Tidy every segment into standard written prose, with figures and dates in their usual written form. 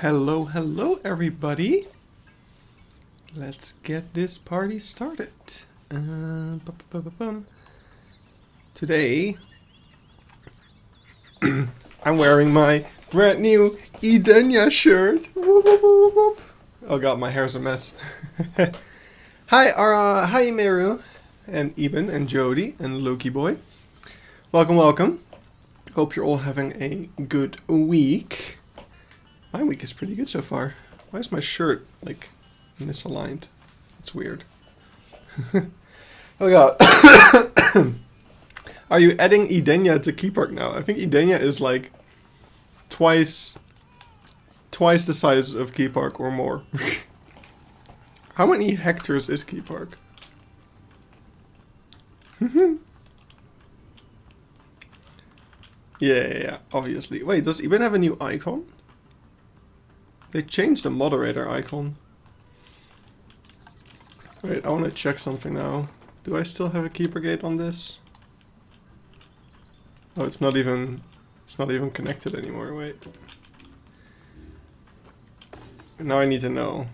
Hello, hello everybody. Let's get this party started. Today, I'm wearing my brand new Edenia shirt. Oh god, my hair's a mess. Hi Meru, and Eben, and Jody, and Loki Boy. Welcome, welcome. Hope you're all having a good week. My week is pretty good so far. Why is my shirt, like, misaligned? That's weird. Oh god. Are you adding Edenia to Keypark now? I think Edenia is like twice the size of Keypark or more. How many hectares is Keypark? Yeah, obviously. Wait, does Eben have a new icon? They changed the moderator icon. Wait, I want to check something now. Do I still have a keeper gate on this? Oh, it's not even connected anymore. Wait. Now I need to know.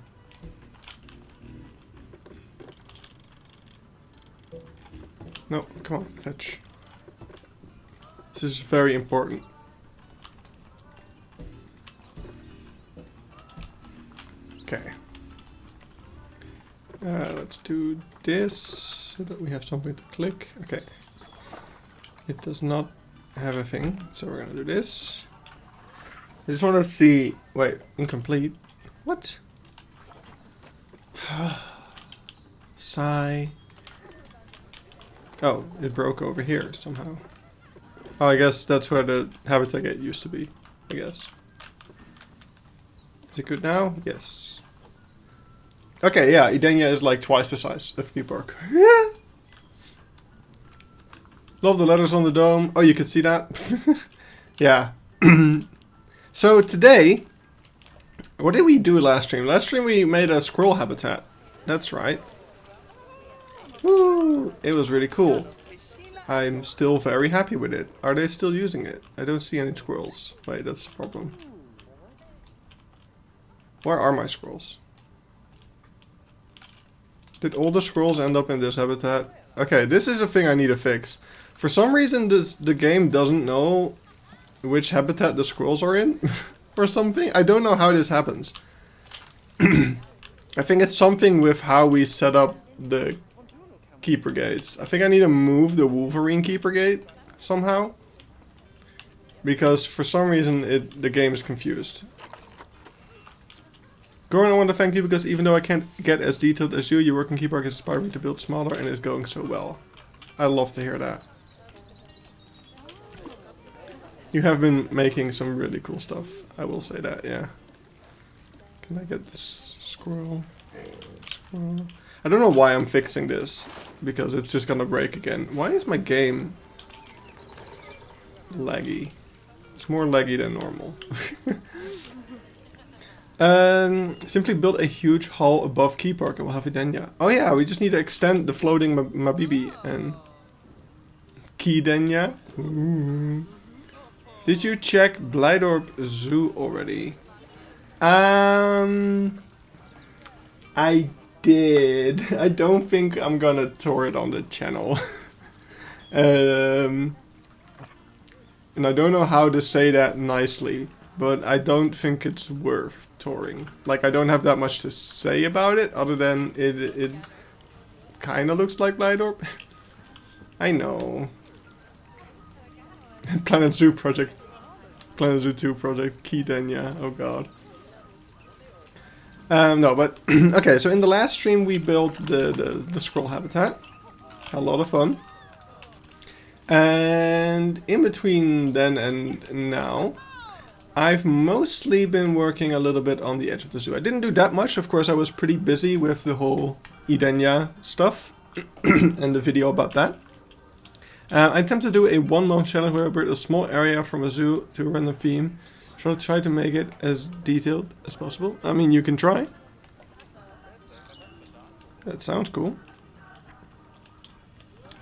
No, come on, fetch. This is very important. Okay. Let's do this so that we have something to click. Okay. It does not have a thing, so we're gonna do this. I just want to see. Wait, incomplete. What? Sigh. Oh, it broke over here somehow. Oh, I guess that's where the habitat gate used to be. I guess. Is it good now? Yes. Okay, yeah, Edenia is like twice the size of Keypark. Love the letters on the dome. Oh, you could see that? Yeah. So today, what did we do last stream? Last stream we made a squirrel habitat. That's right. Woo! It was really cool. I'm still very happy with it. Are they still using it? I don't see any squirrels. Wait, that's the problem. Where are my squirrels? Did all the squirrels end up in this habitat? Okay, this is a thing I need to fix. For some reason, the game doesn't know which habitat the squirrels are in, or something. I don't know how this happens. I think it's something with how we set up the keeper gates. I think I need to move the Wolverine keeper gate somehow, because for some reason the game is confused. Goran, I want to thank you because even though I can't get as detailed as you, your work in Keypark has inspired me to build smaller and is going so well. I love to hear that. You have been making some really cool stuff. I will say that, yeah. Can I get this squirrel? Squirrel. I don't know why I'm fixing this, because it's just gonna break again. Why is my game laggy? It's more laggy than normal. Simply build a huge hall above Keypark and we'll have Edenia. Oh yeah, we just need to extend the floating Mabibi and Keydenia. Did you check Blijdorp Zoo already? I did. I don't think I'm gonna tour it on the channel. And I don't know how to say that nicely, but I don't think it's worth touring. Like, I don't have that much to say about it, other than it kind of looks like Blijdorp. I know. Planet Zoo project. Planet Zoo 2 project. Keydenia. Oh god. No, but okay, so in the last stream we built the squirrel habitat. Had a lot of fun. And in between then and now, I've mostly been working a little bit on the edge of the zoo. I didn't do that much, of course I was pretty busy with the whole Edenia stuff and the video about that. I attempt to do a one-month challenge where I build a small area from a zoo to a random theme. Shall I try to make it as detailed as possible? I mean, you can try. That sounds cool.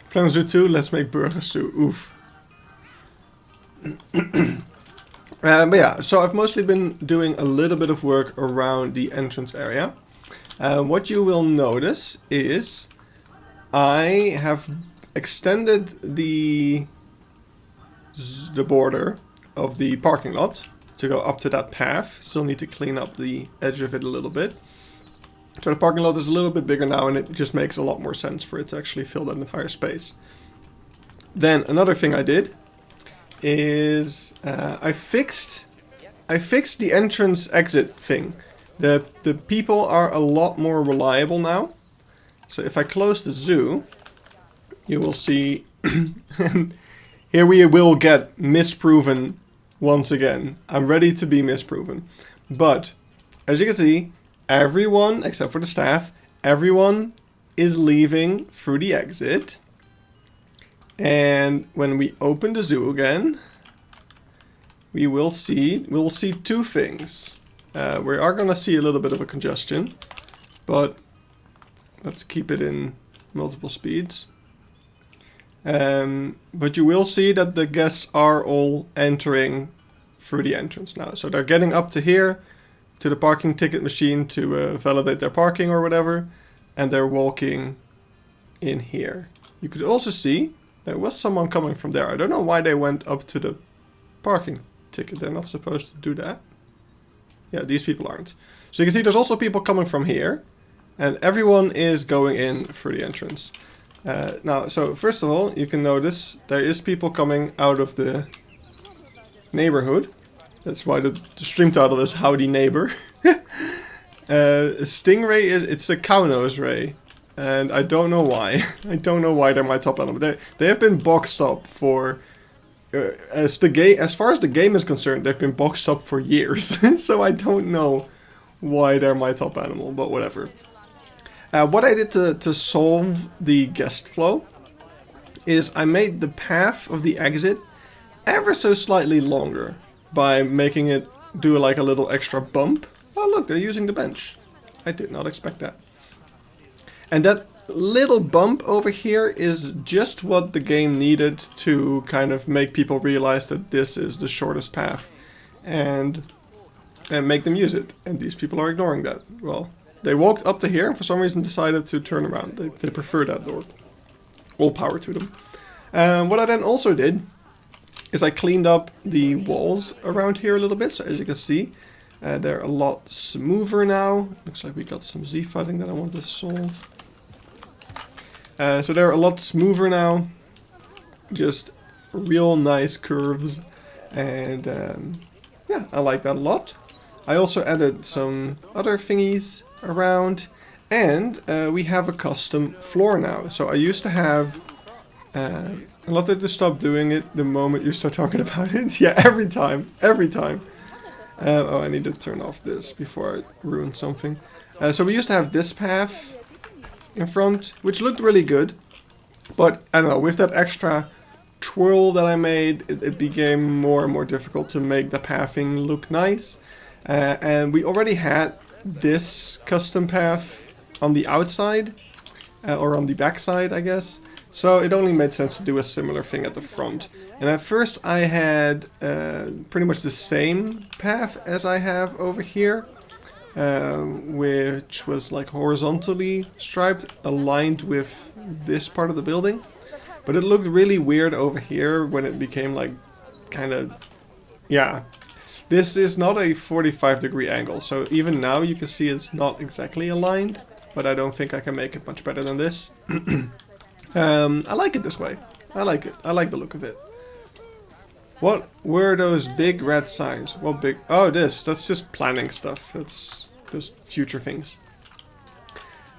Planet Zoo 2, let's make Burger Zoo. Oof. But yeah, so I've mostly been doing a little bit of work around the entrance area. What you will notice is I have extended the border of the parking lot to go up to that path. Still need to clean up the edge of it a little bit. So the parking lot is a little bit bigger now, and it just makes a lot more sense for it to actually fill that entire space. Then another thing I did is I fixed the entrance exit thing. The people are a lot more reliable now. So if I close the zoo, you will see here we will get misproven once again. I'm ready to be misproven. But as you can see, everyone except for the staff, everyone is leaving through the exit. And when we open the zoo again, we will see two things. We are going to see a little bit of a congestion, but let's keep it in multiple speeds. But you will see that the guests are all entering through the entrance now. So they're getting up to here, to the parking ticket machine to validate their parking or whatever, and they're walking in here. You could also see there was someone coming from there. I don't know why they went up to the parking ticket. They're not supposed to do that. Yeah, these people aren't. So you can see there's also people coming from here, and everyone is going in through the entrance. Now, so first of all, you can notice there is people coming out of the neighborhood. That's why the stream title is Howdy, Neighbor. Stingray it's a cow nose ray, and I don't know why. I don't know why they're my top animal. They have been boxed up for as far as the game is concerned. They've been boxed up for years, so I don't know why they're my top animal, but whatever. What I did to solve the guest flow is I made the path of the exit ever so slightly longer by making it do like a little extra bump. Oh look, they're using the bench. I did not expect that. And that little bump over here is just what the game needed to kind of make people realize that this is the shortest path and make them use it. And these people are ignoring that. Well, they walked up to here and for some reason decided to turn around. They prefer that door. All power to them. What I then also did is I cleaned up the walls around here a little bit. So as you can see, they're a lot smoother now. Looks like we got some Z fighting that I want to solve. So they're a lot smoother now. Just real nice curves. And yeah, I like that a lot. I also added some other thingies around. And we have a custom floor now. So I used to have... I love that to stop doing it the moment you start talking about it. Yeah, every time. Oh, I need to turn off this before I ruin something. So we used to have this path in front, which looked really good. But, I don't know, with that extra twirl that I made, it became more and more difficult to make the pathing look nice. And we already had this custom path on the outside, or on the back side, I guess. So it only made sense to do a similar thing at the front. And at first I had pretty much the same path as I have over here, which was like horizontally striped, aligned with this part of the building. But it looked really weird over here when it became like kind of, yeah. This is not a 45-degree angle, so even now you can see it's not exactly aligned, but I don't think I can make it much better than this. I like it this way. I like it. I like the look of it. What were those big red signs? What big... Oh, that's just planning stuff. That's just future things.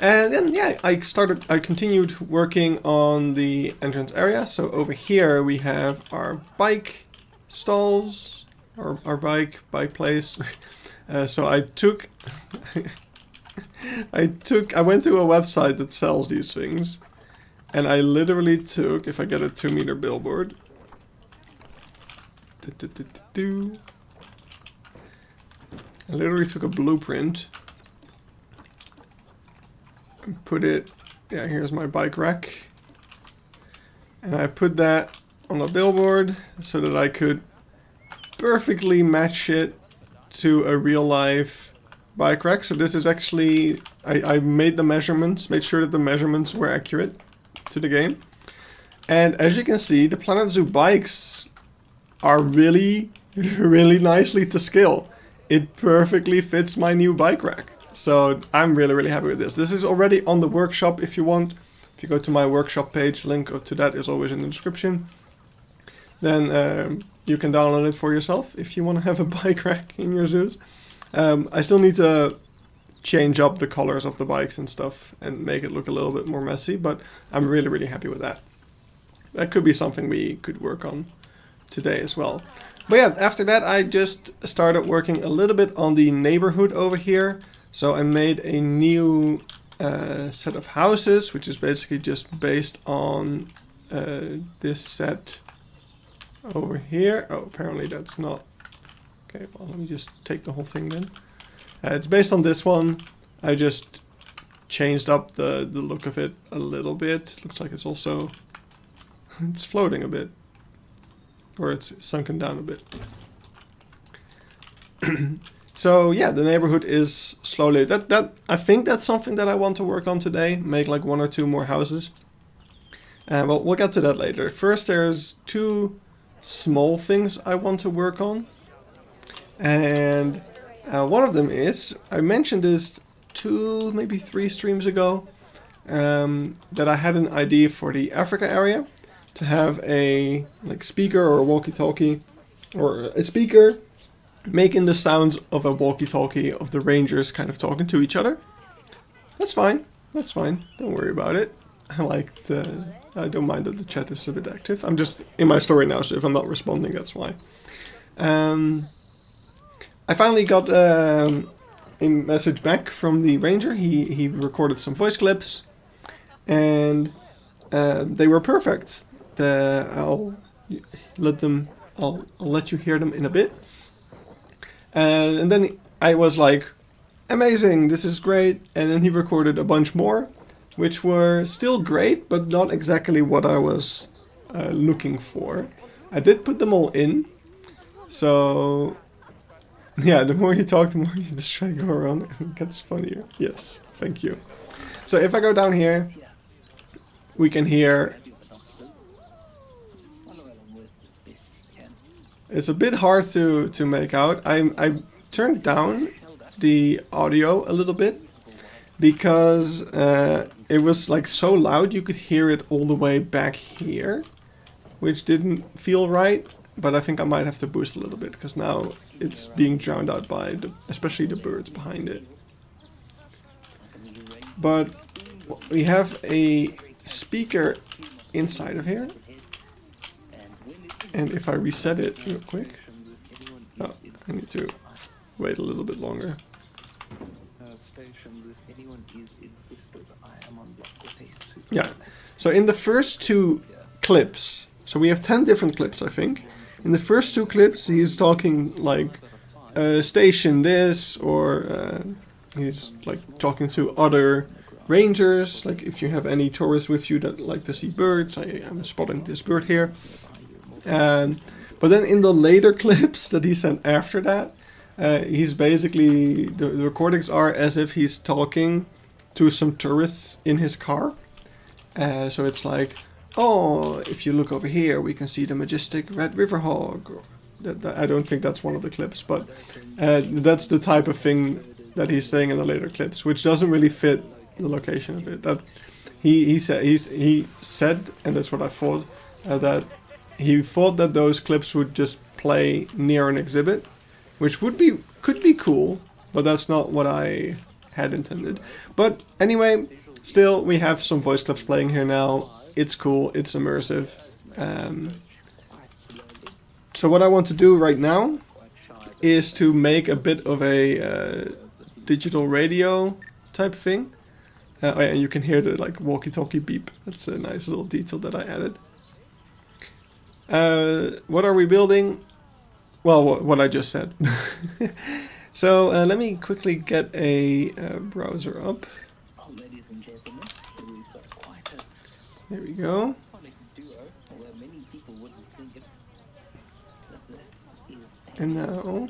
And then, yeah, I continued working on the entrance area. So over here we have our bike stalls, our bike place. So I went to a website that sells these things. And I literally took, if I get a 2-meter billboard, I literally took a blueprint and put it, yeah, here's my bike rack. And I put that on a billboard so that I could perfectly match it to a real life bike rack. So this is actually, I made the measurements, made sure that the measurements were accurate to the game. And as you can see, the Planet Zoo bikes are really, really nicely to scale. It perfectly fits my new bike rack. So I'm really, really happy with this. This is already on the workshop if you want. If you go to my workshop page, link to that is always in the description. Then you can download it for yourself if you want to have a bike rack in your zoos. I still need to change up the colors of the bikes and stuff and make it look a little bit more messy, but I'm really, really happy with that. That could be something we could work on today as well. But yeah, after that I just started working a little bit on the neighborhood over here. So I made a new set of houses, which is basically just based on this set over here. Oh, apparently that's not... Okay, well, let me just take the whole thing then. It's based on this one. I just changed up the look of it a little bit. Looks like it's also... it's floating a bit. Or it's sunken down a bit. So yeah, the neighborhood is slowly... I think that's something that I want to work on today. Make like 1 or 2 more houses. Well, we'll get to that later. First, there's 2 small things I want to work on. And one of them is, I mentioned this 2, maybe 3 streams ago, that I had an idea for the Africa area to have a like speaker or a walkie-talkie, or a speaker making the sounds of a walkie-talkie of the rangers kind of talking to each other. That's fine. That's fine. Don't worry about it. I don't mind that the chat is a bit active. I'm just in my story now, so if I'm not responding, that's why. I finally got a message back from the ranger. He recorded some voice clips, and they were perfect. I'll let you hear them in a bit. And then I was like, amazing, this is great. And then he recorded a bunch more, which were still great, but not exactly what I was looking for. I did put them all in. So, yeah, the more you talk, the more you just try to go around. It gets funnier. Yes, thank you. So if I go down here, we can hear... It's a bit hard to make out. I turned down the audio a little bit because it was like so loud you could hear it all the way back here, which didn't feel right. But I think I might have to boost a little bit because now it's being drowned out by especially the birds behind it. But we have a speaker inside of here. And if I reset it real quick... Oh, I need to wait a little bit longer. Yeah, so in the first 2 clips, so we have 10 different clips, I think. In the first 2 clips, he's talking like, station this, or he's like talking to other rangers. Like if you have any tourists with you that like to see birds, I'm spotting this bird here. But then in the later clips that he sent after that, he's basically, the recordings are as if he's talking to some tourists in his car. So it's like, oh, if you look over here, we can see the majestic red river hog. I don't think that's one of the clips, but that's the type of thing that he's saying in the later clips, which doesn't really fit the location of it. That he said, and that's what I thought, that he thought that those clips would just play near an exhibit, which could be cool, but that's not what I had intended. But anyway, still we have some voice clips playing here now. It's cool, it's immersive. So what I want to do right now is to make a bit of a digital radio type thing. Oh yeah, and you can hear the like walkie-talkie beep. That's a nice little detail that I added. What are we building? Well, what I just said. So let me quickly get a browser up. There we go. And now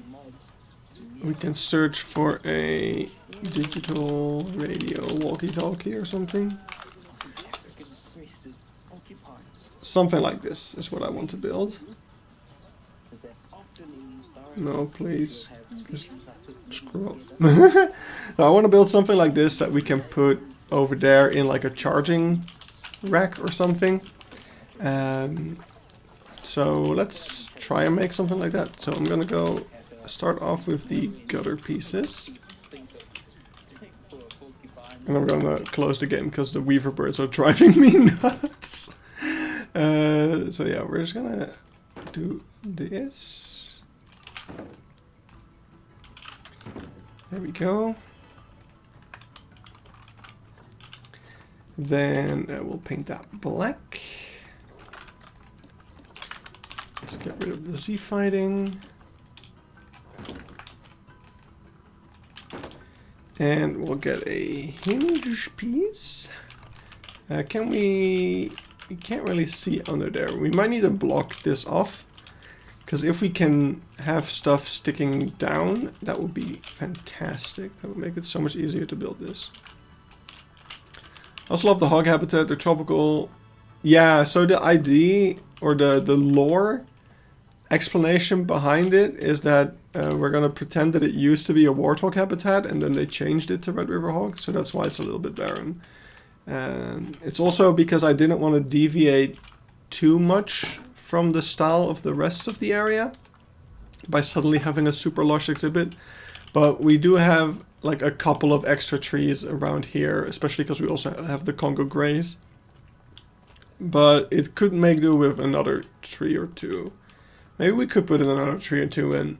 we can search for a digital radio walkie-talkie or something. Something like this is what I want to build. No, please. Just screw up. I want to build something like this that we can put over there in like a charging rack or something. So let's try and make something like that. So I'm gonna go start off with the gutter pieces. And I'm gonna close the game because the weaver birds are driving me nuts. So yeah, we're just gonna do this. There we go. Then we'll paint that black. Let's get rid of the Z fighting. And we'll get a hinge piece. Can we can't really see under there. We might need to block this off. Because if we can have stuff sticking down, that would be fantastic. That would make it so much easier to build this. I also love the hog habitat, the tropical. Yeah, so the ID or the lore explanation behind it is that we're going to pretend that it used to be a warthog habitat and then they changed it to Red River hog, so that's why it's a little bit barren. And it's also because I didn't want to deviate too much from the style of the rest of the area by suddenly having a super lush exhibit. But we do have like a couple of extra trees around here, especially because we also have the Congo Greys. But it could make do with another tree or two. Maybe we could put in another tree or two and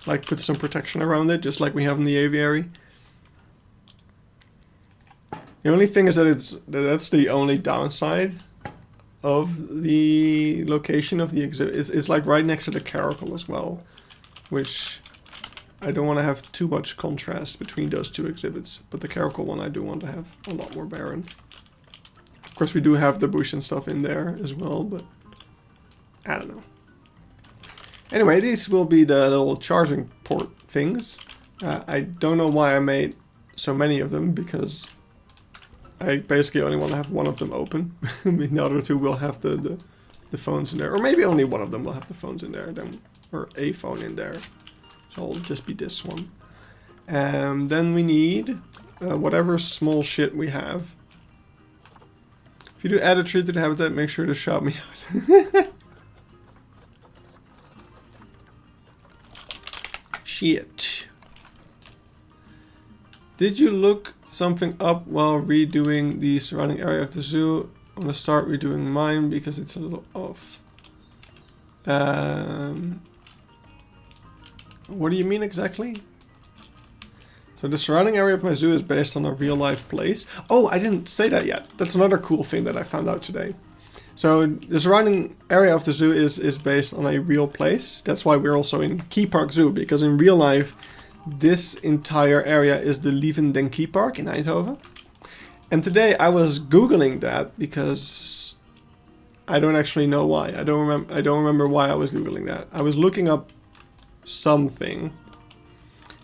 like put some protection around it, just like we have in the aviary. The only thing is that that's the only downside of the location of the exhibit. It's like right next to the caracal as well, which I don't want to have too much contrast between those two exhibits. But the caracal one I do want to have a lot more barren. Of course we do have the bush and stuff in there as well, but I don't know. Anyway, these will be the little charging port things. I don't know why I made so many of them, because I basically only want to have one of them open. I mean, the other two will have the phones in there. Or maybe only one of them will have the phones in there, then, or a phone in there. So it'll just be this one. And then we need whatever small shit we have. If you do add a tree to the habitat, make sure to shout me out. Shit. Did you look something up while redoing the surrounding area of the zoo? I want to start redoing mine because it's a little off. What do you mean exactly? So the surrounding area of my zoo is based on a real life place. Oh, I didn't say that yet. That's another cool thing that I found out today. So the surrounding area of the zoo is based on a real place. That's why we're also in Keypark Zoo, because in real life this entire area is the Lievenden Keypark in Eindhoven. And today I was Googling that because I don't actually know why. I don't remember why I was Googling that. I was looking up something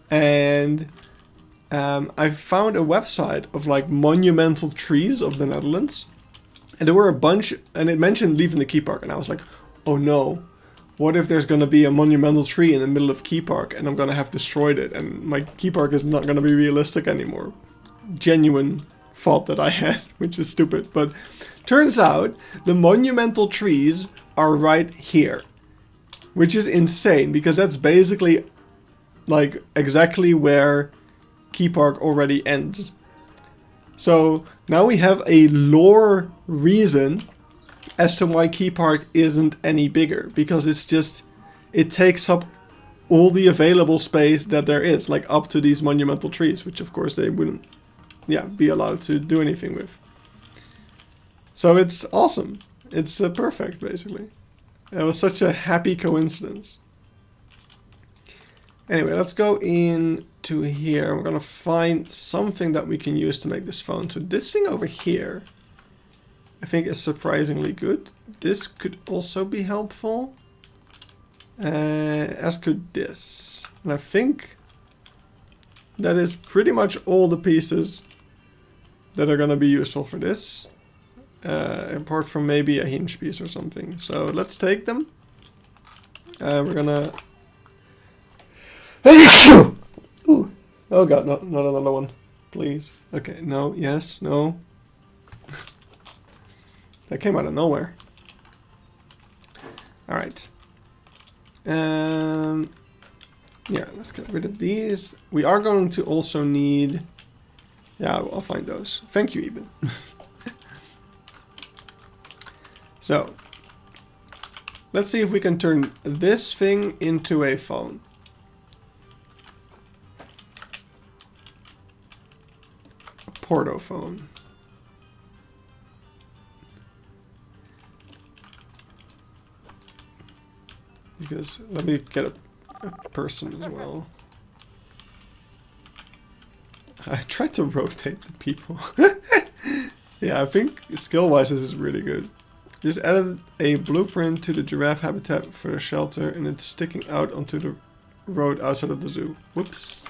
and I found a website of like monumental trees of the Netherlands. And there were a bunch, and it mentioned Lievenden Keypark, and I was like, oh no. What if there's going to be a monumental tree in the middle of Keypark and I'm going to have destroyed it and my Keypark is not going to be realistic anymore? Genuine thought that I had, which is stupid. But turns out the monumental trees are right here, which is insane because that's basically like exactly where Keypark already ends. So now we have a lore reason as to why Keypark isn't any bigger, because it's just, it takes up all the available space that there is, like up to these monumental trees, which of course they wouldn't, be allowed to do anything with. So it's awesome. It's perfect, basically. It was such a happy coincidence. Anyway, let's go into here. We're gonna find something that we can use to make this phone. So this thing over here, I think is surprisingly good. This could also be helpful. as could this. And I think that is pretty much all the pieces that are gonna be useful for this. Apart from maybe a hinge piece or something. So let's take them. We're gonna... Ooh. Oh god, not another one. Please. Okay, no, yes, no. That came out of nowhere. Alright. Yeah, let's get rid of these. We are going to also need... Yeah, I'll find those. Thank you, Eben. So, let's see if we can turn this thing into a phone. A portophone. Because, let me get a person as well. I tried to rotate the people. Yeah, I think skill-wise this is really good. Just added a blueprint to the giraffe habitat for the shelter, and it's sticking out onto the road outside of the zoo. Whoops.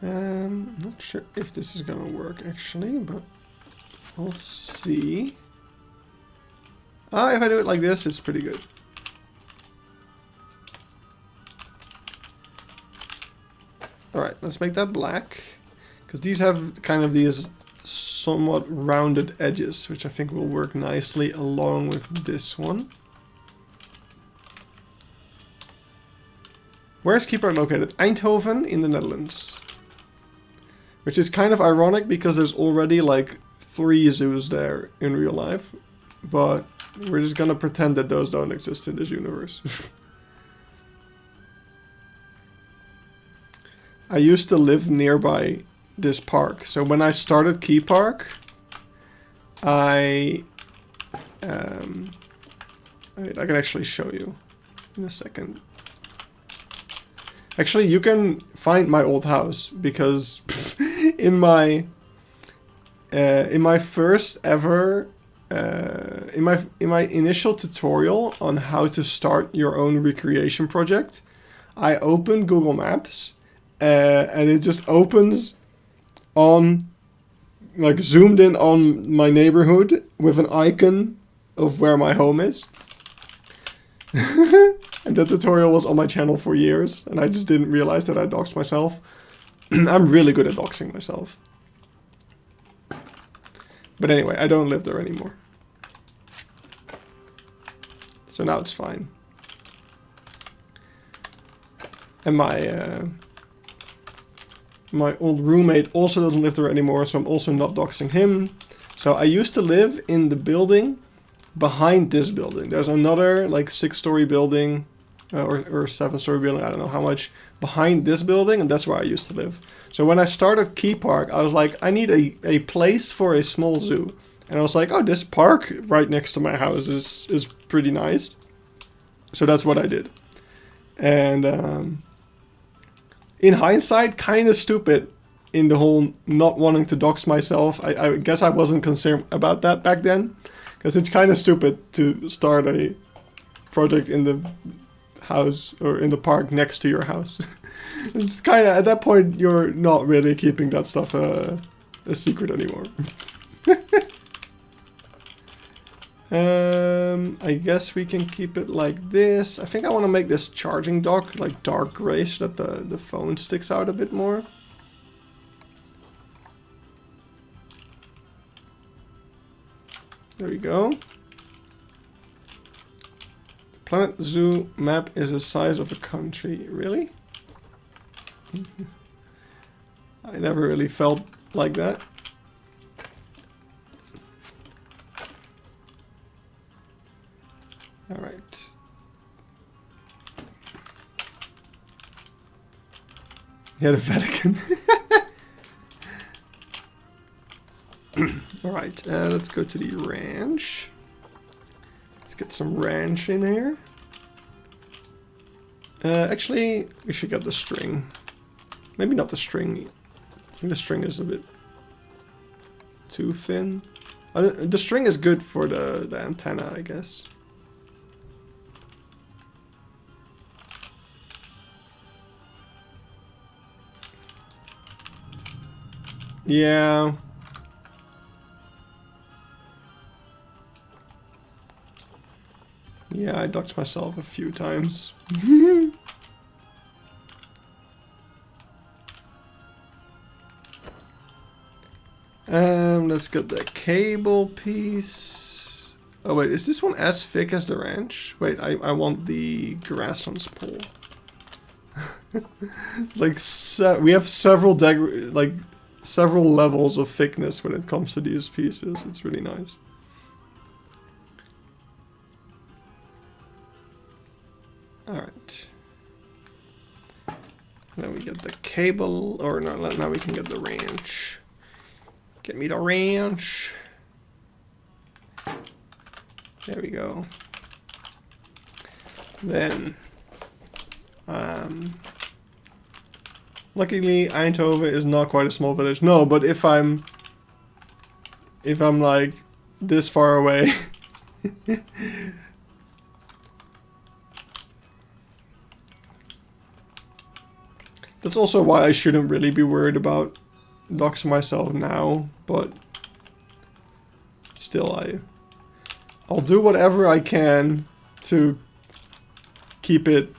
Not sure if this is gonna work actually, but we'll see. If I do it like this, it's pretty good. Alright, let's make that black. Because these have kind of these somewhat rounded edges, which I think will work nicely along with this one. Where is Keypark located? Eindhoven in the Netherlands. Which is kind of ironic because there's already like 3 zoos there in real life. But we're just gonna pretend that those don't exist in this universe. I used to live nearby this park, so when I started Keypark, I can actually show you in a second. Actually, you can find my old house because in my first ever in my initial tutorial on how to start your own recreation project, I opened Google Maps. And it just opens on, like, zoomed in on my neighborhood with an icon of where my home is. And that tutorial was on my channel for years, and I just didn't realize that I doxed myself. I'm really good at doxing myself. But anyway, I don't live there anymore. So now it's fine. And my old roommate also doesn't live there anymore, so I'm also not doxing him. So I used to live in the building behind this building. There's another like 6-story building or 7-story building, I don't know how much, behind this building, and that's where I used to live. So when I started Keypark, I was like, I need a place for a small zoo. And I was like, oh, this park right next to my house is pretty nice. So that's what I did. And in hindsight, kind of stupid in the whole not wanting to dox myself. I guess I wasn't concerned about that back then. Because it's kind of stupid to start a project in the house or in the park next to your house. It's kind of, at that point, you're not really keeping that stuff a secret anymore. I guess we can keep it like this. I think I want to make this charging dock like dark gray so that the phone sticks out a bit more. There we go. The Planet Zoo map is the size of a country. Really? I never really felt like that. All right. Yeah, the Vatican. All right, let's go to the ranch. Let's get some ranch in here. Actually, we should get the string. Maybe not the string. I think the string is a bit too thin. The string is good for the antenna, I guess. Yeah. Yeah, I docked myself a few times. Let's get the cable piece. Oh wait, is this one as thick as the ranch? Wait, I want the grasslands pole. Like we have several several levels of thickness when it comes to these pieces. It's really nice. Alright. Now we get the cable, or no, now we can get the ranch. Get me the ranch. There we go. Then, luckily Eindhoven is not quite a small village. No, but if I'm like this far away, that's also why I shouldn't really be worried about doxing myself now, but still I'll do whatever I can to keep it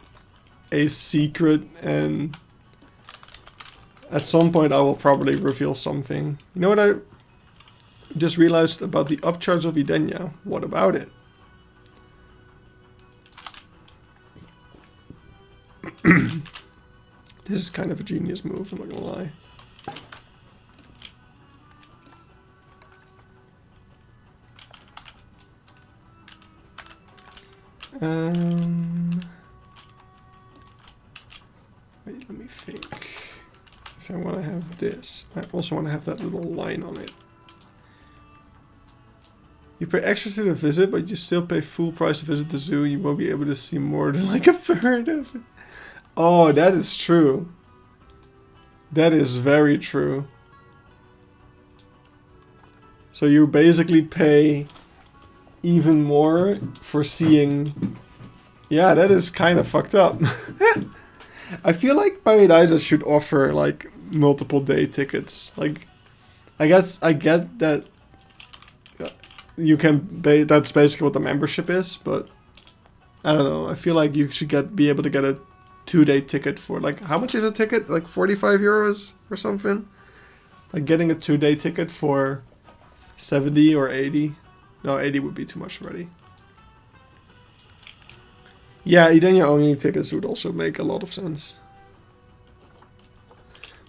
a secret, and at some point I will probably reveal something. You know what I just realized about the upcharge of Idenya? What about it? This is kind of a genius move, I'm not gonna lie. Wait, let me think. If I want to have this, I also want to have that little line on it. You pay extra to the visit, but you still pay full price to visit the zoo. You won't be able to see more than like a third of it. Oh, that is true. That is very true. So you basically pay even more for seeing. Yeah, that is kind of fucked up. I feel like Paradise should offer like multiple day tickets. Like, I guess I get that you can pay. That's basically what the membership is, but I don't know. I feel like you should be able to get a 2-day ticket for like, how much is a ticket? Like 45 euros or something. Like getting a 2-day ticket for 70 or 80. No, 80 would be too much already. Yeah, Idenya only tickets would also make a lot of sense.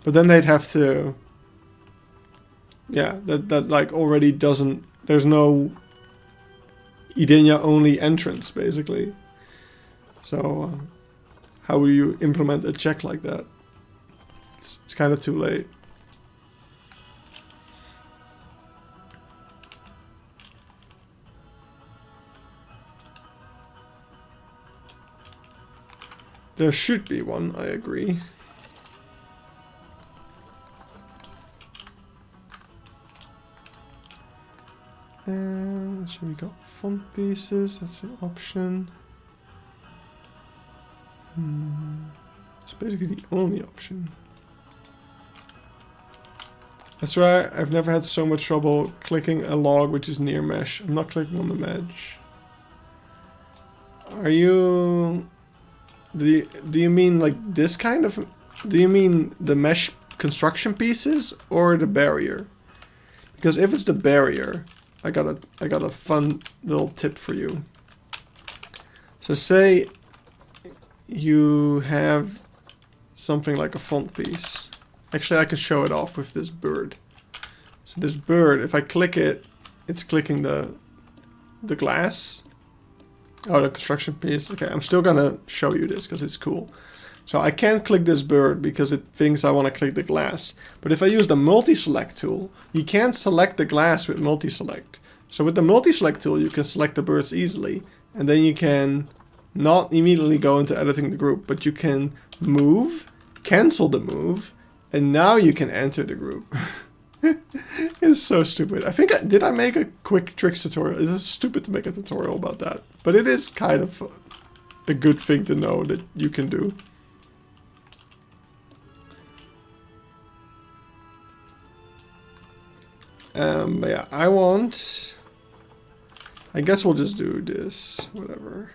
But then they'd have to... Yeah, that like already doesn't... There's no Idenya only entrance, basically. So, how will you implement a check like that? It's kind of too late. There should be one, I agree. And so we got font pieces, that's an option. It's basically the only option. That's right, I've never had so much trouble clicking a log which is near mesh. I'm not clicking on the mesh. Are you... Do you mean like this kind of... Do you mean the mesh construction pieces or the barrier? Because if it's the barrier, I got a fun little tip for you. So say you have something like a font piece. Actually, I can show it off with this bird. So this bird, if I click it, it's clicking the glass. Oh, the construction piece. Okay, I'm still gonna show you this because it's cool. So I can't click this bird because it thinks I want to click the glass. But if I use the multi-select tool, you can't select the glass with multi-select. So with the multi-select tool, you can select the birds easily. And then you can not immediately go into editing the group, but you can move, cancel the move, and now you can enter the group. It's so stupid. I think did I make a quick tricks tutorial? It is stupid to make a tutorial about that, but it is kind of a good thing to know that you can do. But yeah, I guess we'll just do this, whatever.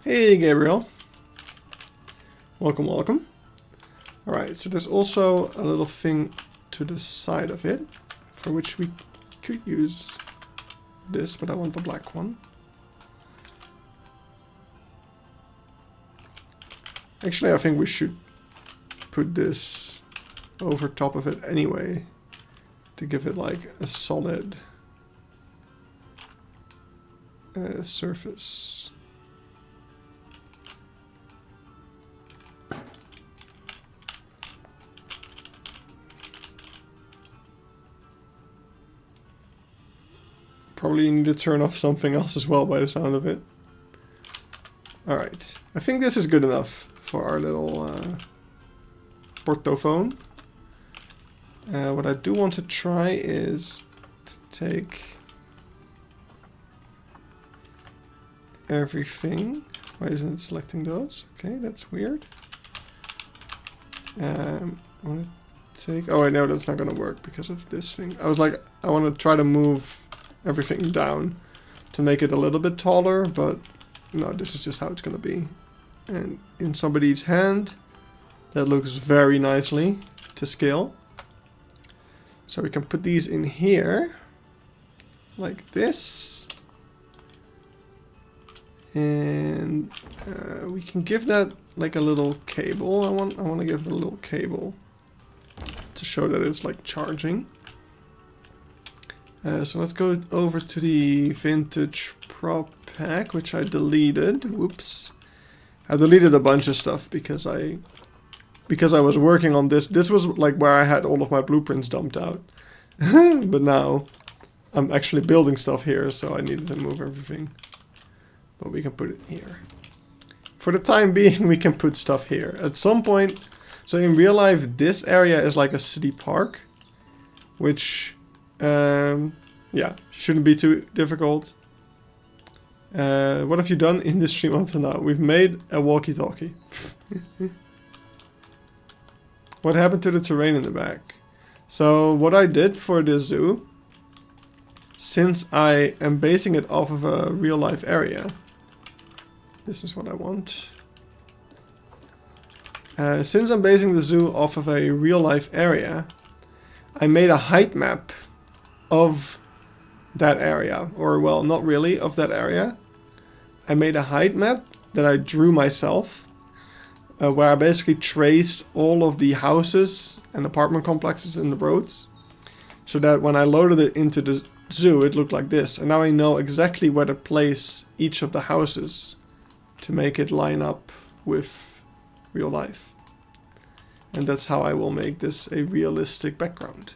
Hey, Gabriel. Welcome, welcome. Alright, so there's also a little thing to the side of it, for which we could use this, but I want the black one. Actually, I think we should put this over top of it anyway, to give it like a solid surface. Probably need to turn off something else as well by the sound of it. Alright, I think this is good enough for our little portophone. What I do want to try is to take everything. Why isn't it selecting those? Okay, that's weird. I want to take... Oh, I know that's not going to work because of this thing. I was like, I want to try to move everything down to make it a little bit taller, but no, this is just how it's going to be. And in somebody's hand, that looks very nicely to scale. So we can put these in here, like this. And we can give that like a little cable. I want to give it a little cable to show that it's like charging. So let's go over to the vintage prop pack, which I deleted. Whoops. I deleted a bunch of stuff because I was working on this. This was like where I had all of my blueprints dumped out. But now I'm actually building stuff here, so I needed to move everything. But we can put it here. For the time being, we can put stuff here. At some point, so in real life, this area is like a city park, which... yeah, shouldn't be too difficult. What have you done in this stream until now? We've made a walkie-talkie. What happened to the terrain in the back? So what I did for this zoo, since I am basing it off of a real-life area, this is what I want. Since I'm basing the zoo off of a real-life area, I made a height map of that area, or well, not really of that area. I made a height map that I drew myself, where I basically traced all of the houses and apartment complexes in the roads, so that when I loaded it into the zoo, it looked like this. And now I know exactly where to place each of the houses to make it line up with real life. And that's how I will make this a realistic background.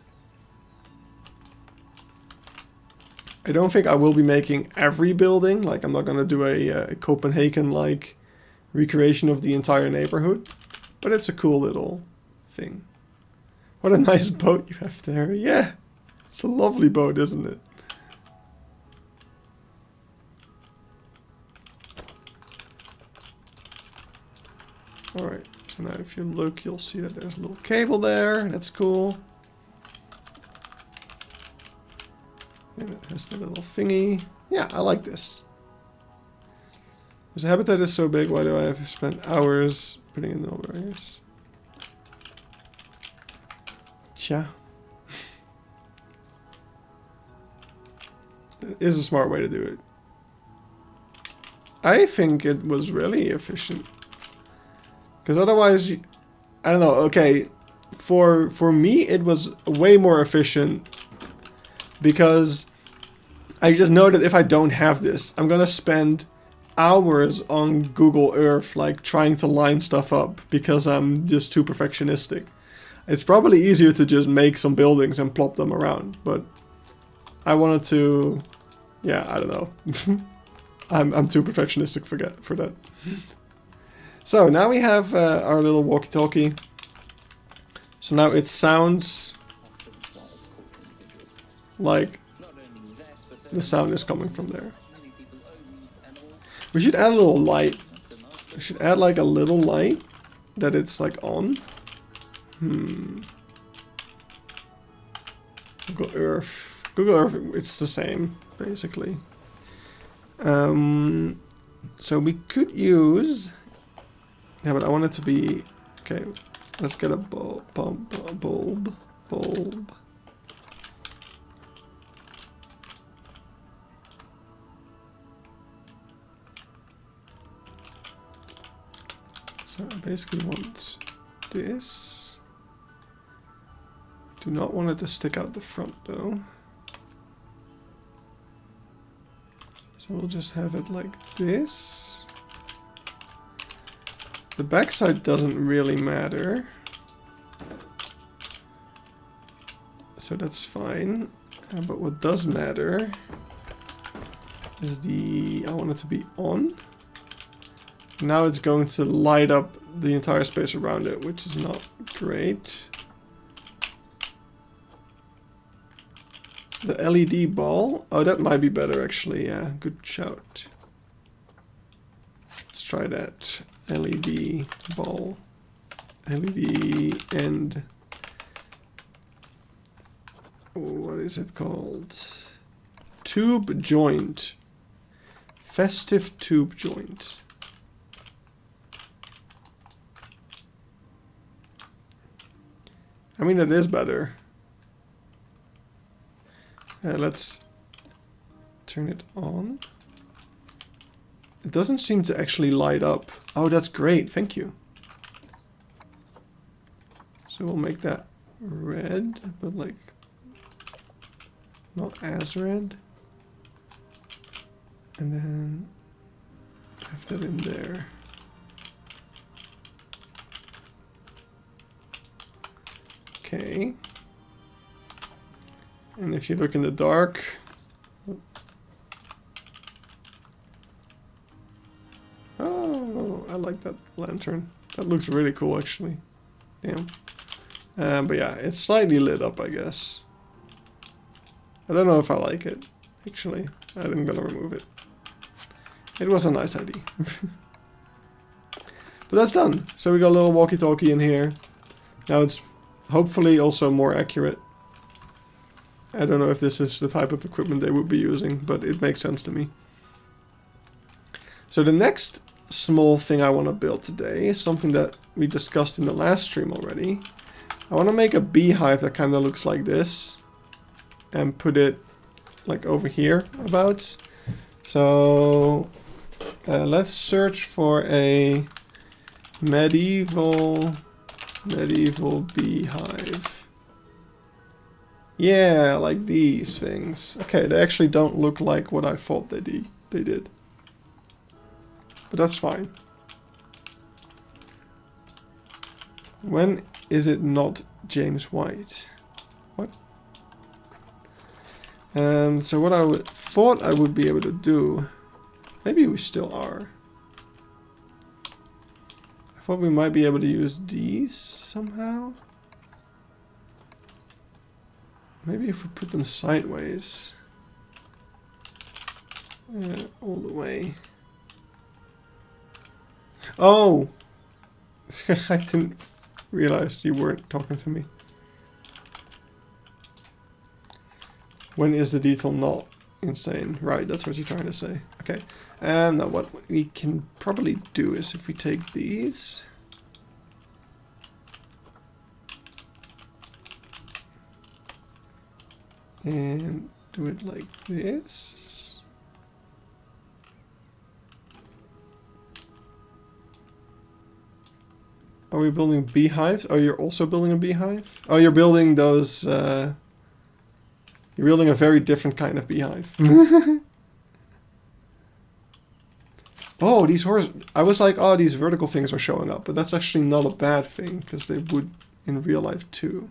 I don't think I will be making every building, like I'm not going to do a Copenhagen-like recreation of the entire neighborhood, but it's a cool little thing. What a nice boat you have there. Yeah, it's a lovely boat, isn't it? Alright, so now if you look, you'll see that there's a little cable there. That's cool. And it has the little thingy. Yeah, I like this. This habitat is so big, why do I have to spend hours putting in null barriers? Tja. That is a smart way to do it. I think it was really efficient. Because otherwise, I don't know, okay, for me it was way more efficient. Because I just know that if I don't have this, I'm gonna spend hours on Google Earth, like trying to line stuff up because I'm just too perfectionistic. It's probably easier to just make some buildings and plop them around, but I wanted to, yeah, I don't know. I'm too perfectionistic for that. So now we have our little walkie-talkie. So now it sounds like the sound is coming from there. We should add a little light. We should add like a little light that it's like on. Google Earth. Google Earth, it's the same, basically. So we could use... Yeah, but I want it to be... Okay, let's get a bulb. So I basically want this. I do not want it to stick out the front though. So we'll just have it like this. The backside doesn't really matter. So that's fine. But what does matter is I want it to be on. Now it's going to light up the entire space around it, which is not great. The LED ball. Oh, that might be better actually. Yeah, good shout. Let's try that. LED ball. LED and... what is it called? Tube joint. Festive tube joint. I mean, it is better. Let's turn it on. It doesn't seem to actually light up. Oh, that's great. Thank you. So we'll make that red, but like not as red. And then have that in there. Okay. And if you look in the dark, oh, I like that lantern. That looks really cool, actually. Damn. But yeah, it's slightly lit up, I guess. I don't know if I like it, actually. I'm gonna remove it. It was a nice idea. But that's done. So we got a little walkie-talkie in here. Now it's hopefully also more accurate. I don't know if this is the type of equipment they would be using, but it makes sense to me. So the next small thing I want to build today is something that we discussed in the last stream already. I want to make a beehive that kind of looks like this and put it like over here about. So let's search for a medieval beehive. Yeah, like these things. Okay, they actually don't look like what I thought they did. But that's fine. When is it not James White? What? So what I thought I would be able to do, maybe we still are. I thought we might be able to use these somehow. Maybe if we put them sideways. All the way. Oh! I didn't realize you weren't talking to me. When is the detail not insane? Right, that's what you're trying to say. Okay. Now what we can probably do is if we take these. And do it like this. Are we building beehives? Oh, you're also building a beehive? Oh, you're building those, you're building a very different kind of beehive. Oh, these I was like, oh, these vertical things are showing up, but that's actually not a bad thing, because they would in real life too.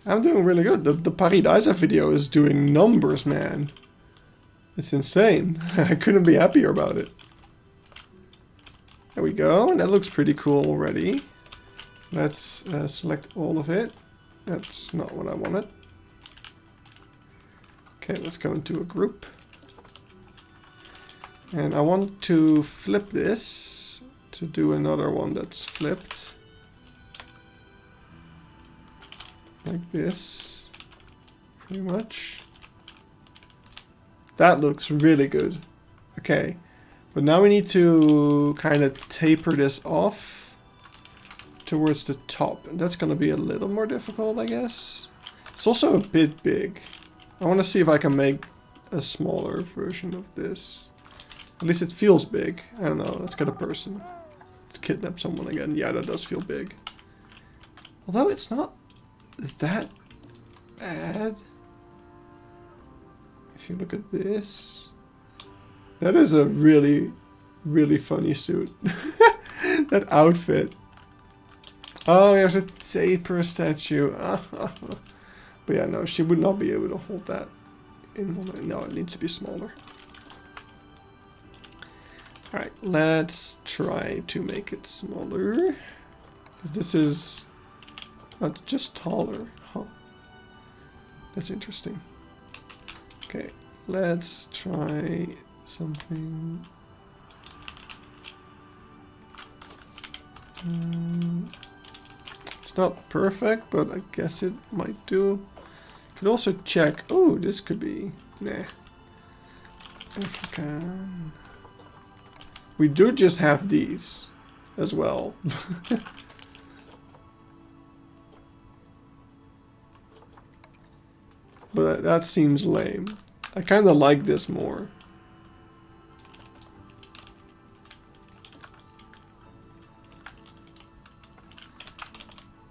I'm doing really good. The Paradise video is doing numbers, man. It's insane. I couldn't be happier about it. There we go. And that looks pretty cool already. Let's select all of it. That's not what I wanted. Okay, let's go into a group. And I want to flip this to do another one that's flipped. Like this, pretty much. That looks really good. Okay, but now we need to kind of taper this off towards the top. And that's going to be a little more difficult, I guess. It's also a bit big. I want to see if I can make a smaller version of this. At least it feels big. I don't know, let's get a person. Let's kidnap someone again. Yeah, that does feel big. Although it's not that bad. If you look at this, that is a really, really funny suit. That outfit. Oh, there's a taper statue. But yeah, no, she would not be able to hold that in one. No, it needs to be smaller. Alright, let's try to make it smaller. This is just taller, huh? That's interesting. Okay, let's try something. It's not perfect, but I guess it might do. Could also check. Oh, this could be. Nah. African. We do just have these as well. But that seems lame. I kind of like this more.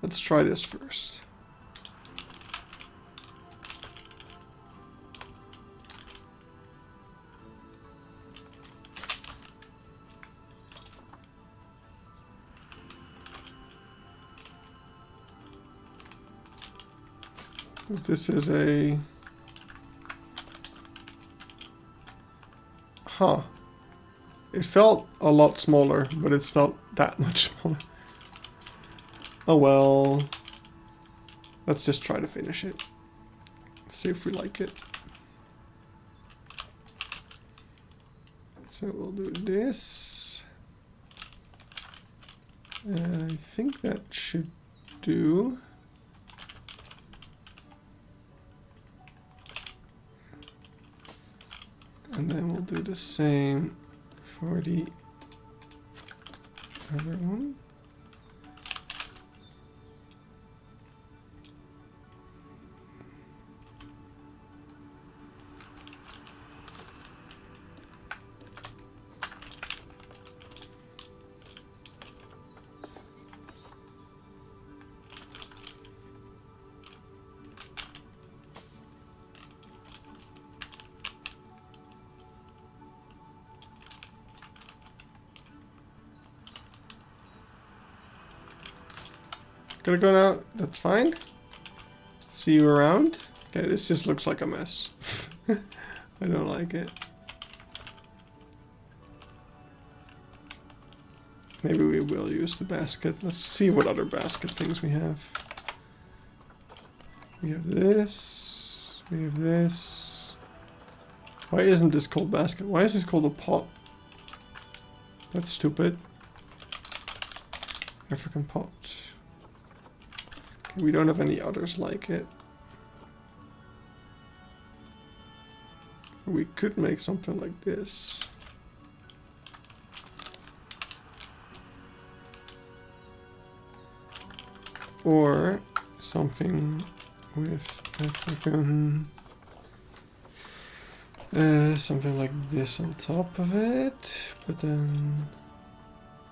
Let's try this first. This is a... Huh. It felt a lot smaller, but it's not that much smaller. Oh well. Let's just try to finish it. See if we like it. So we'll do this. I think that should do. And then we'll do the same for the other one. Gonna go now. That's fine. See you around. Okay, this just looks like a mess. I don't like it. Maybe we will use the basket. Let's see what other basket things we have. We have this. We have this. Why isn't this called basket? Why is this called a pot? That's stupid. African pot. We don't have any others like it. We could make something like this. Or something with African Something like this on top of it, but then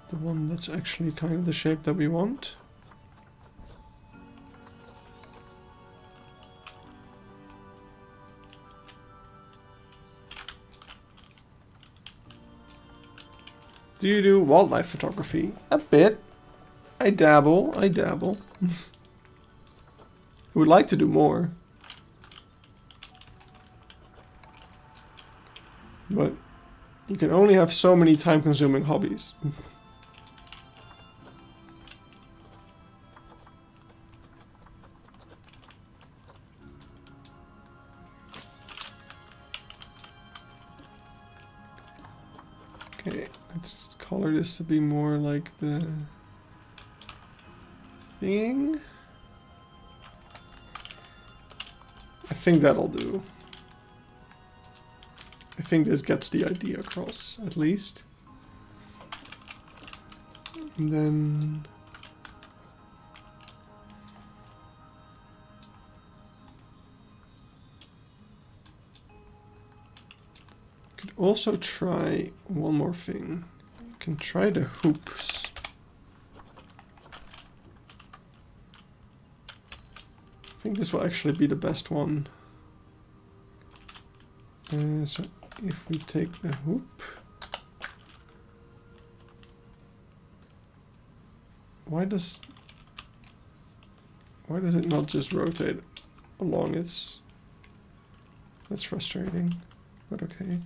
the one that's actually kind of the shape that we want. Do you do wildlife photography? A bit. I dabble. I would like to do more. But you can only have so many time-consuming hobbies. Okay, let's color this to be more like the thing. I think that'll do. I think this gets the idea across, at least. And then... could also try one more thing. You can try the hoops. I think this will actually be the best one. So if we take the hoop, why does it not just rotate along its... That's frustrating, but okay.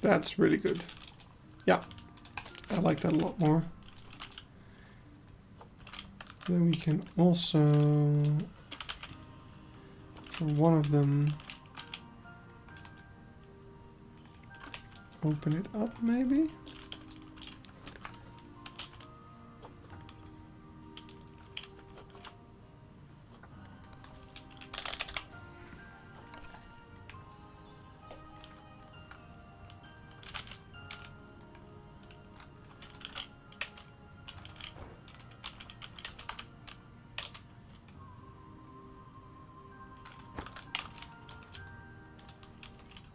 That's really good. Yeah, I like that a lot more. Then we can also, for one of them, open it up maybe?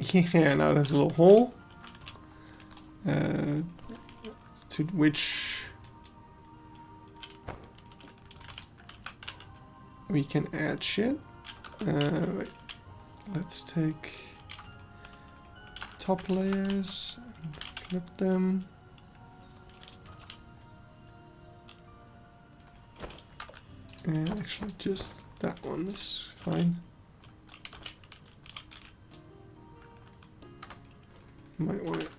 Yeah, now there's a little hole to which we can add shit. Wait, let's take top layers and flip them. And actually just that one is fine. Might want it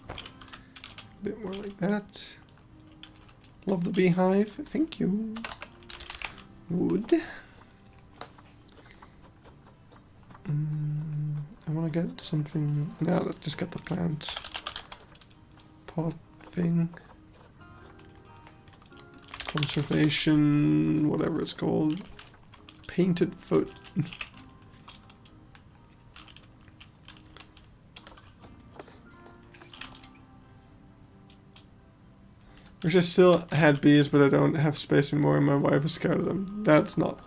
a bit more like that. Love the beehive. Thank you. Wood. I want to get something. Now let's just get the plant pot thing. Conservation, whatever it's called. Painted foot. Wish I still had bees, but I don't have space anymore and my wife is scared of them. That's not...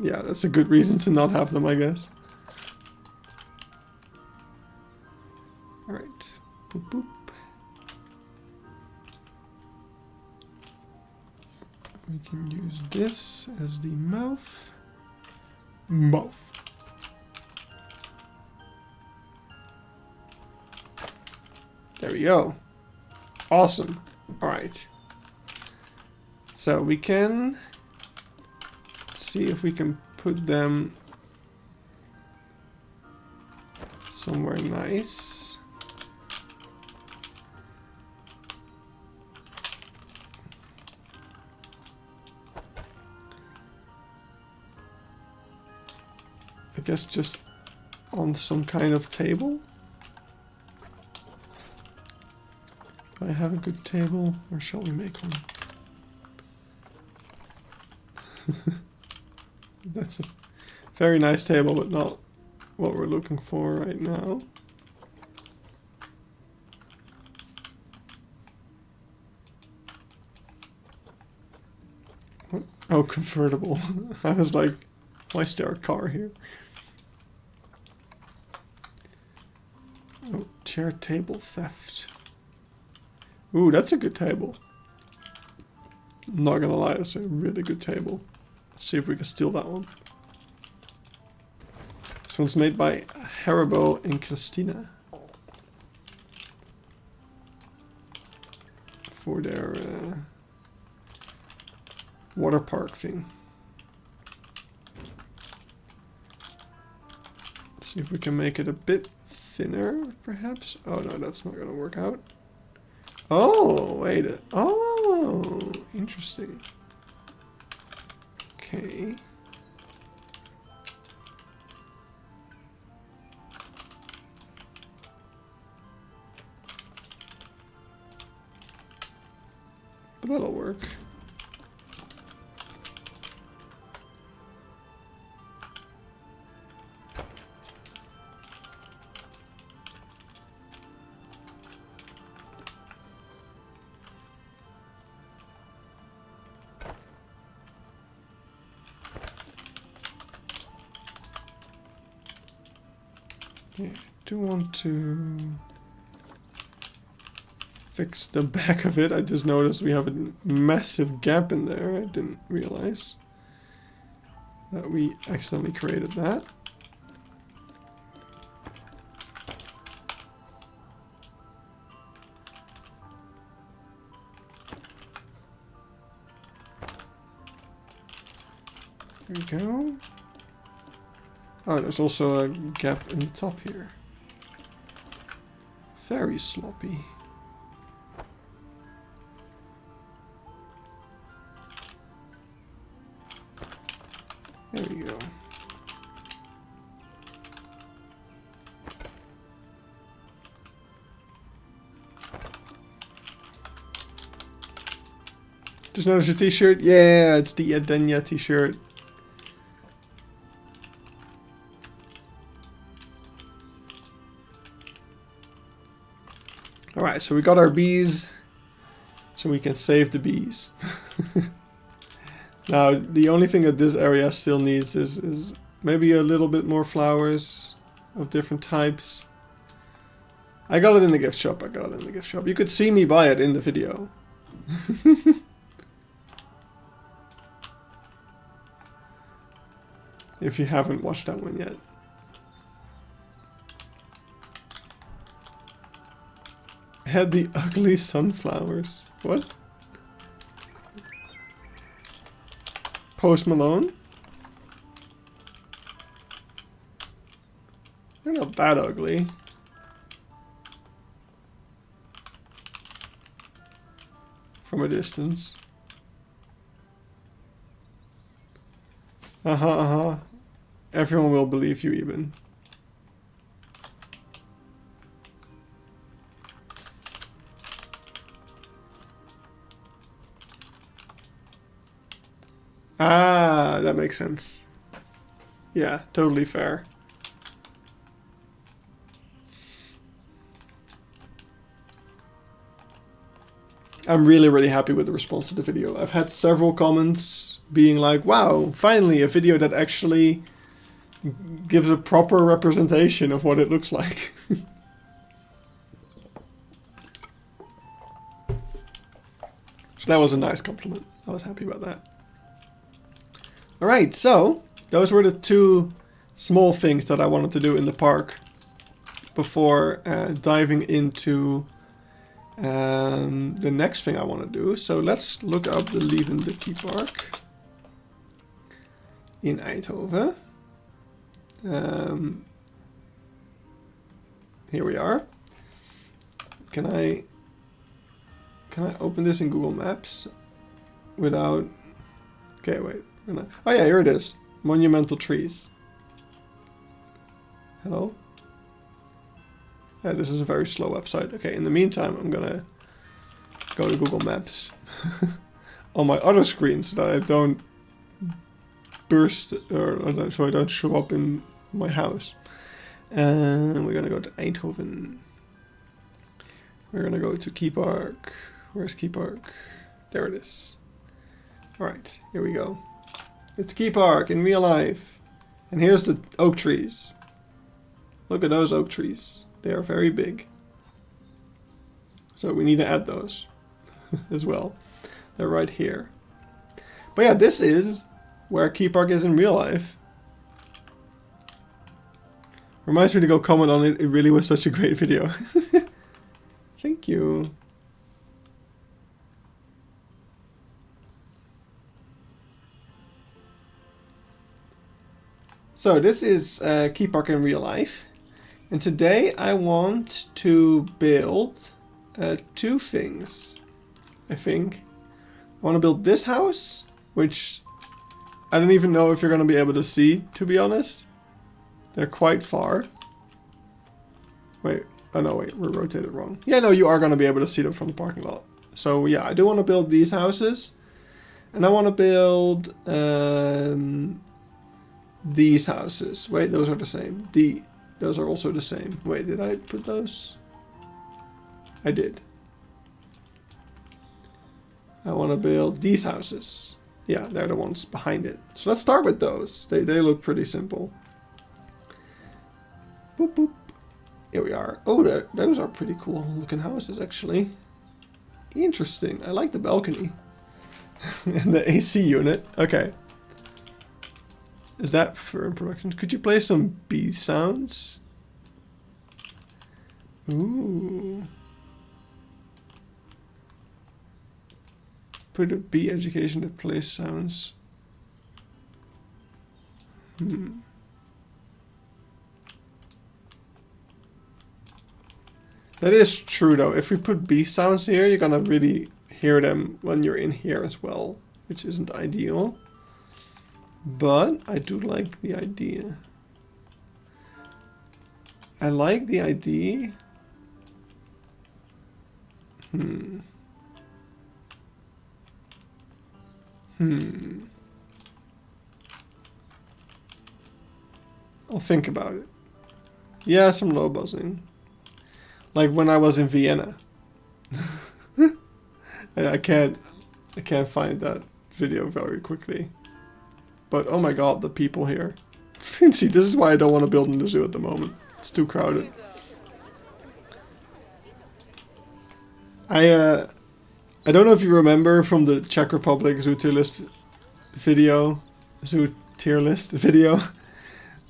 Yeah, that's a good reason to not have them, I guess. Alright. Boop boop. We can use this as the mouth. Mouth. There we go. Awesome. Alright. So we can see if we can put them somewhere nice. I guess just on some kind of table. Do I have a good table, or shall we make one? That's a very nice table, but not what we're looking for right now. What? Oh, convertible. I was like, why is there a car here? Oh, chair table theft. Ooh, that's a good table. Not gonna lie, that's a really good table. Let's see if we can steal that one. This one's made by Haribo and Christina. For their water park thing. Let's see if we can make it a bit thinner, perhaps. Oh no, that's not gonna work out. Oh, wait. Oh, interesting. Okay. But that'll work. Yeah, I do want to fix the back of it. I just noticed we have a massive gap in there. I didn't realize that we accidentally created that. There we go. Oh, there's also a gap in the top here. Very sloppy. There we go. Just noticed your t-shirt? Yeah, it's the Adenya t-shirt. Alright, so we got our bees, so we can save the bees. Now, the only thing that this area still needs is maybe a little bit more flowers of different types. I got it in the gift shop, You could see me buy it in the video. If you haven't watched that one yet. Had the ugly sunflowers. What? Post Malone? They're not that ugly. From a distance. Everyone will believe you even. Ah, that makes sense. Yeah, totally fair. I'm really happy with the response to the video. I've had several comments being like, wow, finally a video that actually gives a proper representation of what it looks like. So that was a nice compliment. I was happy about that. Alright, so those were the two small things that I wanted to do in the park before diving into The next thing I want to do, so let's look up the Levende Keypark in Eindhoven. Here we are. Can I open this in Google Maps without... Okay, wait. Oh yeah, here it is. Monumental trees. Hello? Yeah, this is a very slow website. Okay, in the meantime, I'm gonna go to Google Maps on my other screen so that I don't burst, or so I don't show up in my house. And we're gonna go to Eindhoven. We're gonna go to Keypark. Where's Keypark? There it is. Alright, here we go. It's Keypark in real life. And here's the oak trees. Look at those oak trees. They are very big. So we need to add those as well. They're right here. But yeah, this is where Keypark is in real life. Reminds me to go comment on it. It really was such a great video. Thank you. So this is Keypark in real life. And today I want to build two things, I think. I want to build this house, which I don't even know if you're going to be able to see, to be honest. They're quite far. Wait, oh no, wait, we're rotated wrong. Yeah, no, you are going to be able to see them from the parking lot. So yeah, I do want to build these houses. And I want to build these houses. Wait, those are the same. Those are also the same. Wait, did I put those? I did. I want to build these houses. Yeah, they're the ones behind it. So let's start with those. They look pretty simple. Boop, boop. Here we are. Oh, those are pretty cool looking houses, actually. Interesting. I like the balcony. And the AC unit. Okay. Is that for in production? Could you play some bee sounds? Ooh. Put a bee education that plays sounds. That is true though. If we put bee sounds here, you're gonna really hear them when you're in here as well, which isn't ideal. But I do like the idea. I like the idea. I'll think about it. Yeah, some low buzzing. Like when I was in Vienna. I can't find that video very quickly. But oh my god, the people here. See, this is why I don't want to build in the zoo at the moment. It's too crowded. I don't know if you remember from the Czech Republic zoo tier list video,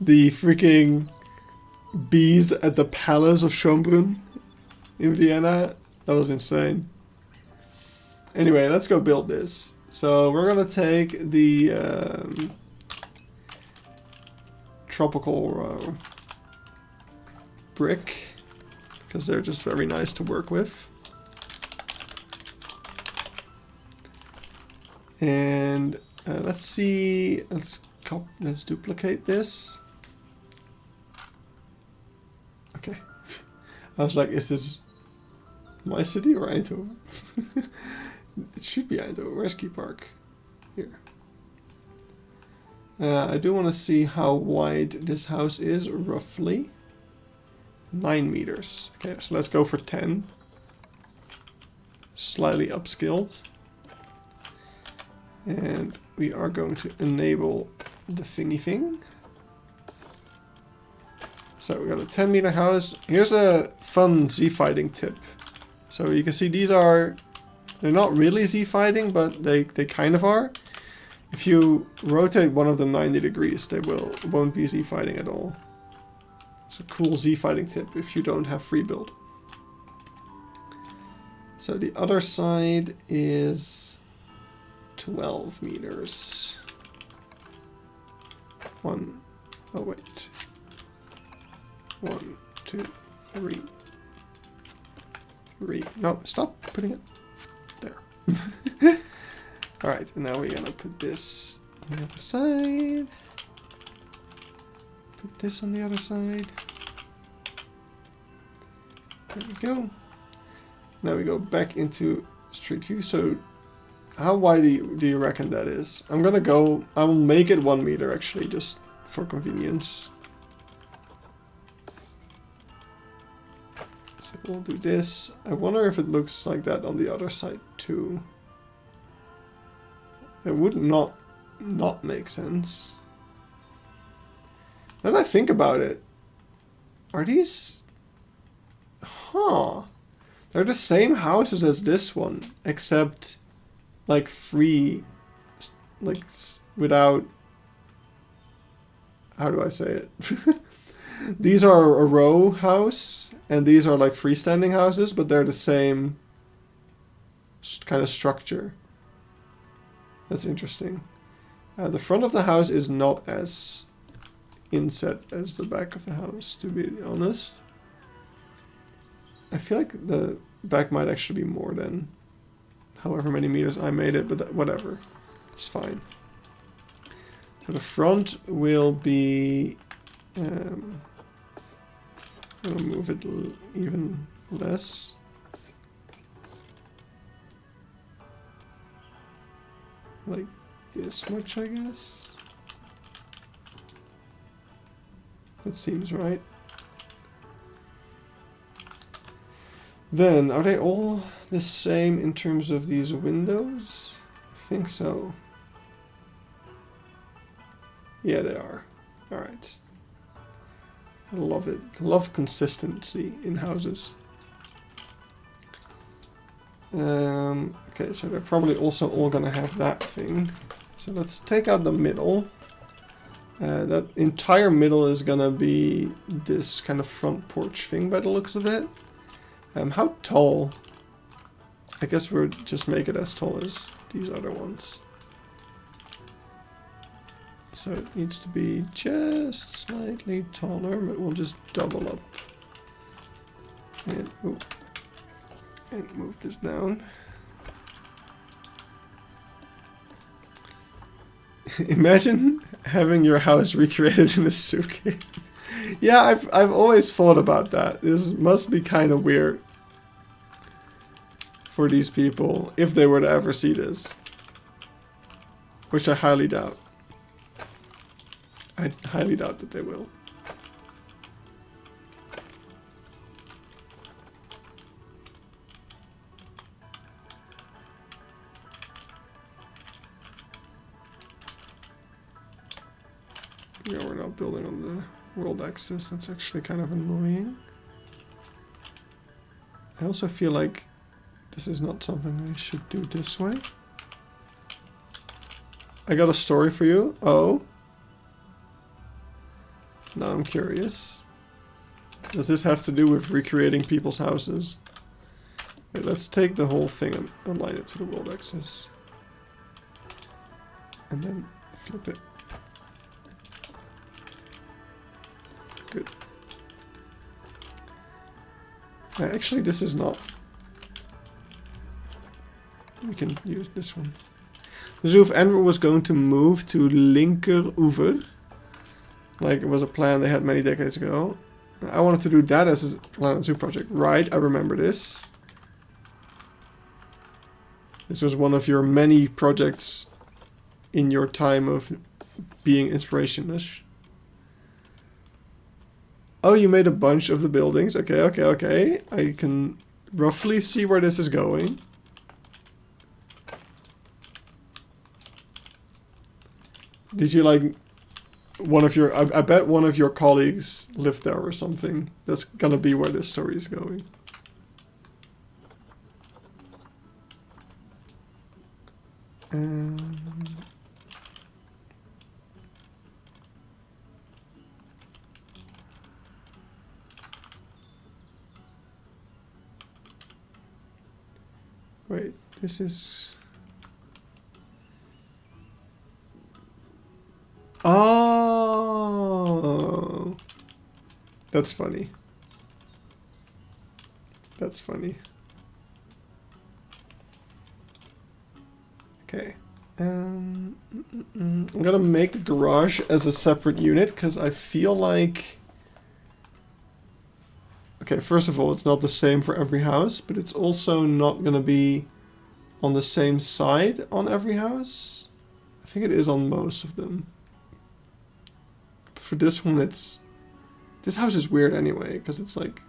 the freaking bees at the Palace of Schönbrunn in Vienna. That was insane. Anyway, let's go build this. So we're gonna take the tropical brick because they're just very nice to work with. And let's see, let's duplicate this. Okay. I was like, is this my city or Eindhoven? It should be Eindhoven. Where's Keypark? Here. I do want to see how wide this house is, roughly. 9 meters. Okay, so let's go for 10. Slightly upskilled. And we are going to enable the thingy thing. So we got a 10 meter house. Here's a fun Z-fighting tip. So you can see these are, they're not really Z-fighting, but they kind of are. If you rotate one of them 90 degrees, they won't be Z-fighting at all. It's a cool Z-fighting tip if you don't have free build. So the other side is 12 meters. Oh wait. 1, 2, 3. 3. No, stop putting it there. Alright, and now we're gonna put this on the other side. Put this on the other side. There we go. Now we go back into Street View. So how wide do you reckon that is? I will make it 1 meter actually, just for convenience. So we'll do this. I wonder if it looks like that on the other side too. It would not make sense. Now that I think about it, are these... Huh. They're the same houses as this one, except like free, like without, how do I say it? These are a row house, and these are like freestanding houses, but they're the same kind of structure. That's interesting. The front of the house is not as inset as the back of the house, to be honest. I feel like the back might actually be more than however many meters I made it, but whatever. It's fine. So the front will be... I'm going to move it even less. Like this much, I guess. That seems right. Then, are they all the same in terms of these windows? I think so. Yeah, they are. Alright. I love it. Love consistency in houses. Okay, so they're probably also all gonna have that thing. So let's take out the middle. That entire middle is gonna be this kind of front porch thing by the looks of it. How tall? I guess we'll just make it as tall as these other ones. So it needs to be just slightly taller, but we'll just double up. And, and move this down. Imagine having your house recreated in a soup game. Yeah, I've always thought about that. This must be kind of weird for these people if they were to ever see this, which I highly doubt. I highly doubt that they will. Yeah, we're not building on the world axis. That's actually kind of annoying. I also feel like this is not something I should do this way. I got a story for you. Oh. Now I'm curious. Does this have to do with recreating people's houses? Wait, let's take the whole thing and align it to the world axis. And then flip it. Good. Actually, this is not... We can use this one. The Zoo of Enver was going to move to Linkeroever. Like it was a plan they had many decades ago. I wanted to do that as a Planet Zoo project. Right, I remember this. This was one of your many projects in your time of being inspirationless. Oh, you made a bunch of the buildings. Okay, okay, okay. I can roughly see where this is going. Did you like one of your... I bet one of your colleagues lived there or something. That's gonna be where this story is going. Wait, this is... Oh! That's funny. That's funny. Okay. I'm gonna make the garage as a separate unit, because I feel like... Okay, first of all, it's not the same for every house, but it's also not gonna be on the same side on every house. I think it is on most of them. But for this one, it's... This house is weird anyway, because it's like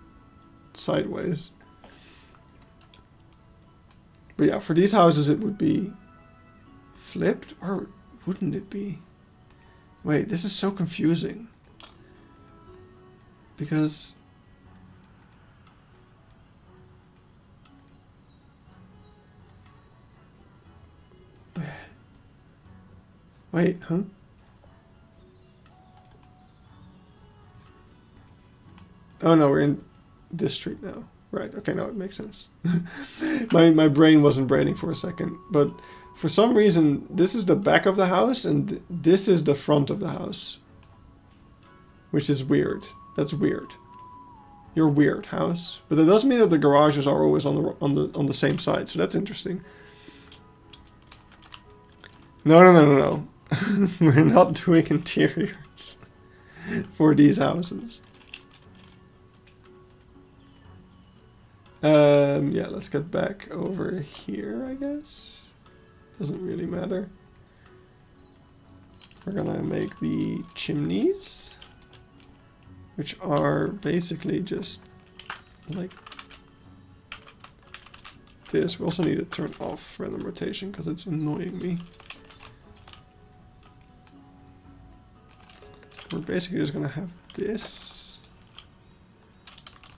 sideways. But yeah, for these houses it would be flipped, or wouldn't it be? Wait, this is so confusing. Because... Wait, huh? Oh no, we're in this street now. Right, okay, now it makes sense. my brain wasn't braining for a second, but for some reason this is the back of the house and this is the front of the house. Which is weird. That's weird. You're weird, house. But that doesn't mean that the garages are always on the same side, so that's interesting. No. We're not doing interiors for these houses. Yeah, let's get back over here, I guess. Doesn't really matter. We're gonna make the chimneys, which are basically just like this. We also need to turn off random rotation because it's annoying me. We're basically just gonna have this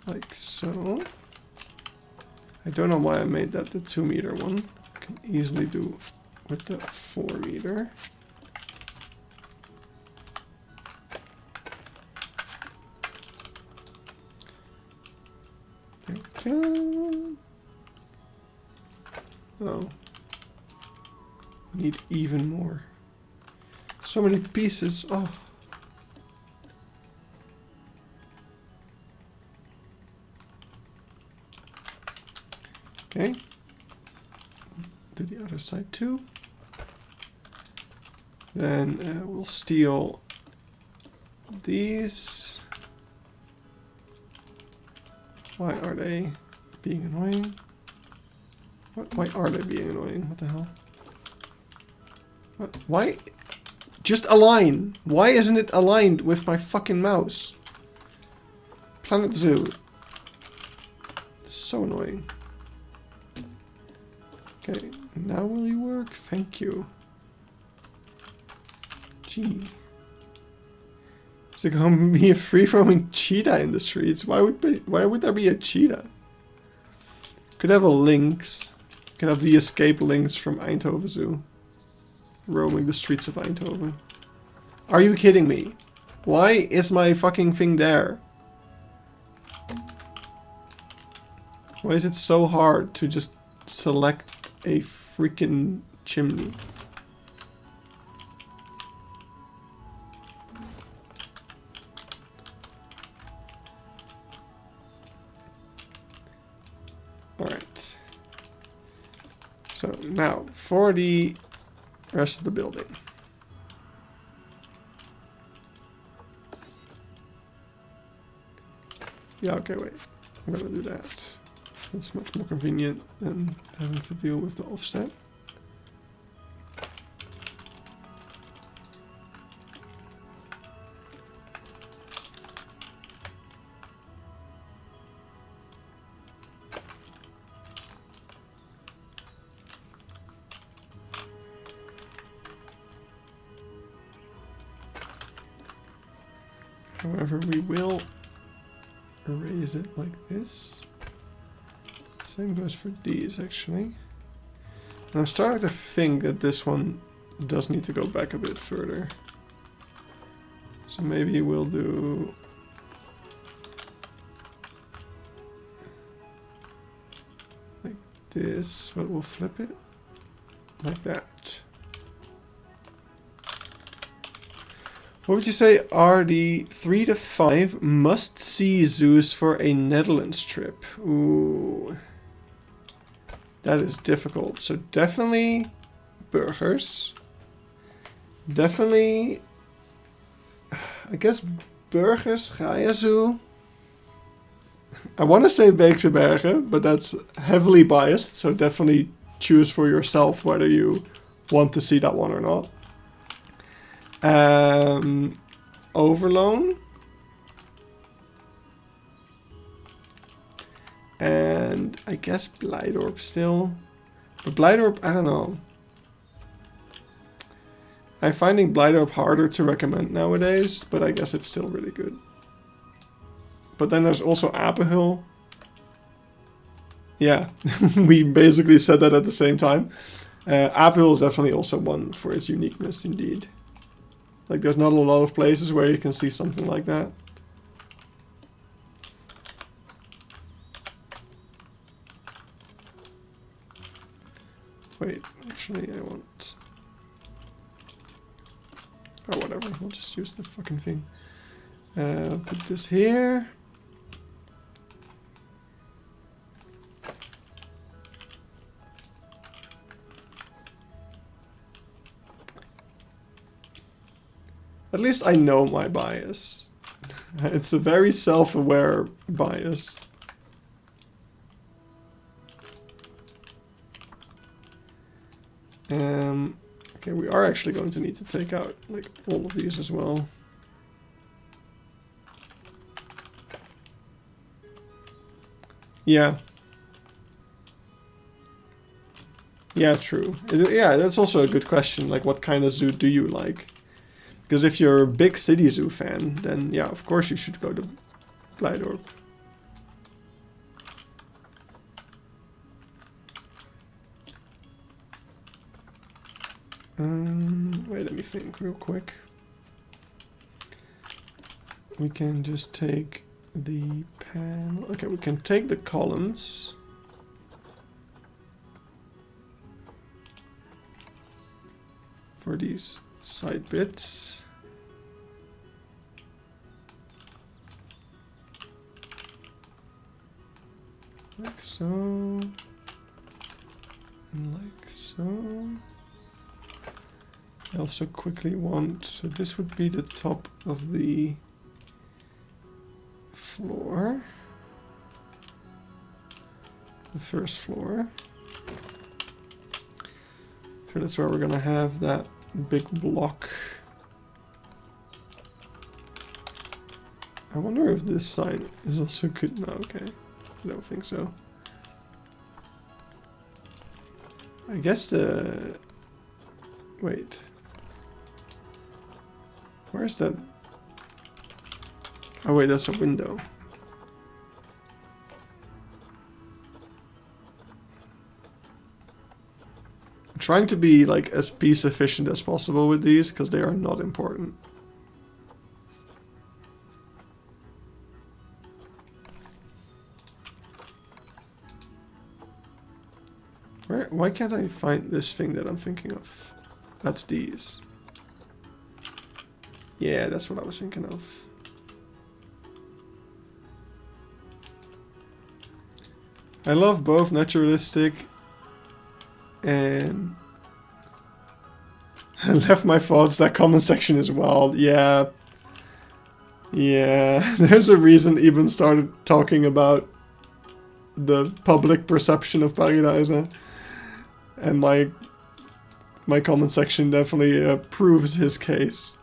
like so. I don't know why I made that the 2 meter one. I can easily do with the 4 meter. There we go. Oh. Need even more. So many pieces. Oh. Okay, do the other side too. Then we'll steal these. Why are they being annoying? Why are they being annoying? What the hell? What? Why? Just align. Why isn't it aligned with my fucking mouse? Planet Zoo. It's so annoying. Okay, now will you work? Thank you. Gee. Is there going to be a free-roaming cheetah in the streets? Why would there be a cheetah? Could have a lynx. Could have the escape lynx from Eindhoven Zoo. Roaming the streets of Eindhoven. Are you kidding me? Why is my fucking thing there? Why is it so hard to just select a freaking chimney? Alright. So now for the rest of the building. Yeah, okay, wait. I'm gonna do that. That's much more convenient than having to deal with the offset. However, we will erase it like this. Same goes for these, actually. And I'm starting to think that this one does need to go back a bit further. So maybe we'll do... like this, but we'll flip it like that. What would you say are the 3 to 5 must-see zoos for a Netherlands trip? Ooh. That is difficult. So definitely burgers. Definitely, I guess burgers, Gaia Zoo. I want to say Beekse Bergen, but that's heavily biased. So definitely choose for yourself whether you want to see that one or not. Overloon. And I guess Blijdorp still. But Blijdorp, I don't know. I'm finding Blijdorp harder to recommend nowadays, but I guess it's still really good. But then there's also Apenhul. Yeah, we basically said that at the same time. Apenhul is definitely also one for its uniqueness indeed. Like, there's not a lot of places where you can see something like that. Wait, actually, I want... Oh, whatever, we'll just use the fucking thing. Put this here. At least I know my bias. It's a very self-aware bias. Okay, we are actually going to need to take out like all of these as well. Yeah. Yeah, true. Yeah, that's also a good question. Like, what kind of zoo do you like? Because if you're a big city zoo fan, then yeah, of course you should go to Blijdorp. Wait, let me think real quick. We can just take the panel. Okay, we can take the columns. For these side bits. Like so. And like so. I also quickly want, so this would be the top of the floor. The first floor. So that's where we're gonna have that big block. I wonder if this sign is also good. No, okay. I don't think so. I guess the... Wait. Where's that? Oh wait, that's a window. I'm trying to be like as piece efficient as possible with these because they are not important. Why can't I find this thing that I'm thinking of? That's these. Yeah, that's what I was thinking of. I love both naturalistic and I left my thoughts. That comment section as well. Yeah. Yeah. There's a reason Eben started talking about the public perception of Paradise. And my comment section definitely proves his case.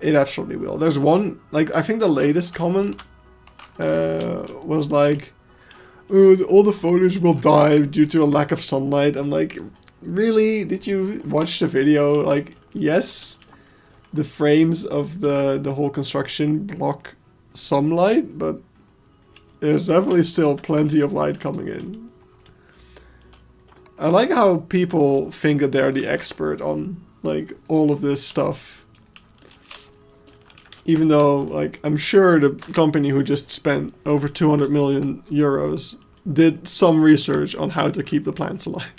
It absolutely will. There's one, like, I think the latest comment was like, oh, all the foliage will die due to a lack of sunlight. I'm like, really? Did you watch the video? Like, yes, the frames of the whole construction block sunlight, but there's definitely still plenty of light coming in. I like how people think that they're the expert on, like, all of this stuff. Even though, like, I'm sure the company who just spent over 200 million euros did some research on how to keep the plants alive.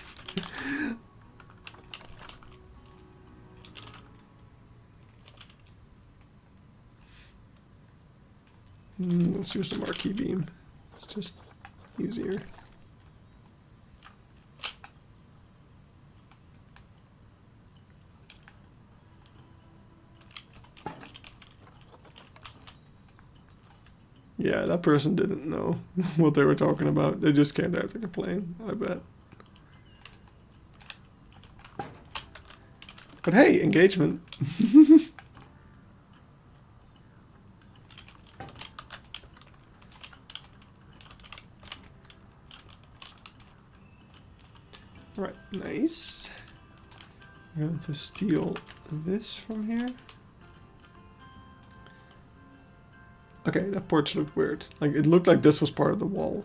Let's use the marquee beam. It's just easier. Yeah, that person didn't know what they were talking about. They just came there to complain, I bet. But hey, engagement. Right, nice. I'm going to steal this from here. Okay, that porch looked weird. Like, it looked like this was part of the wall.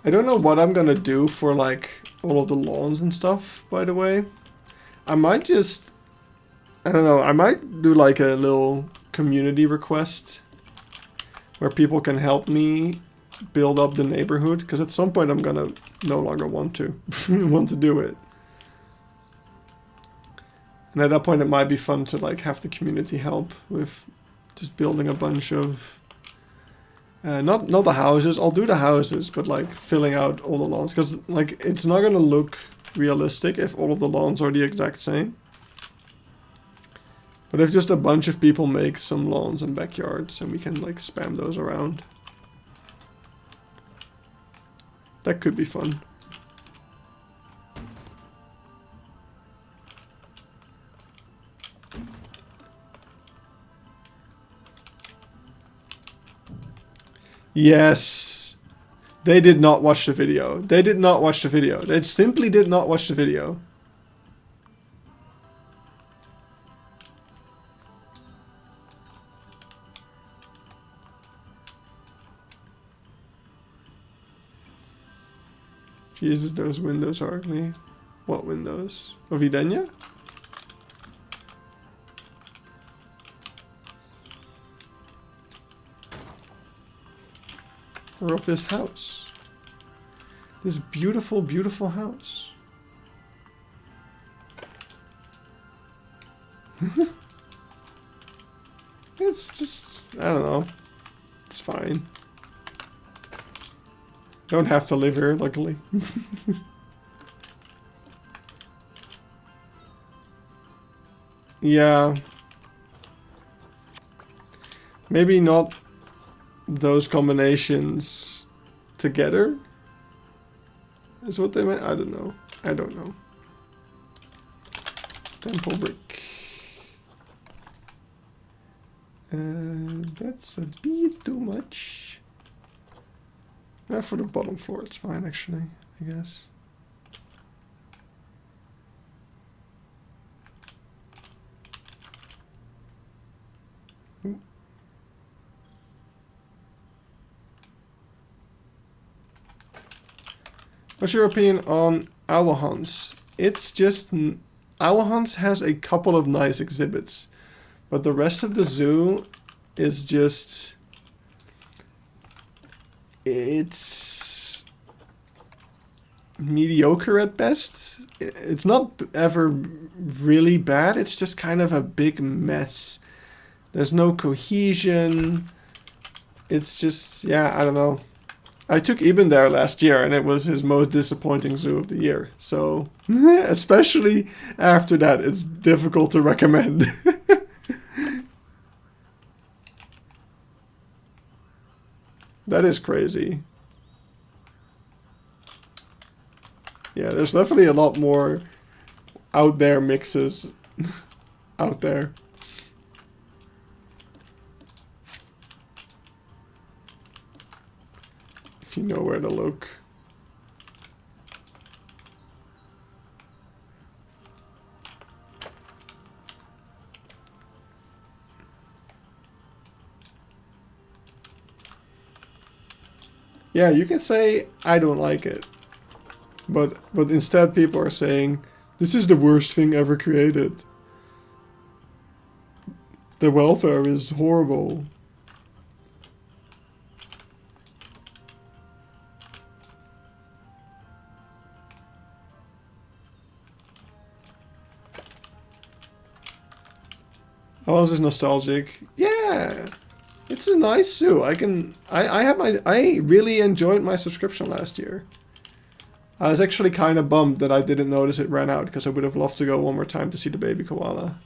I don't know what I'm gonna do for, like, all of the lawns and stuff, by the way. I might just... I don't know, I might do, like, a little community request where people can help me build up the neighborhood, because at some point I'm gonna no longer want to do it. And at that point it might be fun to like have the community help with just building a bunch of not the houses. I'll do the houses, but like filling out all the lawns, because like it's not gonna look realistic if all of the lawns are the exact same. But if just a bunch of people make some lawns and backyards and we can like spam those around, that could be fun. Yes. They did not watch the video. They did not watch the video. They simply did not watch the video. Jesus, those windows are ugly. What windows? Of Edenia? Or of this house? This beautiful, beautiful house. It's just, I don't know. It's fine. Don't have to live here, luckily. Yeah. Maybe not those combinations together is what they meant. I don't know. I don't know. Temple brick. That's a bit too much. For the bottom floor, it's fine actually, I guess. What's your opinion on Owl Hunts? It's just... Owl Hunts has a couple of nice exhibits, but the rest of the zoo is just... It's... mediocre at best. It's not ever really bad, it's just kind of a big mess. There's no cohesion. It's just... yeah, I don't know. I took Eben there last year and it was his most disappointing zoo of the year. So, especially after that, it's difficult to recommend. That is crazy. Yeah, there's definitely a lot more out there mixes out there. If you know where to look. Yeah, you can say, I don't like it. But instead people are saying, this is the worst thing ever created. The welfare is horrible. Oh, this is nostalgic. Yeah, it's a nice zoo. I really enjoyed my subscription last year. I was actually kind of bummed that I didn't notice it ran out, because I would have loved to go one more time to see the baby koala.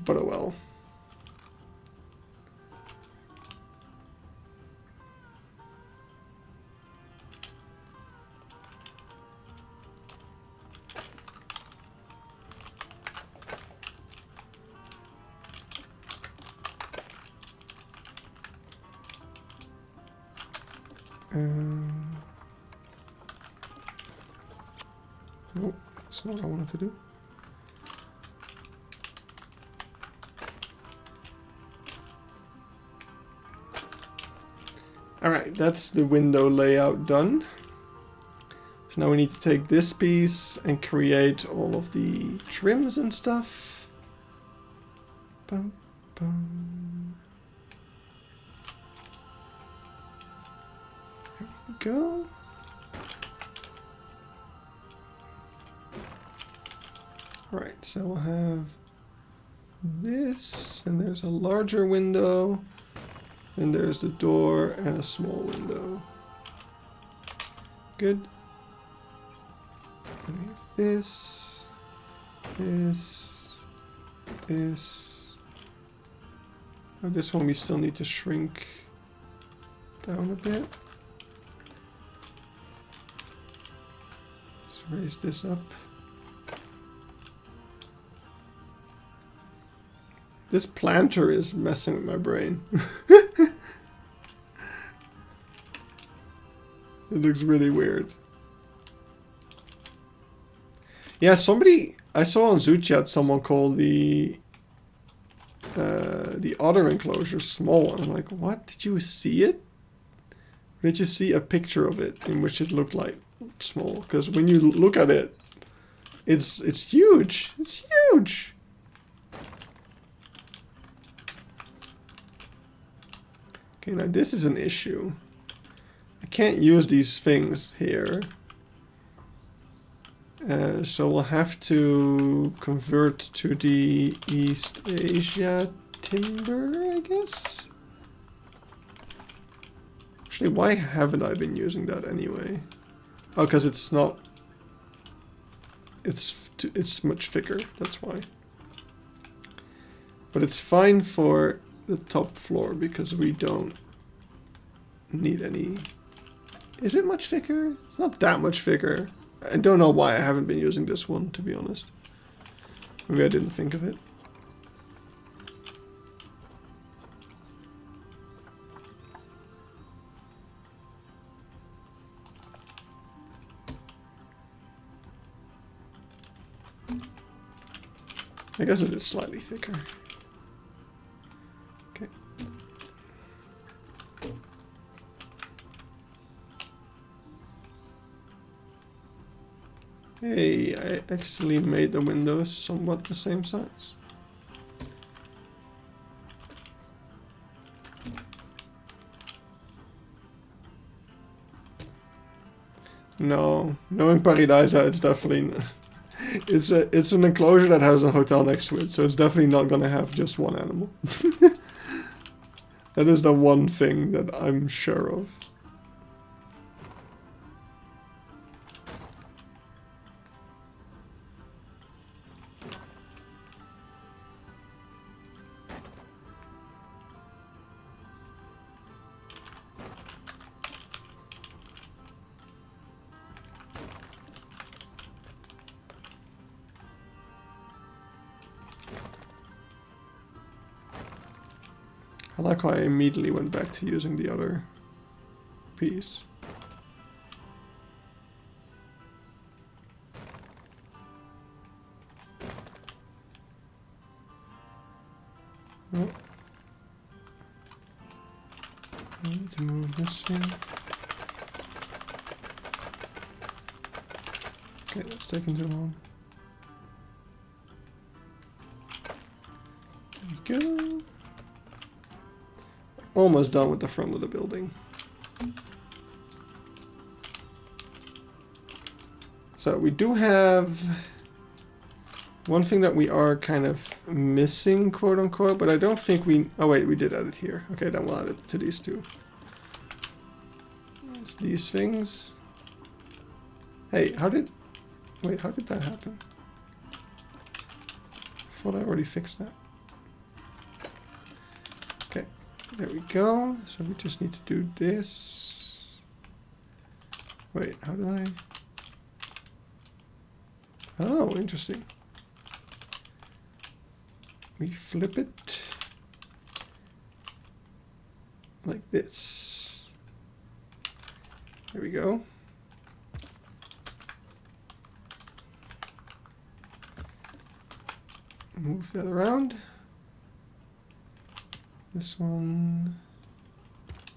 But oh well. Nope, that's not what I wanted to do. Alright, that's the window layout done. So now we need to take this piece and create all of the trims and stuff. Bum, bum. There we go. Right, so we'll have this, and there's a larger window, and there's the door and a small window. Good. And we have this, this. Oh, this one we still need to shrink down a bit. Let's raise this up. This planter is messing with my brain. It looks really weird. Yeah, I saw on ZooChat someone call the otter enclosure small. And I'm like, what? Did you see it? Or did you see a picture of it in which it looked like small? Because when you look at it, it's huge. It's huge. Okay, now this is an issue. I can't use these things here. So we'll have to convert to the East Asia timber, I guess? Actually, why haven't I been using that anyway? Oh, because it's not... It's much thicker, that's why. But it's fine for the top floor because we don't need any... Is it much thicker? It's not that much thicker. I don't know why I haven't been using this one, to be honest. Maybe I didn't think of it. I guess it is slightly thicker. Okay. Hey, I actually made the windows somewhat the same size. No, knowing Paradisa, it's definitely... It's an enclosure that has a hotel next to it, so it's definitely not gonna have just one animal. That is the one thing that I'm sure of. I like how I immediately went back to using the other piece. Oh. I need to move this here. Okay, that's taking too long. There we go. Almost done with the front of the building. So we do have one thing that we are kind of missing, quote unquote, but I don't think we... Oh wait, we did add it here. Okay, then we'll add it to these two. There's these things. Hey, how did... Wait, how did that happen? I thought I already fixed that. Okay, there we go. So we just need to do this. Wait, how did I... Oh, interesting. We flip it like this. There we go. Move that around. This one.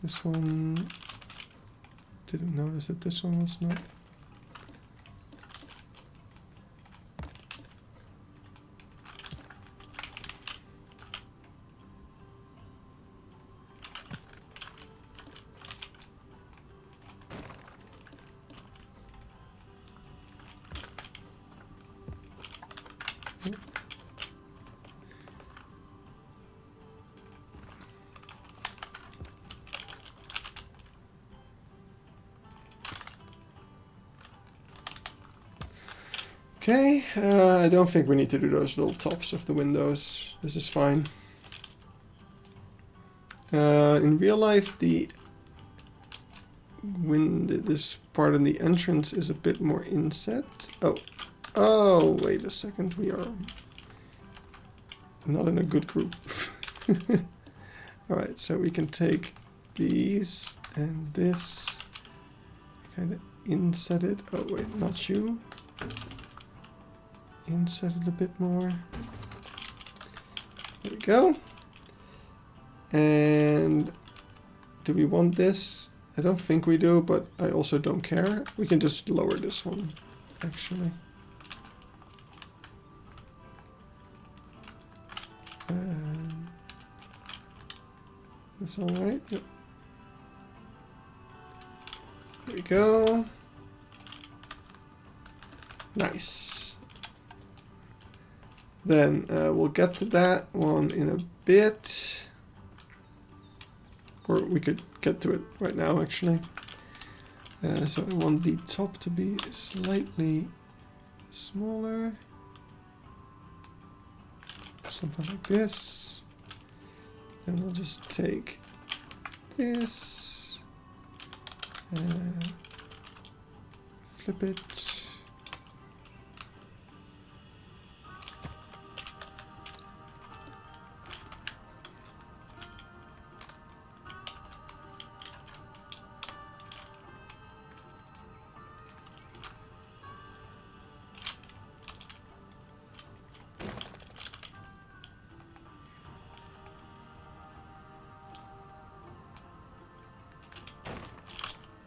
This one. Didn't notice that this one was not. Okay, I don't think we need to do those little tops of the windows. This is fine. In real life, this part in the entrance is a bit more inset. Oh, wait a second. We are not in a good group. All right, so we can take these and this, kind of inset it. Oh wait, not you. Inset it a bit more. There we go. And do we want this? I don't think we do, but I also don't care. We can just lower this one, actually. That's all right. Yep. There we go. Nice. Then we'll get to that one in a bit. Or we could get to it right now, actually. So I want the top to be slightly smaller. Something like this. Then we'll just take this. Flip it.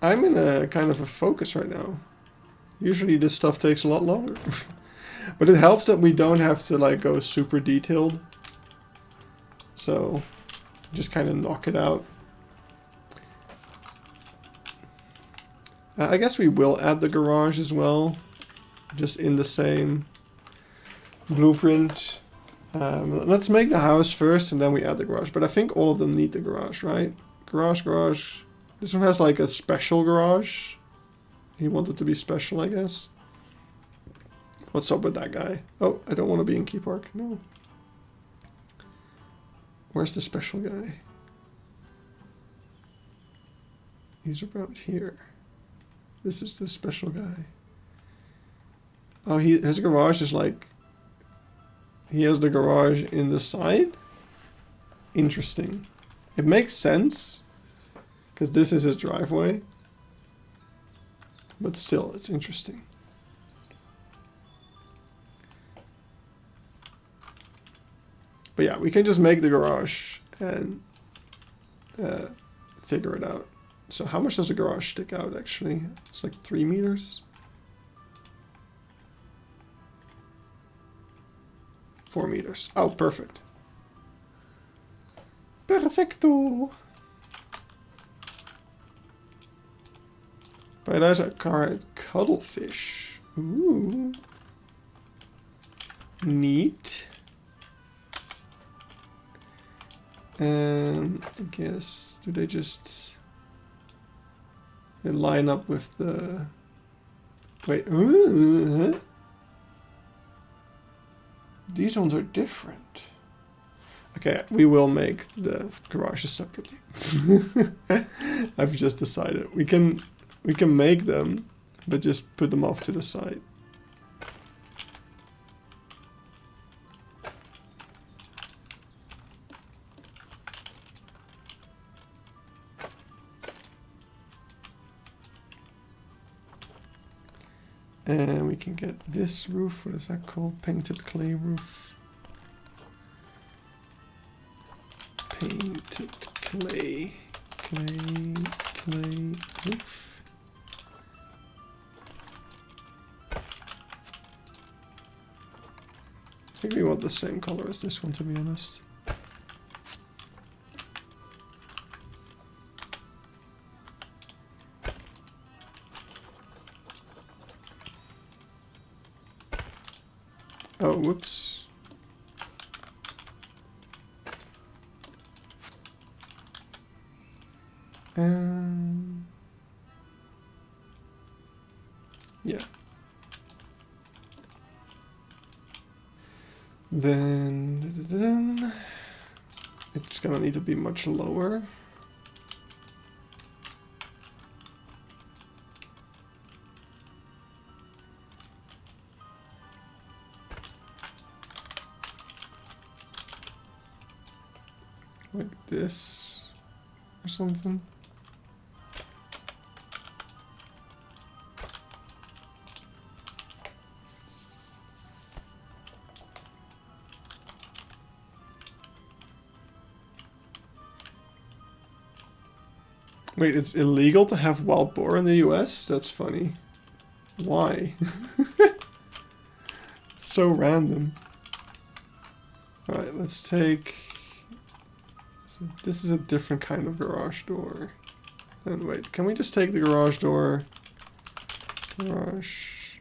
I'm in a kind of a focus right now. Usually this stuff takes a lot longer. But it helps that we don't have to like go super detailed. So just kind of knock it out. I guess we will add the garage as well. Just in the same blueprint. Let's make the house first and then we add the garage. But I think all of them need the garage, right? Garage. This one has like a special garage. He wanted to be special, I guess. What's up with that guy? Oh, I don't want to be in Keypark. No. Where's the special guy? He's about here. This is the special guy. Oh, his garage is like... He has the garage in the side? Interesting. It makes sense. Because this is his driveway. But still, it's interesting. But yeah, we can just make the garage and figure it out. So how much does the garage stick out, actually? It's like 3 meters. 4 meters. Oh, perfect. Perfecto. But there's a cuttlefish. Ooh. Neat. And I guess, do they just... They line up with the... Wait, these ones are different. Okay, we will make the garages separately. I've just decided. We can make them, but just put them off to the side. And we can get this roof, what is that called? Painted clay roof. Painted clay roof. I think we want the same color as this one, to be honest. Oh, whoops. Yeah. Then it's gonna need to be much lower. Like this or something. Wait, it's illegal to have wild boar in the US? That's funny. Why? It's so random. Alright, let's take... So this is a different kind of garage door. And wait, can we just take the garage door? Garage...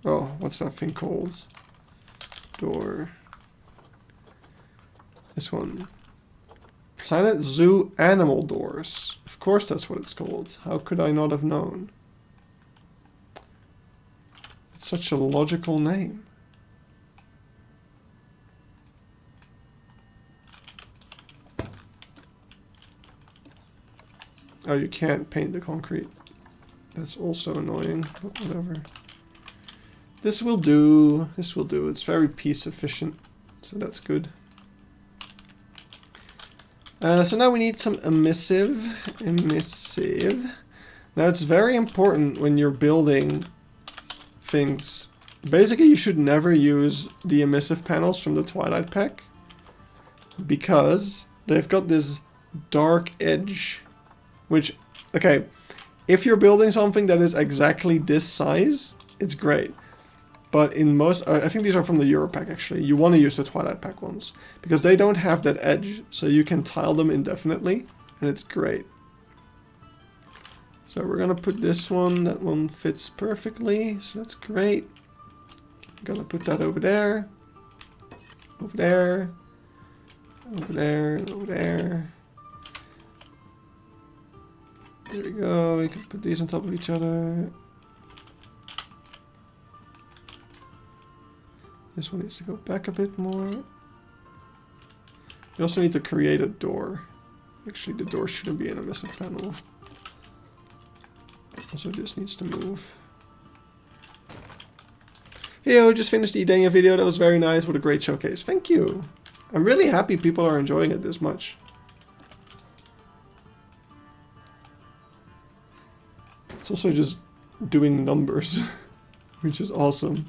Oh, what's that thing called? Door... This one. Planet Zoo Animal Doors. Of course that's what it's called. How could I not have known? It's such a logical name. Oh, you can't paint the concrete. That's also annoying, but whatever. This will do. This will do. It's very piece efficient, so that's good. So now we need some emissive. Now it's very important when you're building things. Basically, you should never use the emissive panels from the Twilight pack, because they've got this dark edge, which, okay, if you're building something that is exactly this size, it's great. But in most, I think these are from the Euro pack actually, you want to use the Twilight pack ones, because they don't have that edge, so you can tile them indefinitely, and it's great. So we're gonna put this one, that one fits perfectly, so that's great. I'm gonna put that over there, over there, over there, over there. There we go, we can put these on top of each other. This one needs to go back a bit more. You also need to create a door. Actually, the door shouldn't be an emissive panel. Also, this needs to move. Hey, I just finished the Edenia video. That was very nice. What a great showcase. Thank you. I'm really happy people are enjoying it this much. It's also just doing numbers, which is awesome.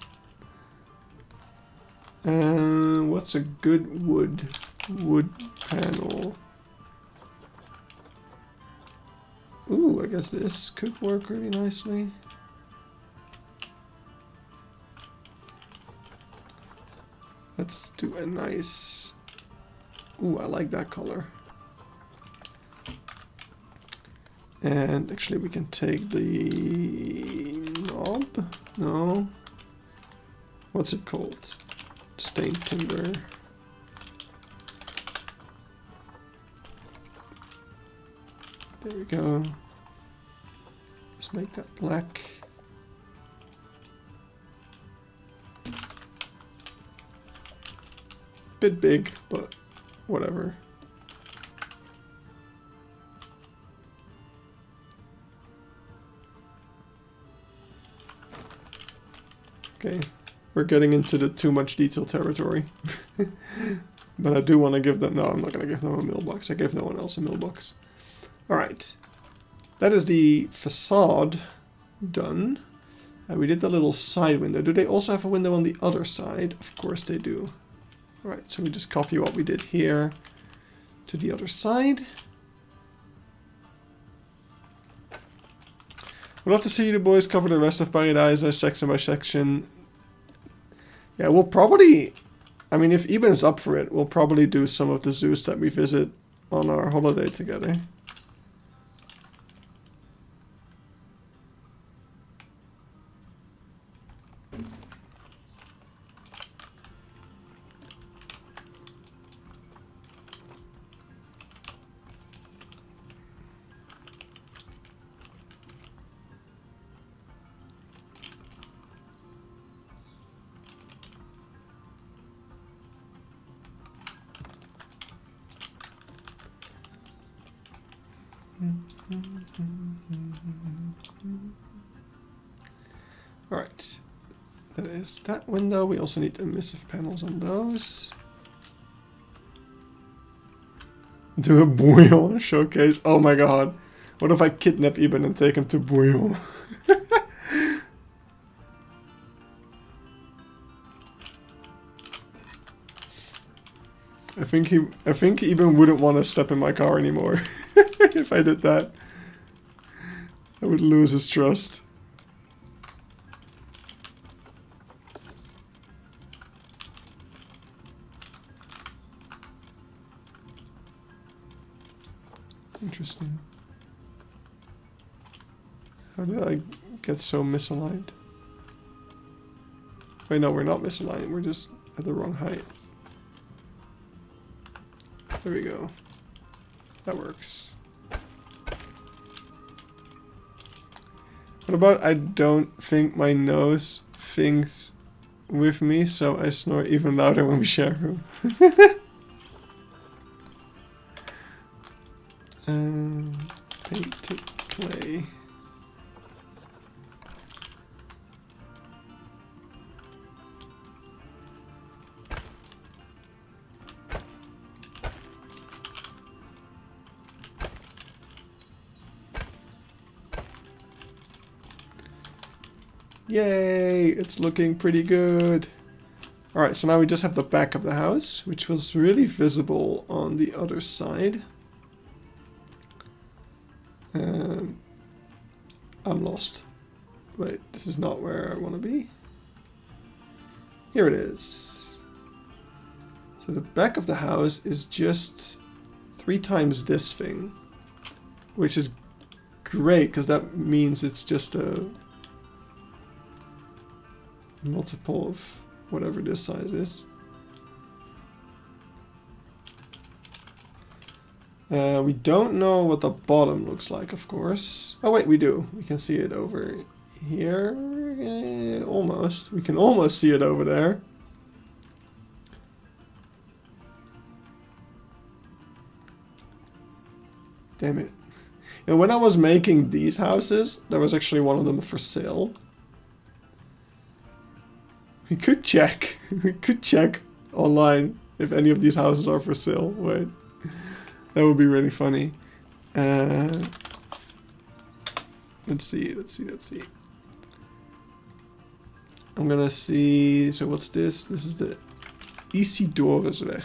What's a good wood panel? Ooh, I guess this could work really let's do a nice... Ooh, I like that color. And actually we can take the knob. No. What's it called? Stained timber. There we go. Just make that black. Bit big, but whatever. Okay, we're getting into the too much detail territory. But I do want to give them... No, I'm not going to give them a mailbox. I gave no one else a mailbox. Alright. That is the facade done. We did the little side window. Do they also have a window on the other side? Of course they do. Alright, so we just copy what we did here to the other side. We'll have to see the boys cover the rest of Paradise section by section. Yeah, we'll probably... I mean, if Eben's up for it, we'll probably do some of the zoos that we visit on our holiday together. Alright, that is that window. We also need emissive panels on those. Do a bouillon showcase. Oh my god. What if I kidnap Eben and take him to bouillon? I think Eben wouldn't want to step in my car anymore. If I did that, I would lose his trust. Interesting. How did I get so misaligned? Wait, no, we're not misaligned. We're just at the wrong height. There we go. That works. What about I don't think my nose thinks with me, so I snore even louder when we share a room. Painted clay. Yay, it's looking pretty good. Alright, so now we just have the back of the house, which was really visible on the other side. I'm lost. Wait, this is not where I want to be. Here it is. So the back of the house is just 3 times this thing, which is great because that means it's just a multiple of whatever this size is. We don't know what the bottom looks like, of course. Oh wait, we do. We can see it over here. Almost. We can almost see it over there. Damn it. And when I was making these houses, there was actually one of them for sale. We could check. We could check online if any of these houses are for sale. Wait. That would be really funny. Let's see. I'm gonna see. So what's this? This is the Isidorusweg.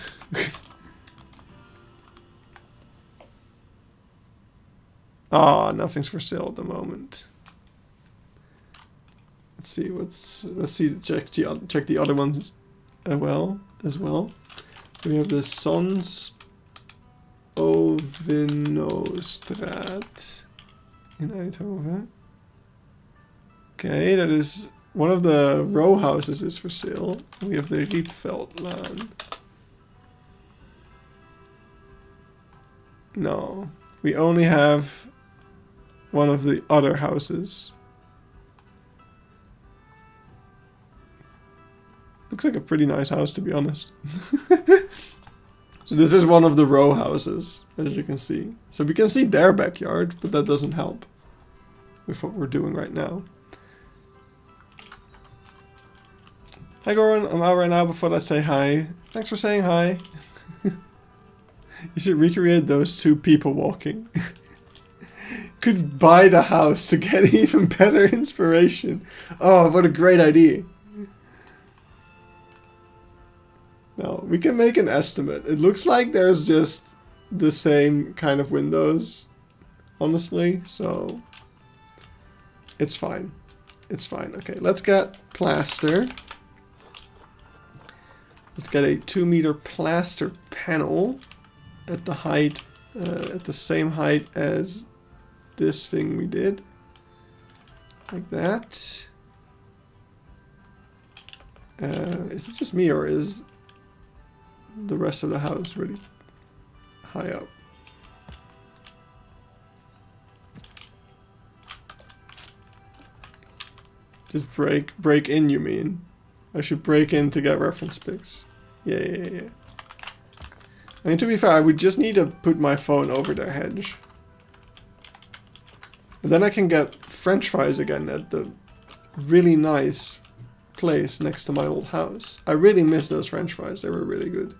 Ah, nothing's for sale at the moment. Let's see. Check the other ones as well. as well. We have the Sons Ovinostraat in Eindhoven. Okay, that is one of the row houses is for sale. We have the Rietveldlaan. No, we only have one of the other houses. Looks like a pretty nice house, to be honest. So this is one of the row houses, as you can see. So we can see their backyard, but that doesn't help with what we're doing right now. Hi Goran, I'm out right now. Before I say hi, thanks for saying hi. You should recreate those two people walking. Could buy the house to get even better inspiration. Oh, what a great idea. No, we can make an estimate. It looks like there's just the same kind of windows, honestly, so it's fine. It's fine. Okay, let's get plaster. Let's get a 2-meter plaster panel at the height, at the same height as this thing we did. Like that. Is it just me, or is the rest of the house really high up? Just break in, you mean? I should break in to get reference pics. Yeah. I mean, to be fair, I would just need to put my phone over their hedge. And then I can get French fries again at the really nice place next to my old house. I really miss those French fries. They were really good.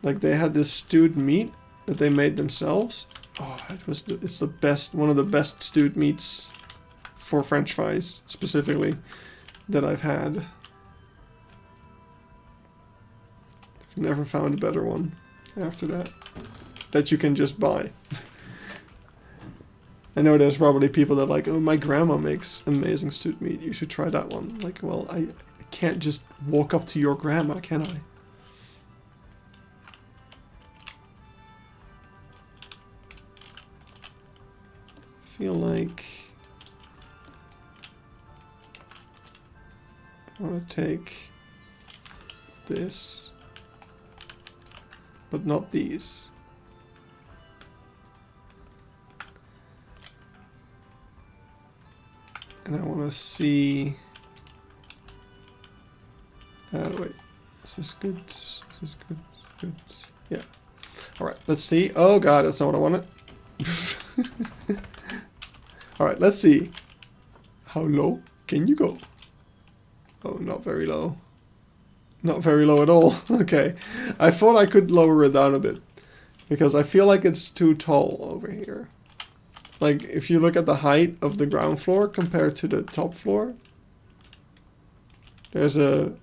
Like, they had this stewed meat that they made themselves. Oh, it's the best, one of the best stewed meats for French fries, specifically, that I've had. I've never found a better one after that you can just buy. I know there's probably people that are like, oh, my grandma makes amazing stewed meat, you should try that one. Like, well, I can't just walk up to your grandma, can I? Feel like I want to take this, but not these. And I want to see. Wait, is this good? Is this good? Good. Yeah. All right. Let's see. Oh God, that's not what I wanted. All right. Let's see. How low can you go? Oh, not very low. Not very low at all. Okay. I thought I could lower it down a bit, because I feel like it's too tall over here. Like, if you look at the height of the ground floor compared to the top floor, there's a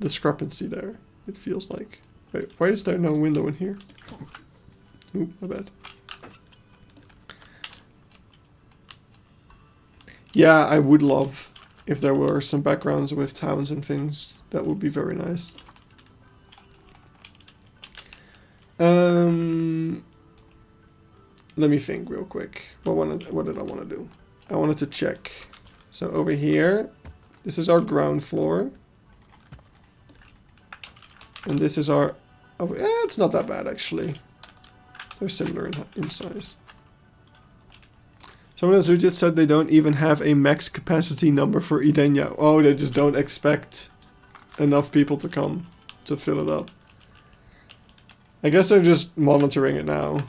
discrepancy there, it feels like. Wait, why is there no window in here? Ooh, my bad. Yeah, I would love if there were some backgrounds with towns and things. That would be very nice. Let me think real quick. What did I want to do? I wanted to check. So over here, this is our ground floor. And this is our... Oh, it's not that bad, actually. They're similar in size. Someone else who just said they don't even have a max capacity number for Idenya. Oh, they just don't expect enough people to come to fill it up. I guess they're just monitoring it now.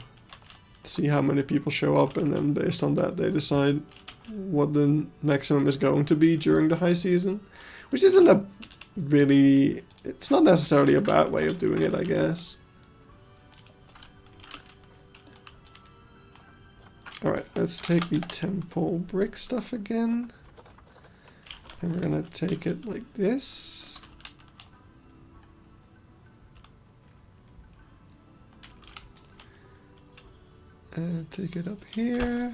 See how many people show up, and then based on that they decide what the maximum is going to be during the high season. Which isn't a really... It's not necessarily a bad way of doing it, I guess. Alright, let's take the temple brick stuff again. And we're gonna take it like this. And take it up here.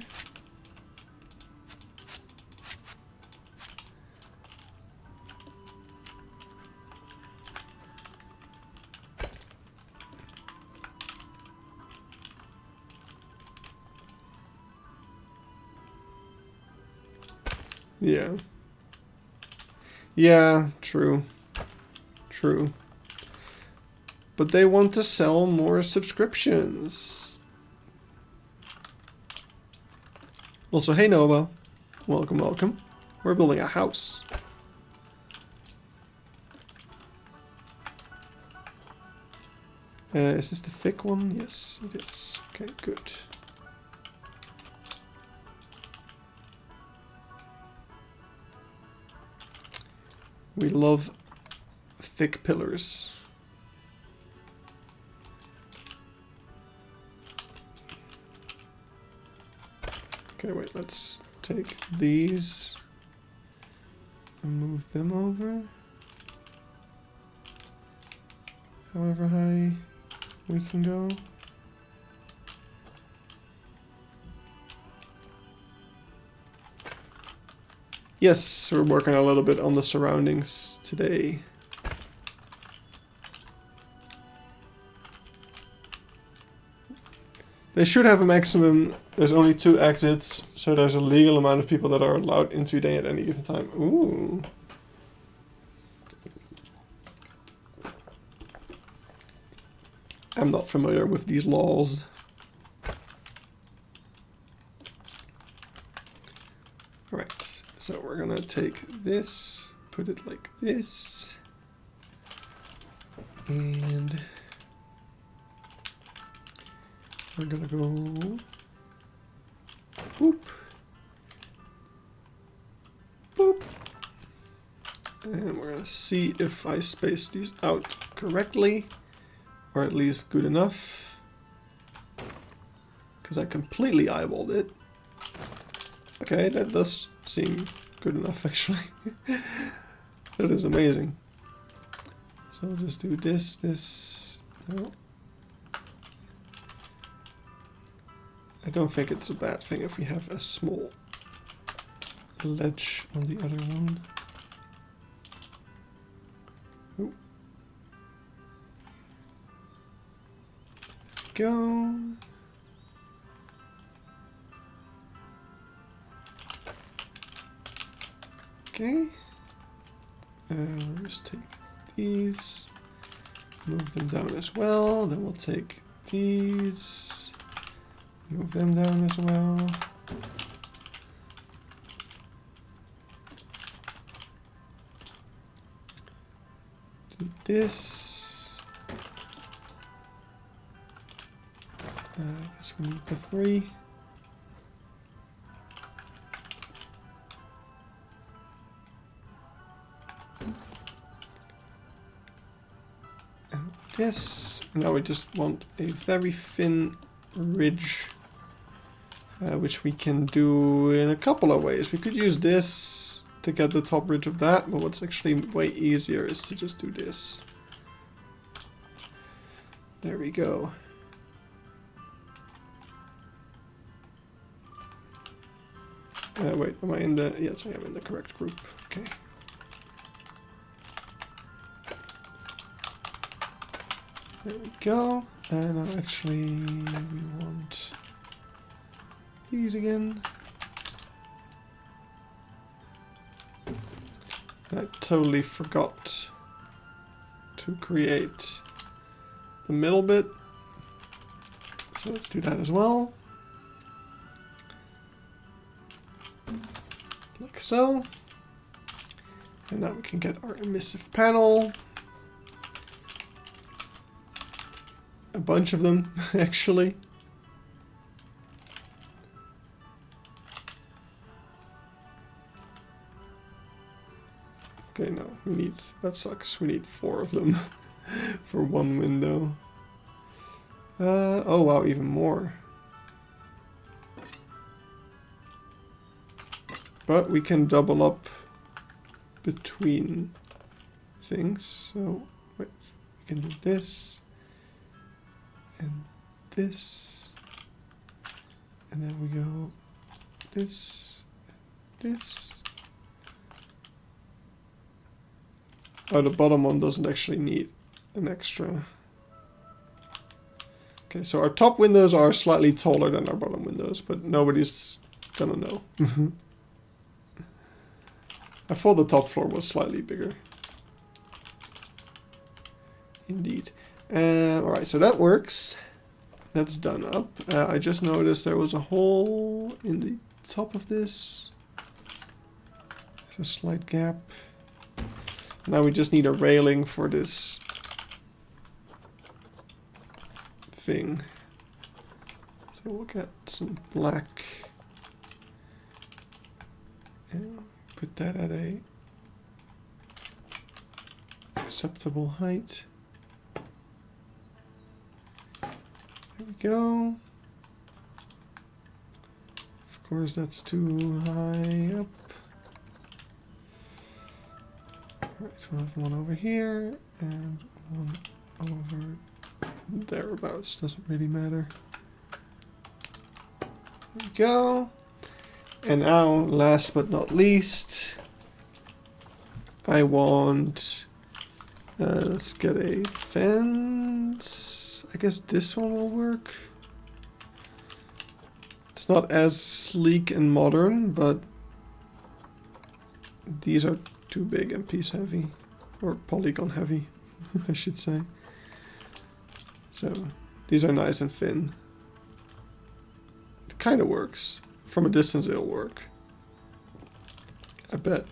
Yeah. Yeah, true. True. But they want to sell more subscriptions. Also, hey Nova. Welcome, welcome. We're building a house. Is this the thick one? Yes, it is. Okay, good. We love thick pillars. Okay, wait, let's take these and move them over. However high we can go. Yes, we're working a little bit on the surroundings today. They should have a maximum. There's only 2 exits, so there's a legal amount of people that are allowed into Eden at any given time. Ooh. I'm not familiar with these laws. Alright, so we're gonna take this, put it like this, and we're gonna go boop, boop, and we're gonna see if I space these out correctly, or at least good enough, because I completely eyeballed it. Okay, that does seem good enough actually. That is amazing. So I'll just do this, no. I don't think it's a bad thing if we have a small ledge on the other one. Ooh. Go. Okay. We'll just take these, move them down as well. Then we'll take these, move them down as well. Do this. I guess we need the 3. And this. Now we just want a very thin ridge, which we can do in a couple of ways. We could use this to get the top ridge of that, but what's actually way easier is to just do this. There we go. Wait, am I in the... Yes, I am in the correct group. Okay. There we go. And now actually we want these again. I totally forgot to create the middle bit. So let's do that as well. Like so. And now we can get our emissive panel. A bunch of them, actually. Okay, no, we need, that sucks. We need 4 of them for one window. Oh wow, even more. But we can double up between things. So, wait, we can do this. And this. And then we go this, and this. Oh, the bottom one doesn't actually need an extra. Okay, so our top windows are slightly taller than our bottom windows, but nobody's gonna know. I thought the top floor was slightly bigger. Indeed. Alright, so that works. That's done up. I just noticed there was a hole in the top of this. There's a slight gap. Now we just need a railing for this thing. So we'll get some black and put that at a acceptable height. There we go. Of course, that's too high up. Alright, so we'll have one over here and one over thereabouts. Doesn't really matter. There we go. And now, last but not least, I want, let's get a fence. I guess this one will work. It's not as sleek and modern, but these are too big and piece heavy, or polygon heavy, I should say. So these are nice and thin. It kind of works. From a distance it'll work, I bet.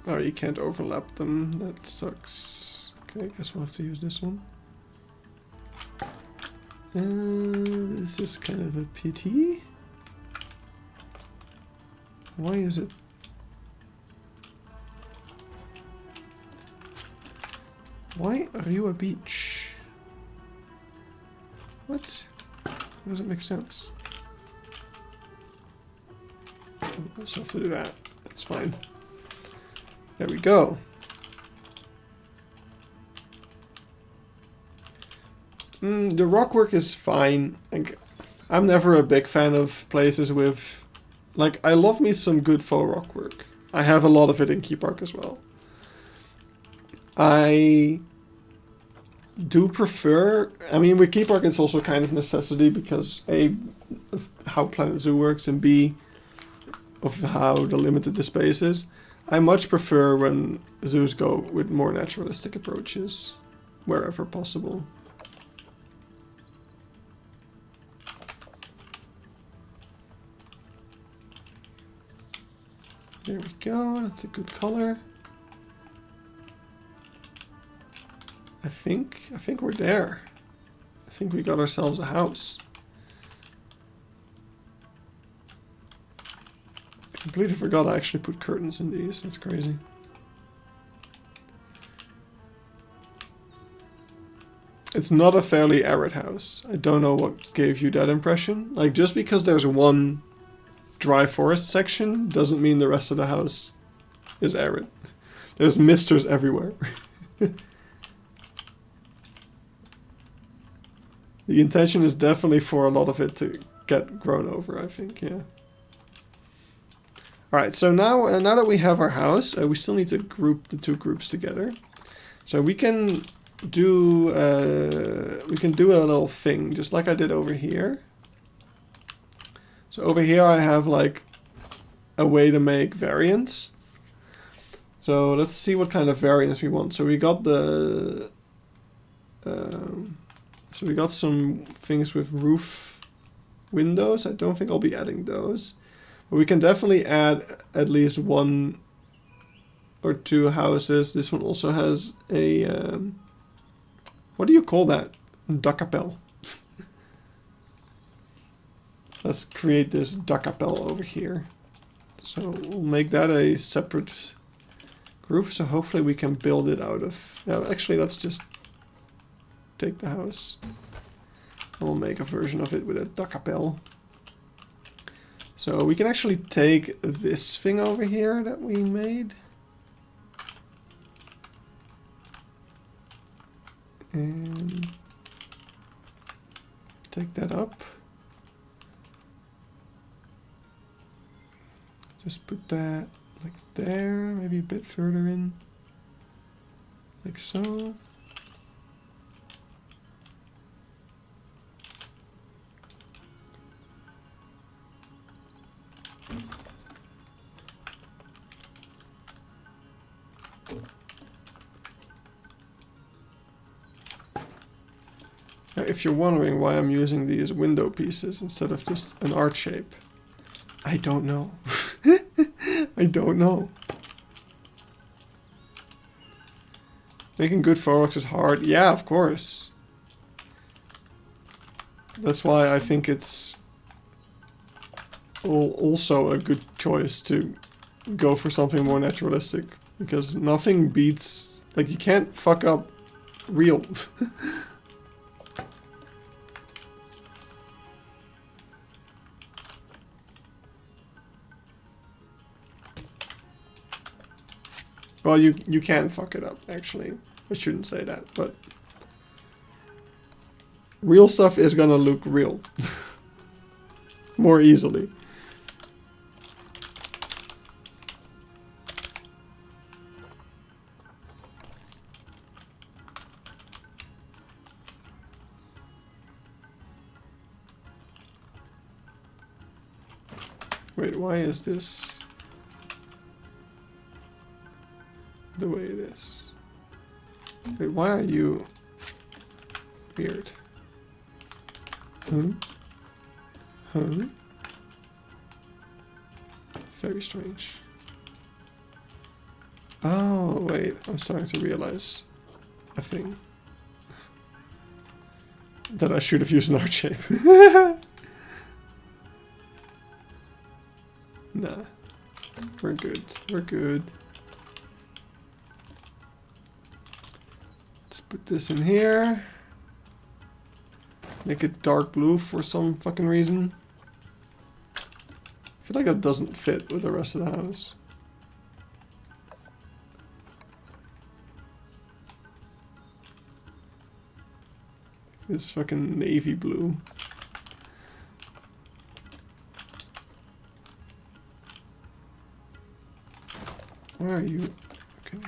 Oh, you can't overlap them. That sucks. Okay, I guess we'll have to use this one. This is kind of a pity. Why is it? Why are you a beach? What? Doesn't make sense. I'll just have to do that. That's fine. There we go. The rock work is fine. Like, I'm never a big fan of places with... Like, I love me some good faux rock work. I have a lot of it in Keypark as well. I do prefer... I mean, with Keypark it's also kind of necessity because A, of how Planet Zoo works, and B, of how the limited the space is. I much prefer when zoos go with more naturalistic approaches, wherever possible. There we go, that's a good color. I think we're there. I think we got ourselves a house. I completely forgot I actually put curtains in these, that's crazy. It's not a fairly arid house. I don't know what gave you that impression. Like, just because there's one dry forest section doesn't mean the rest of the house is arid. There's misters everywhere. The intention is definitely for a lot of it to get grown over, I think, yeah. Alright, so now that we have our house, we still need to group the two groups together. So we can do a little thing, just like I did over here. So over here I have like a way to make variants. So let's see what kind of variants we want. So we got the... so we got some things with roof windows. I don't think I'll be adding those. But we can definitely add at least one or two houses. This one also has a... what do you call that? Dakkapel. Let's create this dakkapel over here. So we'll make that a separate group. So hopefully we can build it out of... actually, let's just take the house. And we'll make a version of it with a dakkapel. So we can actually take this thing over here that we made. And take that up. Just put that like there, maybe a bit further in. Like so. Now, if you're wondering why I'm using these window pieces instead of just an arch shape, I don't know. I don't know. Making good fireworks is hard. Yeah, of course. That's why I think it's also a good choice to go for something more naturalistic. Because nothing beats... Like, you can't fuck up real. Well, you can fuck it up, actually. I shouldn't say that, but... Real stuff is gonna look real. More easily. Wait, why is this the way it is? Wait, why are you weird? Huh? Huh? Very strange. Oh, wait, I'm starting to realize a thing. That I should have used an arch shape. Nah. We're good. We're good. Let's put this in here. Make it dark blue for some fucking reason. I feel like that doesn't fit with the rest of the house. This fucking navy blue. Where are you? Okay.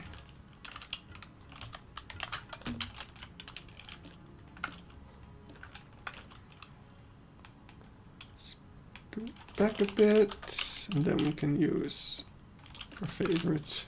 Let's put it back a bit, and then we can use our favorite.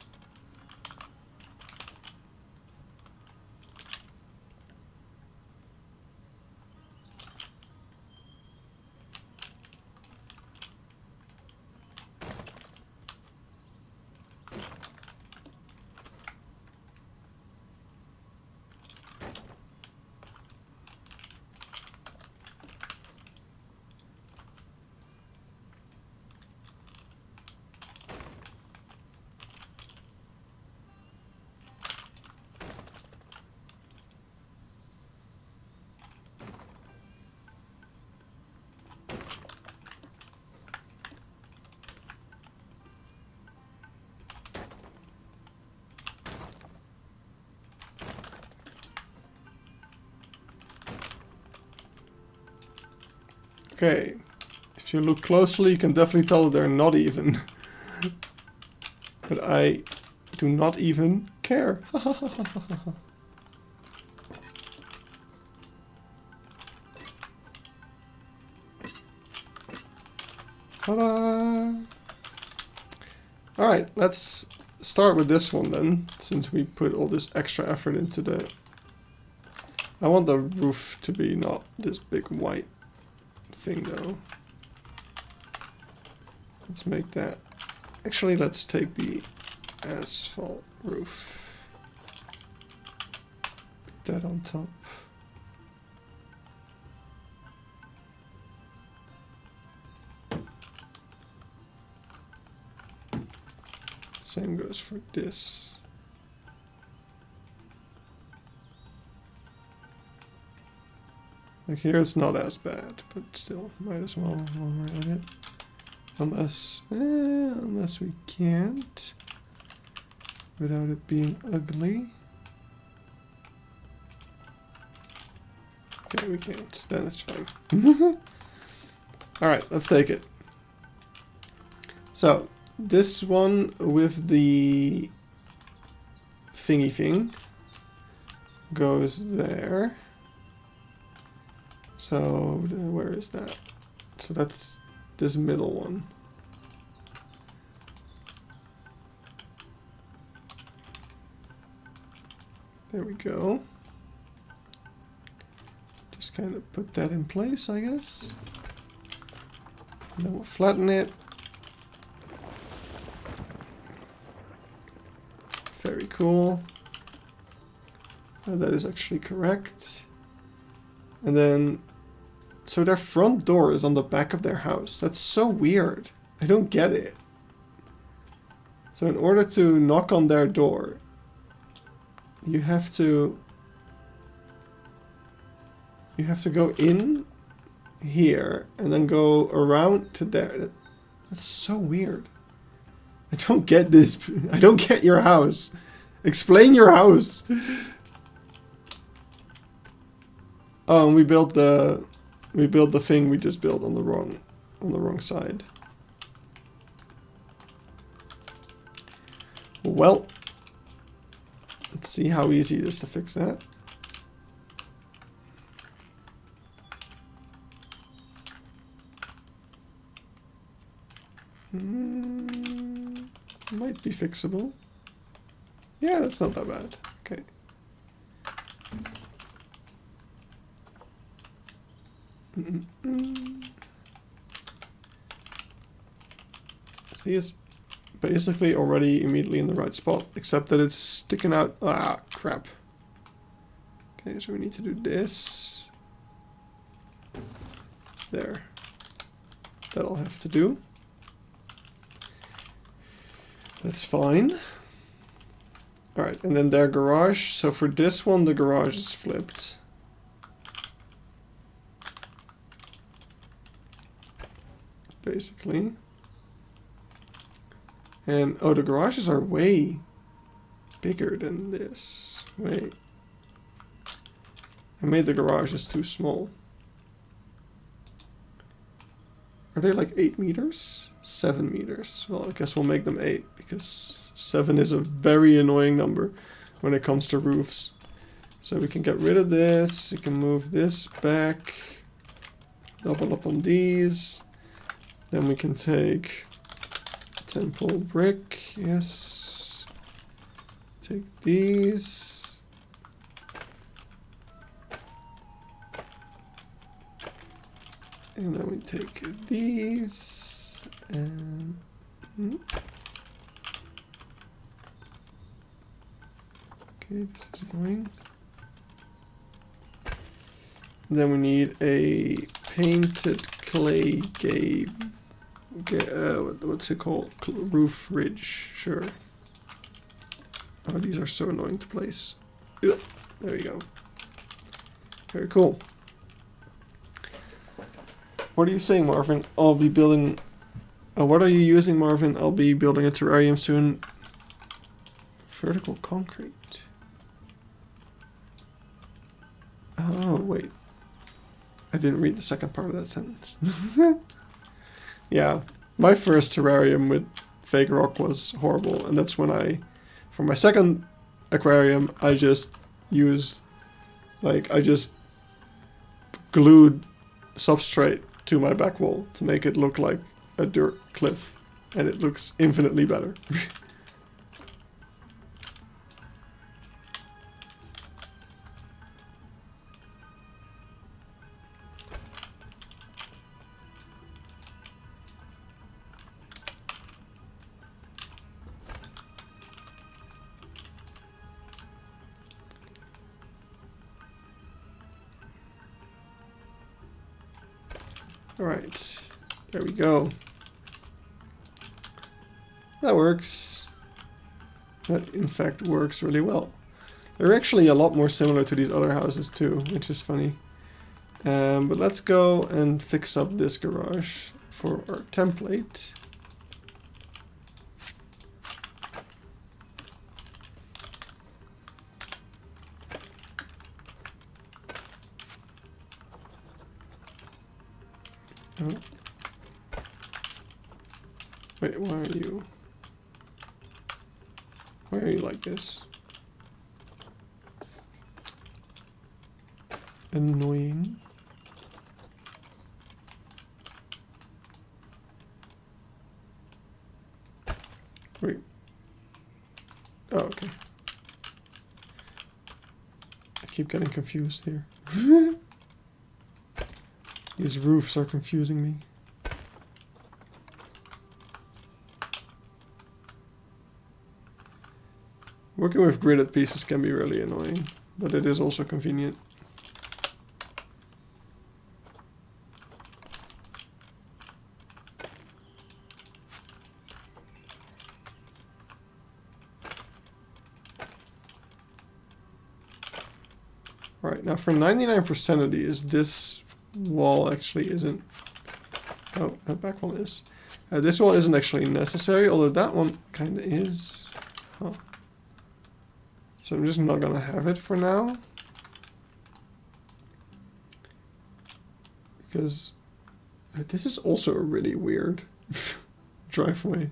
Okay, if you look closely, you can definitely tell they're not even. But I do not even care. Ta-da! Alright, let's start with this one then, since we put all this extra effort into the... I want the roof to be not this big white thing though. Let's make that. Actually, let's take the asphalt roof. Put that on top. Same goes for this. Like here it's not as bad, but still, might as well while we're at it. Unless we can't. Without it being ugly. Okay, we can't. Then it's fine. Alright, let's take it. So, this one with the thingy thing. goes there. So where is that? So that's this middle one. There we go. Just kind of put that in place, I guess. And then we'll flatten it. Very cool. That is actually correct. And then, so their front door is on the back of their house. That's so weird. I don't get it. So in order to knock on their door, you have to go in here and then go around to there. That's so weird. I don't get this. I don't get your house. Explain your house. Oh, and we built the thing we just built on the wrong side. Well, let's see how easy it is to fix that. Might be fixable. Yeah, that's not that bad. Okay. See, it's basically already immediately in the right spot, except that it's sticking out. Ah, crap. Okay, so we need to do this. There. That'll have to do. That's fine. Alright, and then their garage. So for this one, the garage is flipped. Basically. And, oh, the garages are way bigger than this. Wait. I made the garages too small. Are they like 8 meters? 7 meters. Well, I guess we'll make them 8 because 7 is a very annoying number when it comes to roofs. So we can get rid of this. We can move this back. Double up on these. Then we can take temple brick. Yes. Take these. And then we take these, and okay, this is going. And then we need a painted clay what's it called? Roof ridge, sure. Oh, these are so annoying to place. Ugh. There you go. Very cool. What are you saying, Marvin? I'll be building... what are you using, Marvin? I'll be building a terrarium soon. Vertical concrete. Oh, wait. I didn't read the second part of that sentence. Yeah, my first terrarium with fake rock was horrible. And that's when for my second aquarium, I just used... I just glued substrate to my back wall to make it look like a dirt cliff, and it looks infinitely better. Alright, there we go. That works. That in fact works really well. They're actually a lot more similar to these other houses too, which is funny. But let's go and fix up this garage for our template. Oh. Wait, why are you? Why are you like this? annoying. Wait. Oh, okay. I keep getting confused here. These roofs are confusing me. Working with gridded pieces can be really annoying, but it is also convenient. Right, now for 99% of these, this wall actually isn't... Oh, that back wall is. This wall isn't actually necessary, although that one kind of is. Huh. So I'm just not gonna have it for now. Because this is also a really weird driveway.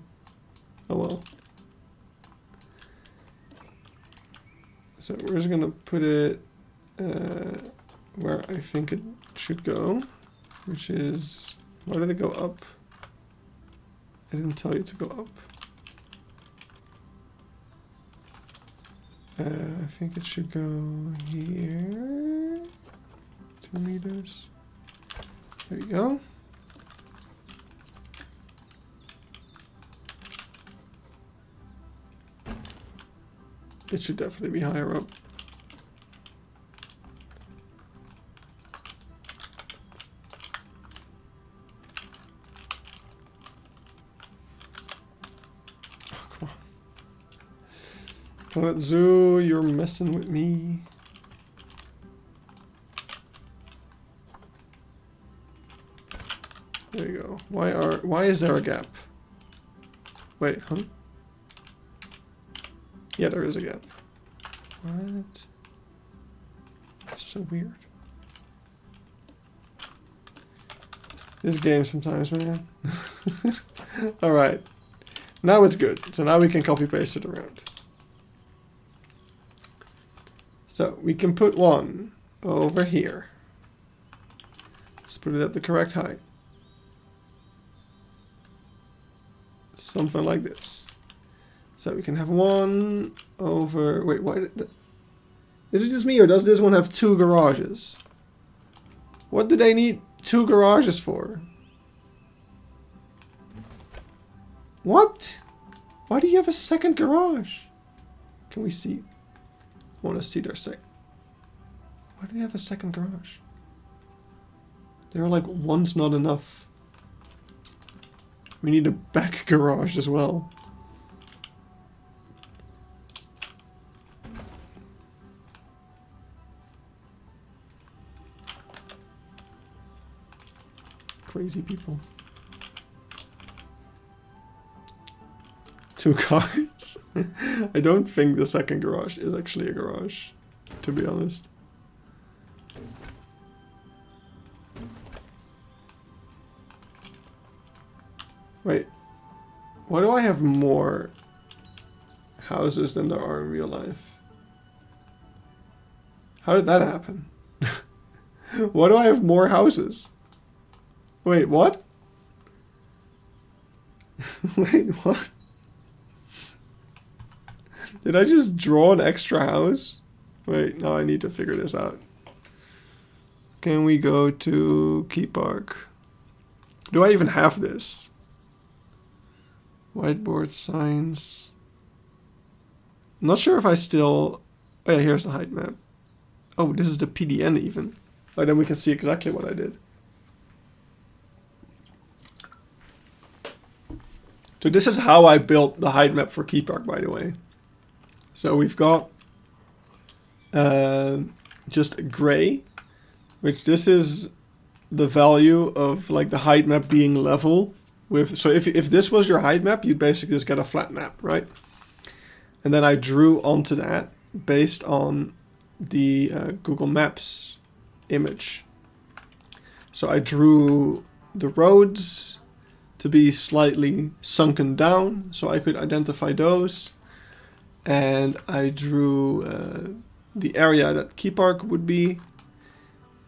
Oh well. So we're just gonna put it where I think it should go, which is... Why did it go up? I didn't tell you to go up. I think it should go here. 2 meters. There you go. It should definitely be higher up. Planet Zoo, you're messing with me. There you go. Why is there a gap? Wait, huh? Yeah, there is a gap. What? That's so weird. This game sometimes, man. Alright. Now it's good. So now we can copy paste it around. So we can put one over here. Let's put it at the correct height. Something like this. So we can have one over... Wait, why did... Is it just me or does this one have 2 garages? What do they need 2 garages for? What? Why do you have a second garage? Can we see? I want to see their sec. Why do they have a second garage? They were like, one's not enough. We need a back garage as well. Crazy people. 2 cars. I don't think the second garage is actually a garage, to be honest. Wait, why do I have more houses than there are in real life? How did that happen? Why do I have more houses? Wait, what? Wait, what? Did I just draw an extra house? Wait, now I need to figure this out. Can we go to Keypark? Do I even have this? Whiteboard signs. I'm not sure if I still... Oh yeah, here's the height map. Oh, this is the PDN even. Oh, then we can see exactly what I did. So this is how I built the height map for Keypark, by the way. So we've got just gray, which this is the value of like the height map being level with. So if this was your height map, you'd basically just get a flat map, right? And then I drew onto that based on the Google Maps image. So I drew the roads to be slightly sunken down, so I could identify those. And I drew the area that Keypark would be.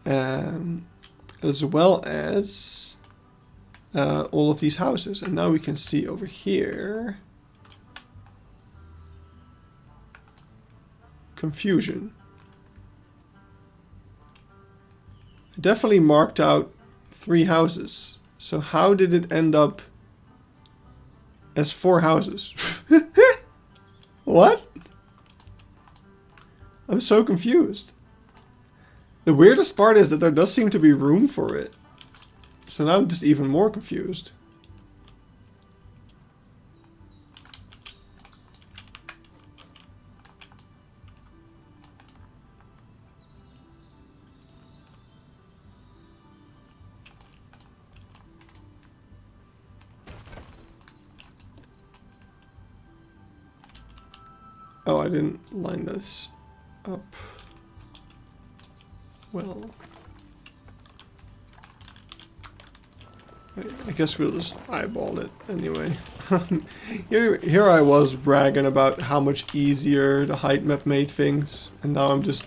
as well as all of these houses. And now we can see over here confusion. I definitely marked out 3 houses. So how did it end up as 4 houses? What? I'm so confused. The weirdest part is that there does seem to be room for it. So now I'm just even more confused. Oh, I didn't line this up well. I guess we'll just eyeball it anyway. Here I was bragging about how much easier the height map made things, and now I'm just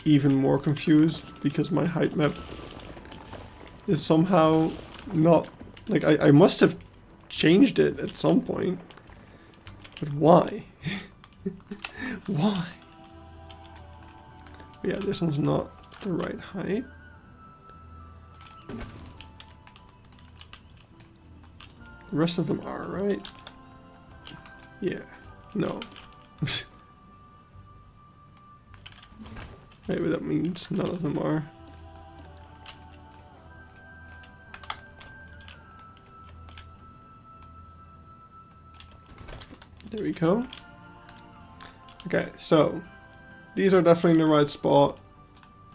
even more confused because my height map is somehow not... Like, I must have changed it at some point. But why? Why? Yeah, this one's not the right height. The rest of them are, right? Yeah. No. Maybe that means none of them are. There we go. Okay, so these are definitely in the right spot.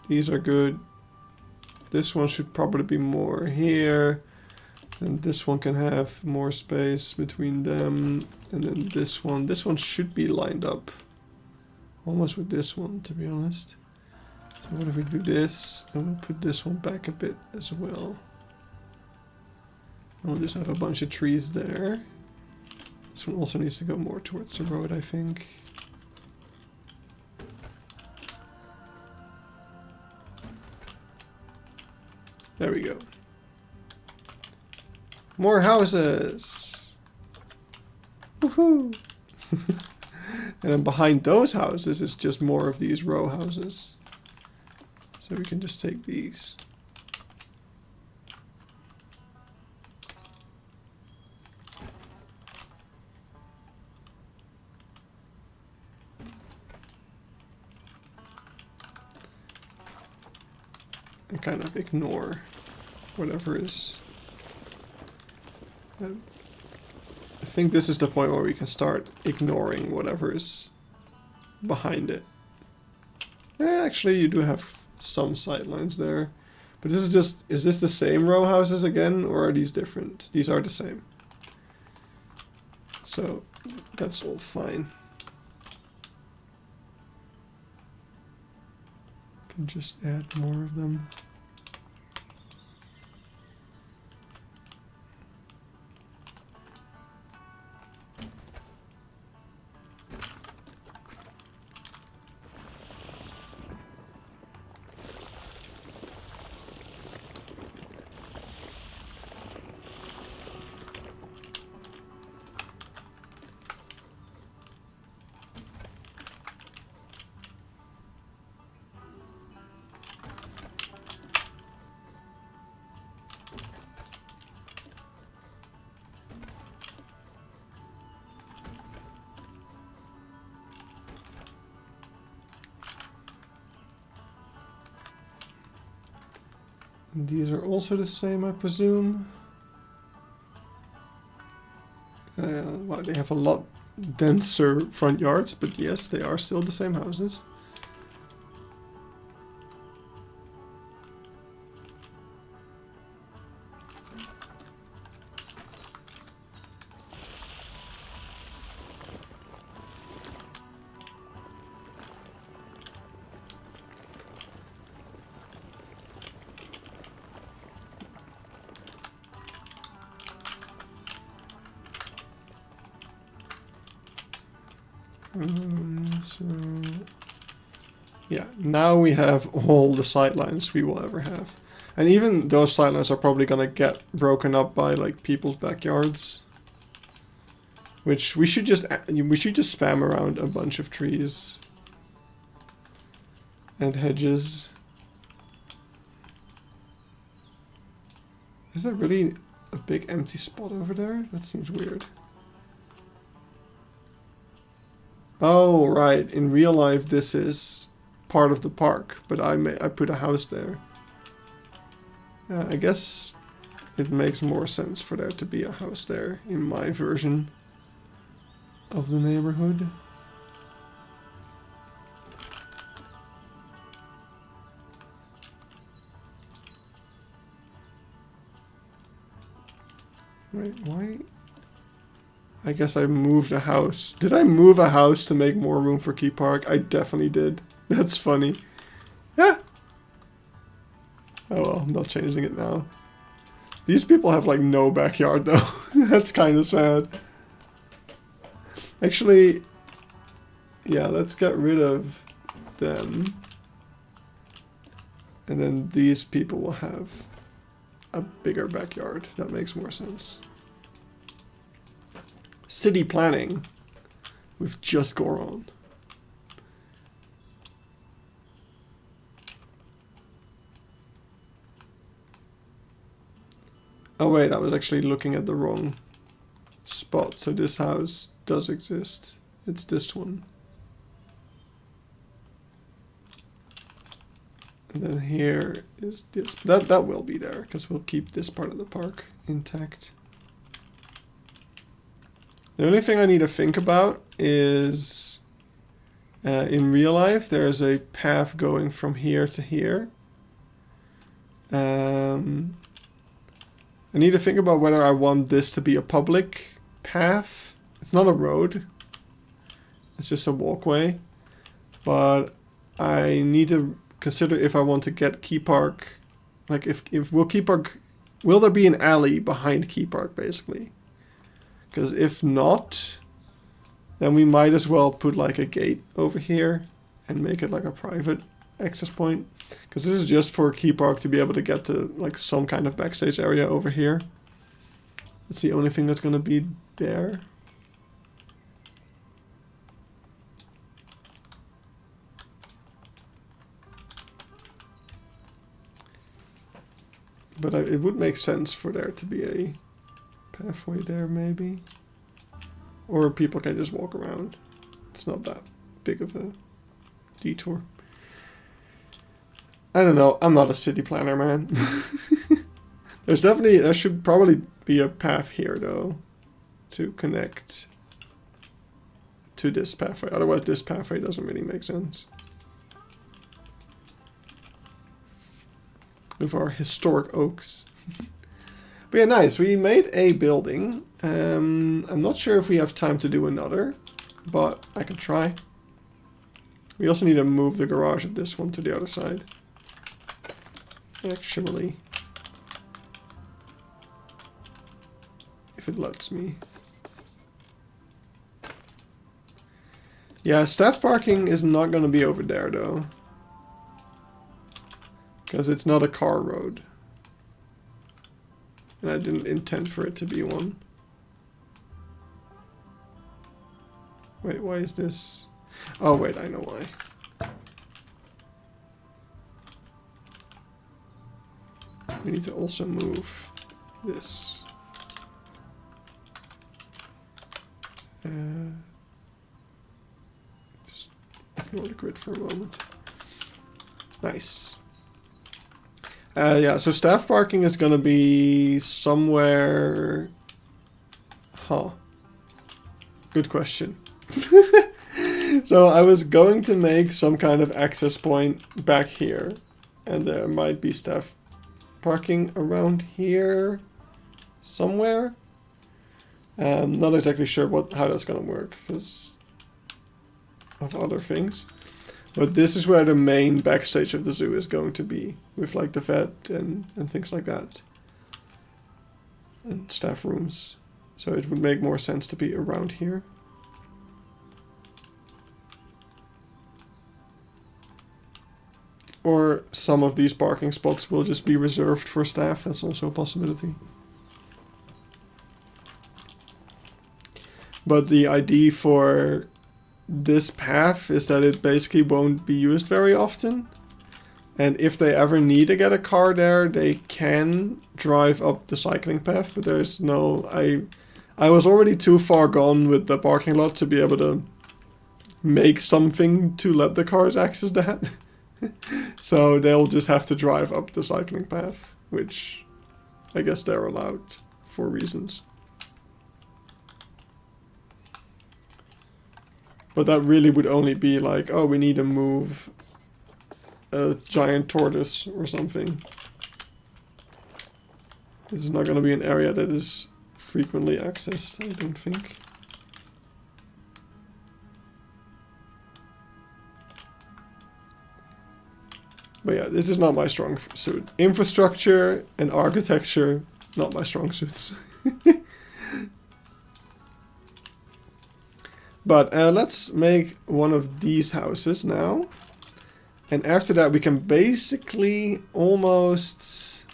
These are good. This one should probably be more here. And this one can have more space between them. And then this one should be lined up almost with this one, to be honest. So what if we do this and we'll put this one back a bit as well. And we'll just have a bunch of trees there. This one also needs to go more towards the road, I think. There we go. More houses! Woohoo! And then behind those houses is just more of these row houses. So we can just take these. And kind of ignore whatever is... I think this is the point where we can start ignoring whatever is behind it. Actually, you do have some sightlines there. But this is just... Is this the same row houses again, or are these different? These are the same. So, that's all fine. Can just add more of them. And these are also the same, I presume. Well, they have a lot denser front yards, but yes, they are still the same houses. So Yeah, now we have all the sightlines we will ever have. And even those sightlines are probably gonna get broken up by like people's backyards. Which we should just spam around a bunch of trees and hedges. Is there really a big empty spot over there? That seems weird. Oh, right. In real life, this is part of the park, but I put a house there. I guess it makes more sense for there to be a house there in my version of the neighborhood. Wait, why? I guess I moved a house. Did I move a house to make more room for Keypark? I definitely did. That's funny. Yeah. Oh well, I'm not changing it now. These people have like no backyard though. That's kind of sad. Actually, yeah, let's get rid of them. And then these people will have a bigger backyard. That makes more sense. City planning with just Goron. Oh wait, I was actually looking at the wrong spot. So this house does exist. It's this one. And then here is this. That will be there because we'll keep this part of the park intact. The only thing I need to think about is in real life there's a path going from here to here. I need to think about whether I want this to be a public path. It's not a road. It's just a walkway. But I need to consider if I want to get Keypark. Like will there be an alley behind Keypark basically? Because if not, then we might as well put like a gate over here and make it like a private access point. Because this is just for Keypark to be able to get to like some kind of backstage area over here. That's the only thing that's going to be there. But it would make sense for there to be a pathway there maybe. Or people can just walk around. It's not that big of a detour. I don't know. I'm not a city planner, man. There should probably be a path here though to connect to this pathway. Otherwise this pathway doesn't really make sense. With our historic oaks. But yeah, nice. We made a building. I'm not sure if we have time to do another, but I can try. We also need to move the garage of this one to the other side. Actually, if it lets me. Yeah, staff parking is not going to be over there though. Because it's not a car road. And I didn't intend for it to be one. Wait, why is this? Oh wait, I know why. We need to also move this. Just ignore the grid for a moment. Nice. Yeah, so staff parking is gonna be somewhere... Huh. Good question. So I was going to make some kind of access point back here. And there might be staff parking around here somewhere. Not exactly sure how that's gonna work because of other things. But this is where the main backstage of the zoo is going to be, with like the vet and things like that. And staff rooms. So it would make more sense to be around here. Or some of these parking spots will just be reserved for staff. That's also a possibility. But the idea for this path is that it basically won't be used very often. And if they ever need to get a car there, they can drive up the cycling path. But there's no... I was already too far gone with the parking lot to be able to make something to let the cars access that. So they'll just have to drive up the cycling path, which I guess they're allowed for reasons. But that really would only be like, oh, we need to move a giant tortoise or something. This is not going to be an area that is frequently accessed, I don't think. But yeah, this is not my strong suit. Infrastructure and architecture, not my strong suits. But let's make one of these houses now. And after that we can basically almost...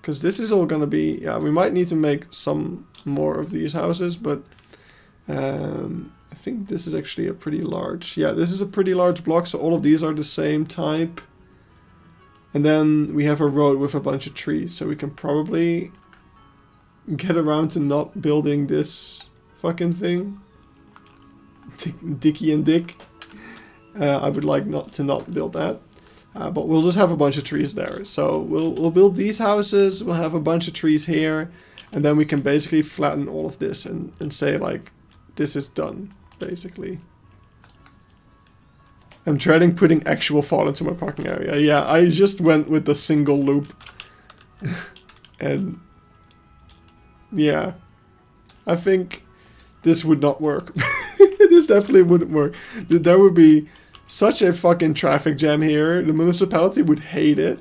Because this is all going to be... Yeah, we might need to make some more of these houses, but... I think this is actually a pretty large... Yeah, this is a pretty large block, so all of these are the same type. And then we have a road with a bunch of trees, so we can probably get around to not building this fucking thing. Dickie and Dick. I would like to not build that. But we'll just have a bunch of trees there. So we'll build these houses, we'll have a bunch of trees here, and then we can basically flatten all of this and say like, this is done, basically. I'm dreading putting actual thought into my parking area. Yeah, I just went with the single loop. And yeah, I think this would not work. This definitely wouldn't work. There would be such a fucking traffic jam here. The municipality would hate it.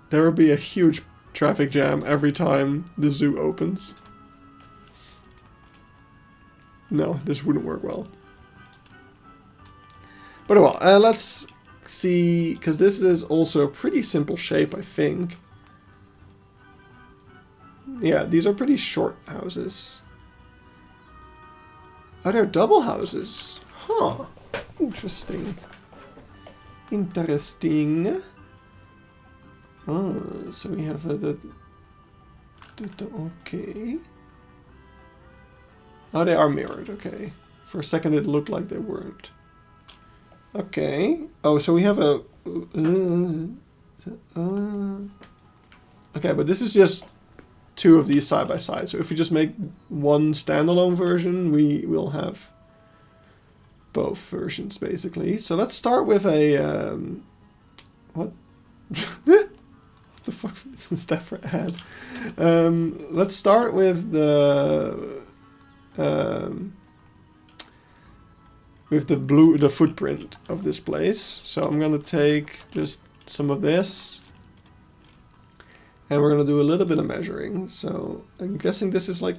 There would be a huge traffic jam every time the zoo opens. No, this wouldn't work well. But well, let's see, because this is also a pretty simple shape, I think. Yeah, these are pretty short houses. Oh, they're double houses. Huh. Interesting. Interesting. Oh, so we have okay. Oh, they are mirrored, okay. For a second it looked like they weren't. Okay. Oh, so we have a... okay, but this is just two of these side by side. So if we just make one standalone version, we will have both versions, basically. So let's start with a... what? What the fuck is that for ad? Let's start with the... with the footprint of this place. So I'm gonna take just some of this, and we're gonna do a little bit of measuring. So I'm guessing this is like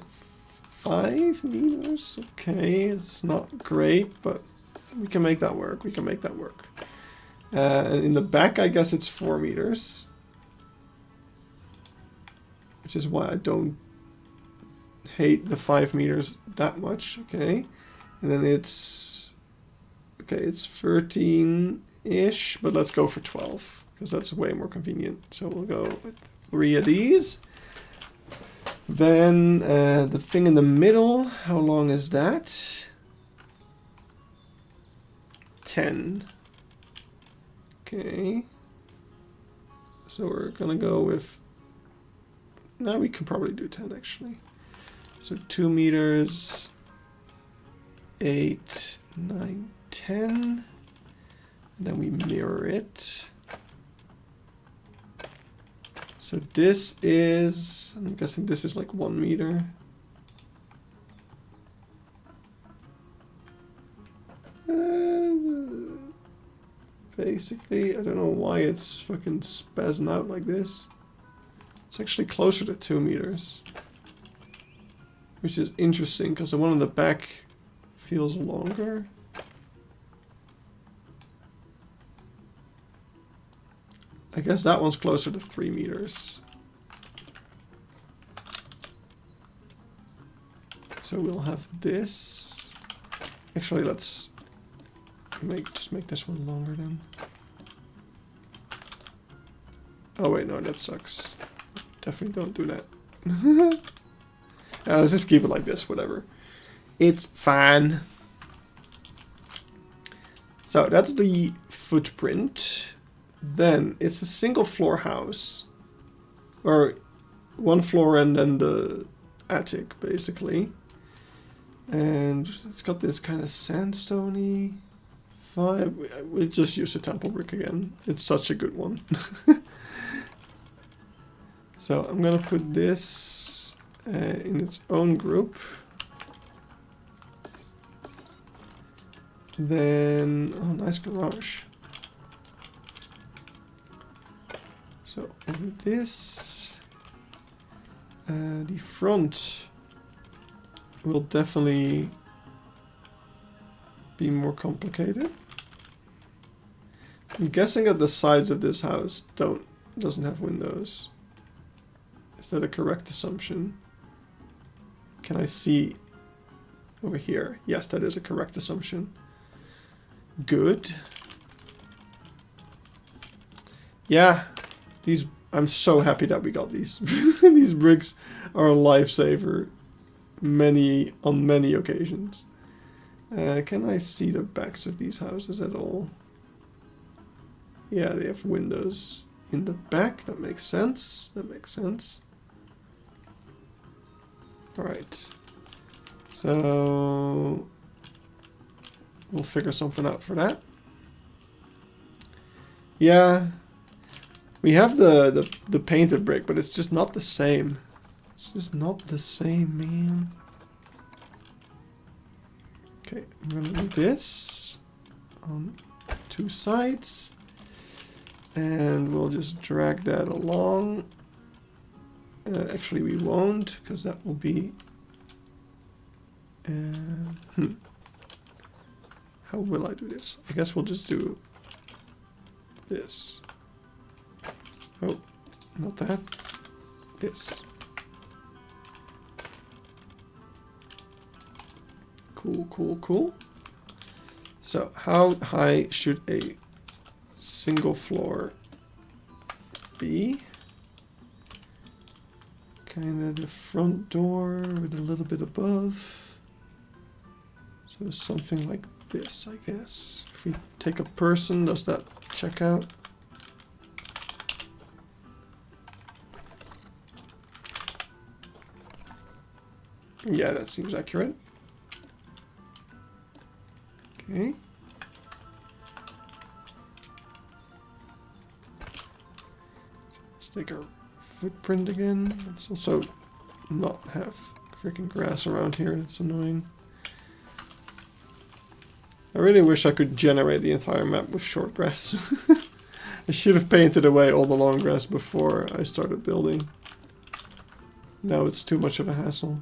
5 meters. Okay, it's not great, but we can make that work. We can make that work. And in the back, I guess it's 4 meters, which is why I don't hate the 5 meters that much. Okay, and then it's... Okay, it's 13-ish, but let's go for 12, because that's way more convenient. So we'll go with 3 of these. Then the thing in the middle, how long is that? 10. Okay. So we're gonna go with... Now we can probably do 10, actually. So 2 meters, 8, 9, 10, and then we mirror it. So this is, I'm guessing this is like 1 meter. Basically, I don't know why it's fucking spazzing out like this. It's actually closer to 2 meters. Which is interesting, because the one on the back feels longer. I guess that one's closer to 3 meters. So we'll have this. Actually, let's just make this one longer then. Oh wait, no, that sucks. Definitely don't do that. Let's just keep it like this, whatever. It's fine. So that's the footprint. Then it's a single floor house. Or one floor and then the attic, basically. And it's got this kind of sandstone-y vibe. We'll just use the temple brick again. It's such a good one. So I'm gonna put this in its own group. Then, oh, nice garage. So over this, the front will definitely be more complicated. I'm guessing that the sides of this house doesn't have windows. Is that a correct assumption? Can I see over here? Yes, that is a correct assumption. Good. Yeah, I'm so happy that we got these. These bricks are a lifesaver on many occasions. Can I see the backs of these houses at all? Yeah, they have windows in the back. That makes sense. That makes sense. Alright. So we'll figure something out for that. Yeah. We have the painted brick, but it's just not the same. It's just not the same, man. Okay, I'm gonna do this on 2 sides. And we'll just drag that along. Actually, we won't, because that will be... How will I do this? I guess we'll just do this. Oh, not that. This. Cool, cool, cool. So, how high should a single floor be? Kind of the front door with a little bit above. So something like this, I guess. If we take a person, does that check out? Yeah, that seems accurate. Okay. So let's take our footprint again. Let's also not have freaking grass around here. That's annoying. I really wish I could generate the entire map with short grass. I should have painted away all the long grass before I started building. Now it's too much of a hassle.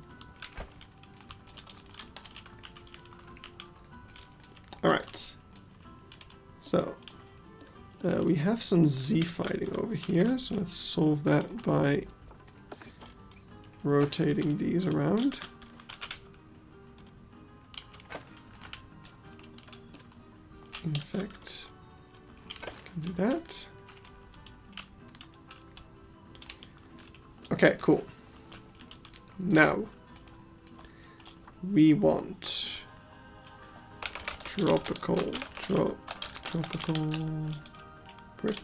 Alright. So, we have some Z fighting over here, so let's solve that by rotating these around. In fact, can do that. Okay, cool. Now, we want tropical brick.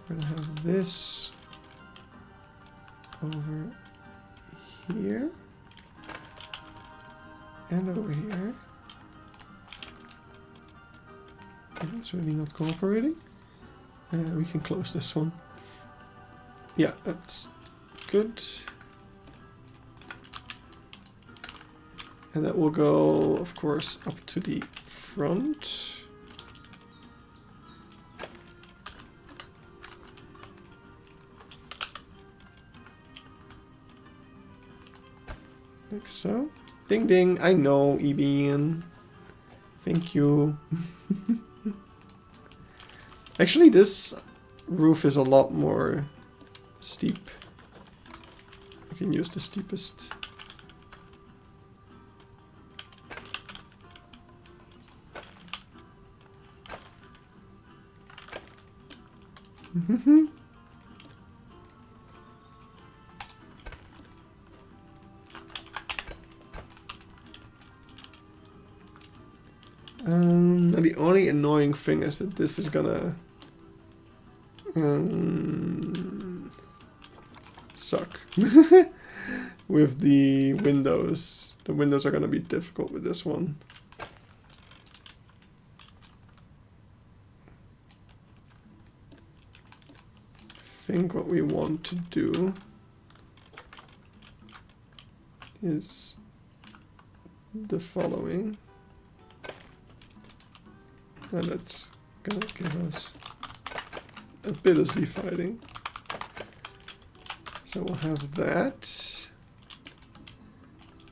We're gonna have this over here and over here. And it's really not cooperating. We can close this one. Yeah, that's good. And that will go, of course, up to the front. Like so. Ding ding, I know, Ebian. Thank you. Actually, this roof is a lot more steep. I can use the steepest. The only annoying thing is that this is gonna suck with the windows. The windows are gonna be difficult with this one. I think what we want to do is the following. And that's gonna give us a bit of Z fighting. So we'll have that.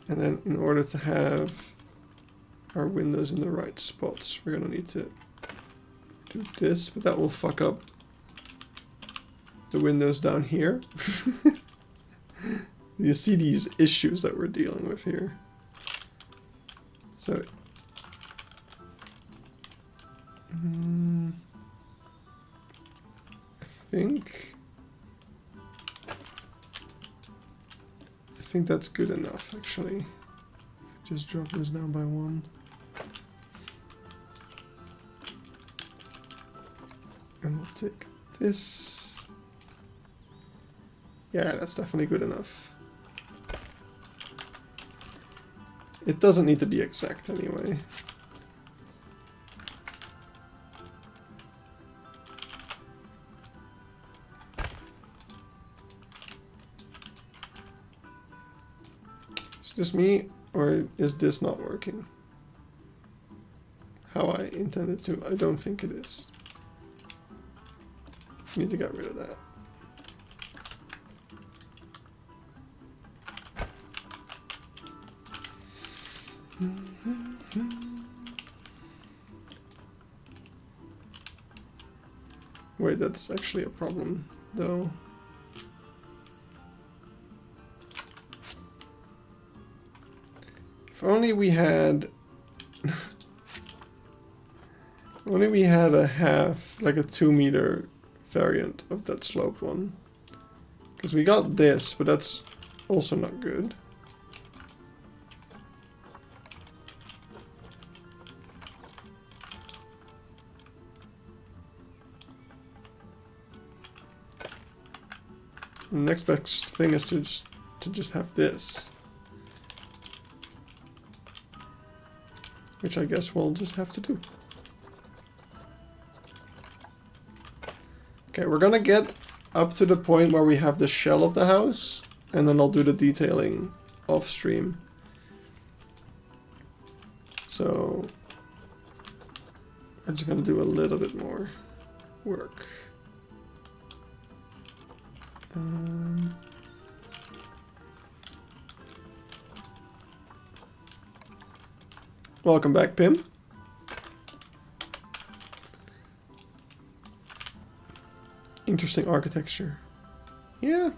And then in order to have our windows in the right spots, we're gonna need to do this, but that will fuck up the windows down here. You see these issues that we're dealing with here. So I think that's good enough, actually. Just drop this down by 1. And we'll take this. Yeah, that's definitely good enough. It doesn't need to be exact anyway. Is this me, or is this not working how I intended to? I don't think it is. Need to get rid of that. Wait, that's actually a problem, though. If only we had... only we had a half, like a 2-meter variant of that sloped one. Because we got this, but that's also not good. The next best thing is to just have this. Which I guess we'll just have to do. Okay, we're gonna get up to the point where we have the shell of the house, and then I'll do the detailing off stream. So I'm just gonna do a little bit more work. Welcome back, Pim. Interesting architecture. Yeah.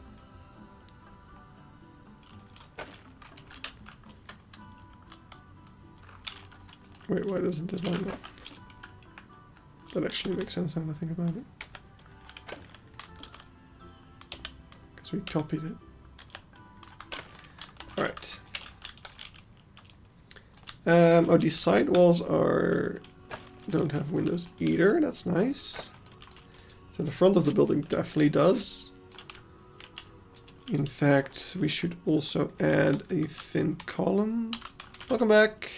Wait, why doesn't this line up? That actually makes sense now that I think about it. Because we copied it. Alright. Oh, these side walls don't have windows either. That's nice. So the front of the building definitely does. In fact, we should also add a thin column. Welcome back.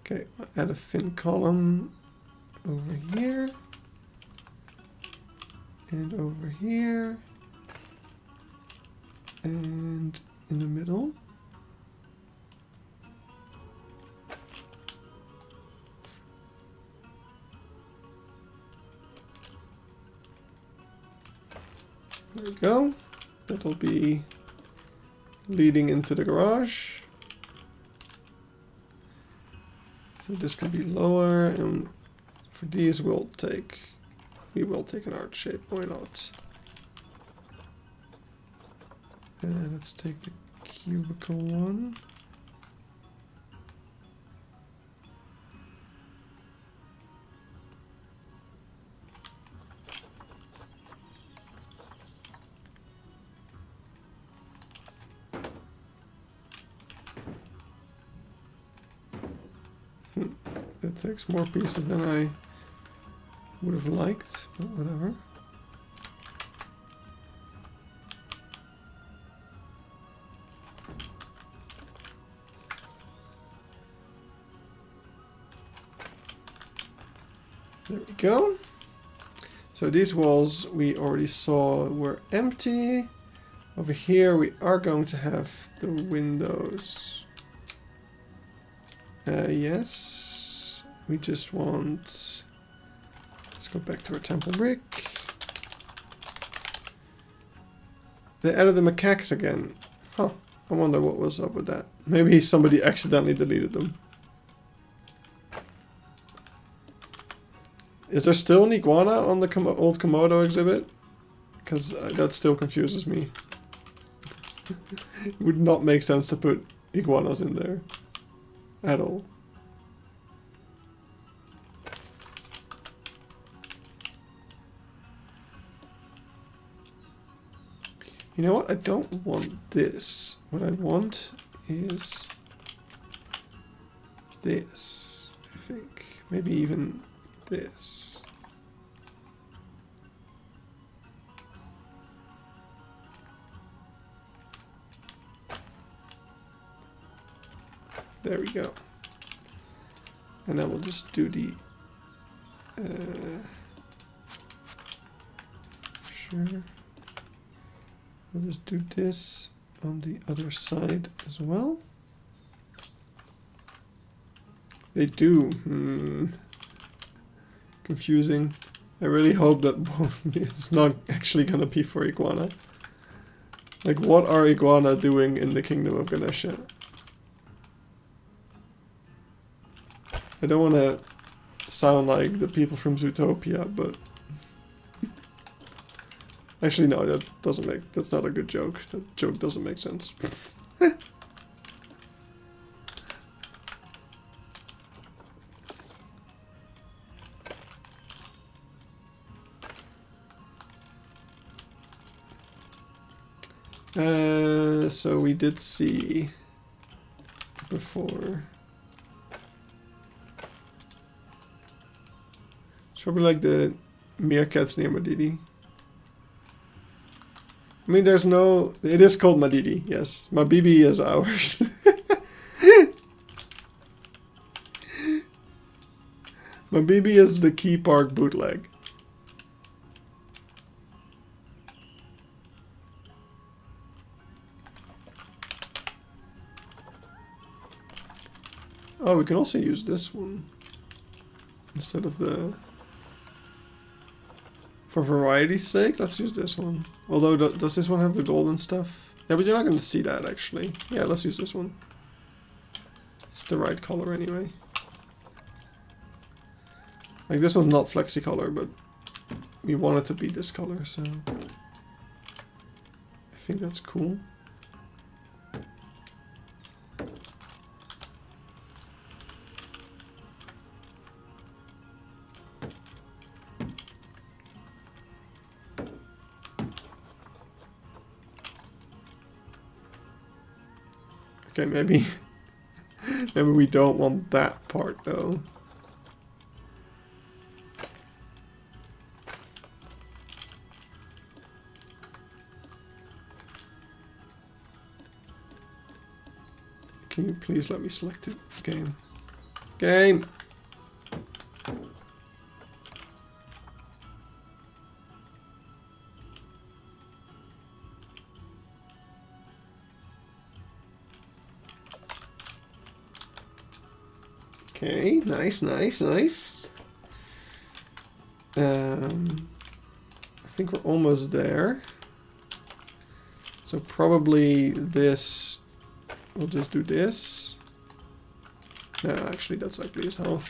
Okay, I'll add a thin column over here. And over here. And in the middle. There we go. That'll be leading into the garage. So this can be lower, and for these we will take an arch shape. Why not? And let's take the cubicle one. That takes more pieces than I would have liked, but whatever. There we go. So these walls we already saw were empty. Over here we are going to have the windows. Yes. We just want... Let's go back to our temple brick. They added the macaques again. Huh. I wonder what was up with that. Maybe somebody accidentally deleted them. Is there still an iguana on the old Komodo exhibit? Because that still confuses me. It would not make sense to put iguanas in there. At all. You know what? I don't want this. What I want is this, I think. Maybe even this. There we go. And then we'll just do the... sure. We'll just do this on the other side as well. They do. Confusing. I really hope that it's not actually gonna be for iguana. Like, what are iguana doing in the kingdom of Ganesha? I don't want to sound like the people from Zootopia, but... Actually, no, that's not a good joke. That joke doesn't make sense. So we did see before. It's probably like the meerkats near Madidi. I mean, there's no... It is called Madidi, yes. Mabibi is ours. Mabibi is the Keypark bootleg. Oh, we can also use this one. Instead of the... For variety's sake, let's use this one. Although, does this one have the golden stuff? Yeah, but you're not going to see that, actually. Yeah, let's use this one. It's the right color, anyway. Like, this one's not flexi color, but we want it to be this color, so... I think that's cool. Okay, maybe we don't want that part though. Can you please let me select it? Game. Game! Okay, nice, nice, nice. I think we're almost there. So probably this, we'll just do this. No, actually that's ugly as hell.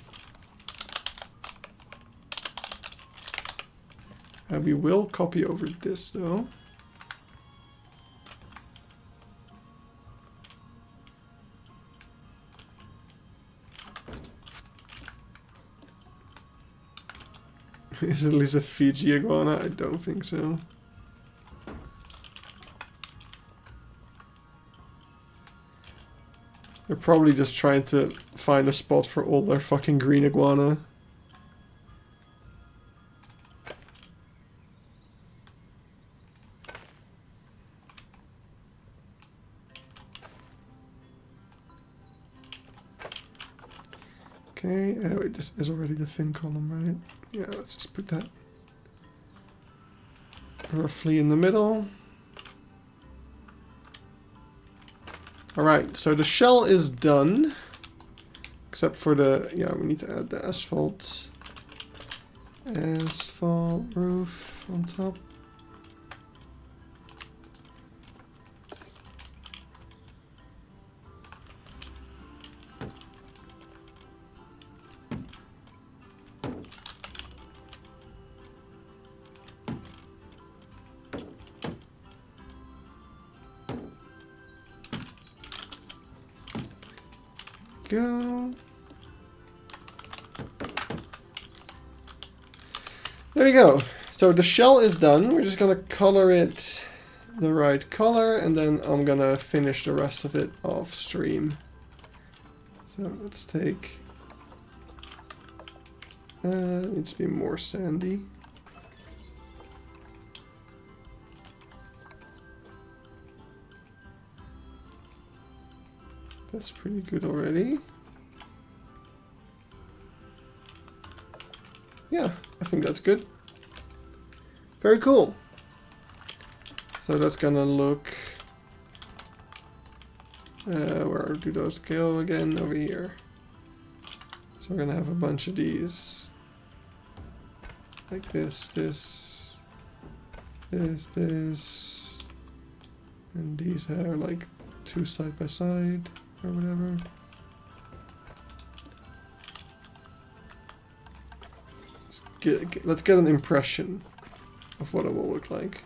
We will copy over this though. Is it at least a Fiji iguana? I don't think so. They're probably just trying to find a spot for all their fucking green iguana. Okay, wait, this is already the fin column, right? Yeah, let's just put that roughly in the middle. Alright, so the shell is done. Except for the, yeah, we need to add the asphalt. Asphalt roof on top. Go. There we go. So the shell is done. We're just gonna color it the right color, and then I'm gonna finish the rest of it off stream. So let's take. It needs to be more sandy. That's pretty good already. Yeah, I think that's good. Very cool. So that's gonna look... where do those go again? Over here. So we're gonna have a bunch of these. Like this, this, this. And these are like two side by side. Or whatever. Let's get an impression of what it will look like.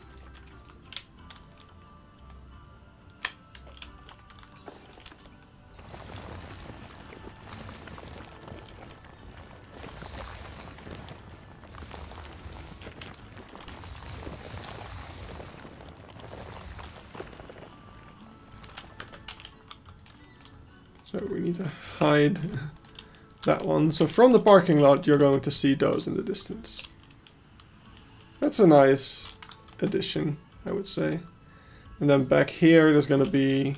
So we need to hide that one. So from the parking lot, you're going to see those in the distance. That's a nice addition, I would say. And then back here, there's going to be...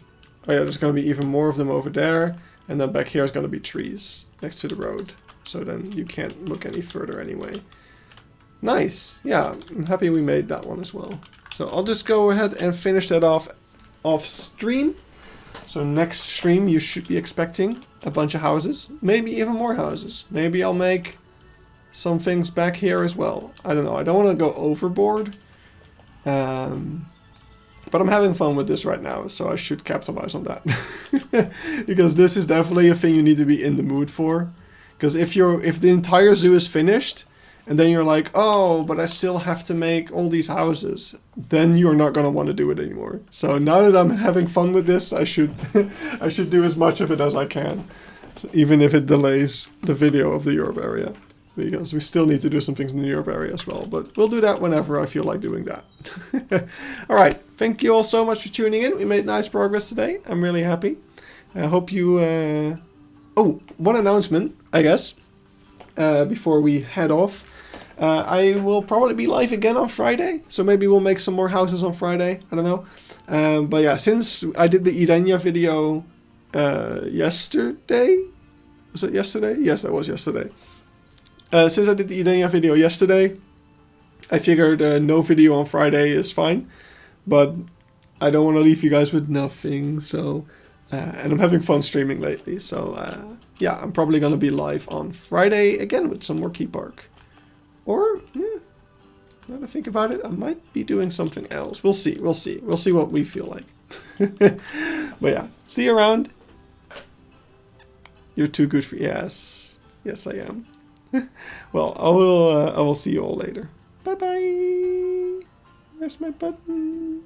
Oh yeah, there's going to be even more of them over there. And then back here is going to be trees next to the road. So then you can't look any further anyway. Nice. Yeah, I'm happy we made that one as well. So I'll just go ahead and finish that off stream. So next stream you should be expecting a bunch of houses, maybe even more houses. Maybe I'll make some things back here as well. I don't know, I don't want to go overboard. But I'm having fun with this right now, so I should capitalize on that. Because this is definitely a thing you need to be in the mood for. Because if the entire zoo is finished, and then you're like, oh, but I still have to make all these houses, then you're not going to want to do it anymore. So now that I'm having fun with this, I should I should do as much of it as I can. So even if it delays the video of the Europe area. Because we still need to do some things in the Europe area as well. But we'll do that whenever I feel like doing that. Alright, thank you all so much for tuning in. We made nice progress today. I'm really happy. I hope you... Oh, one announcement, I guess. Before we head off. I will probably be live again on Friday, so maybe we'll make some more houses on Friday, I don't know. But yeah, since I did the Idenya video yesterday, was it yesterday? Yes, that was yesterday. Since I did the Idenya video yesterday, I figured no video on Friday is fine, but I don't want to leave you guys with nothing, so... and I'm having fun streaming lately, so yeah, I'm probably going to be live on Friday again with some more Keypark. Or, yeah, now that I think about it, I might be doing something else. We'll see, we'll see. We'll see what we feel like. But yeah, see you around. You're too good for... Yes. Yes, I am. Well, I will see you all later. Bye-bye. Where's my button?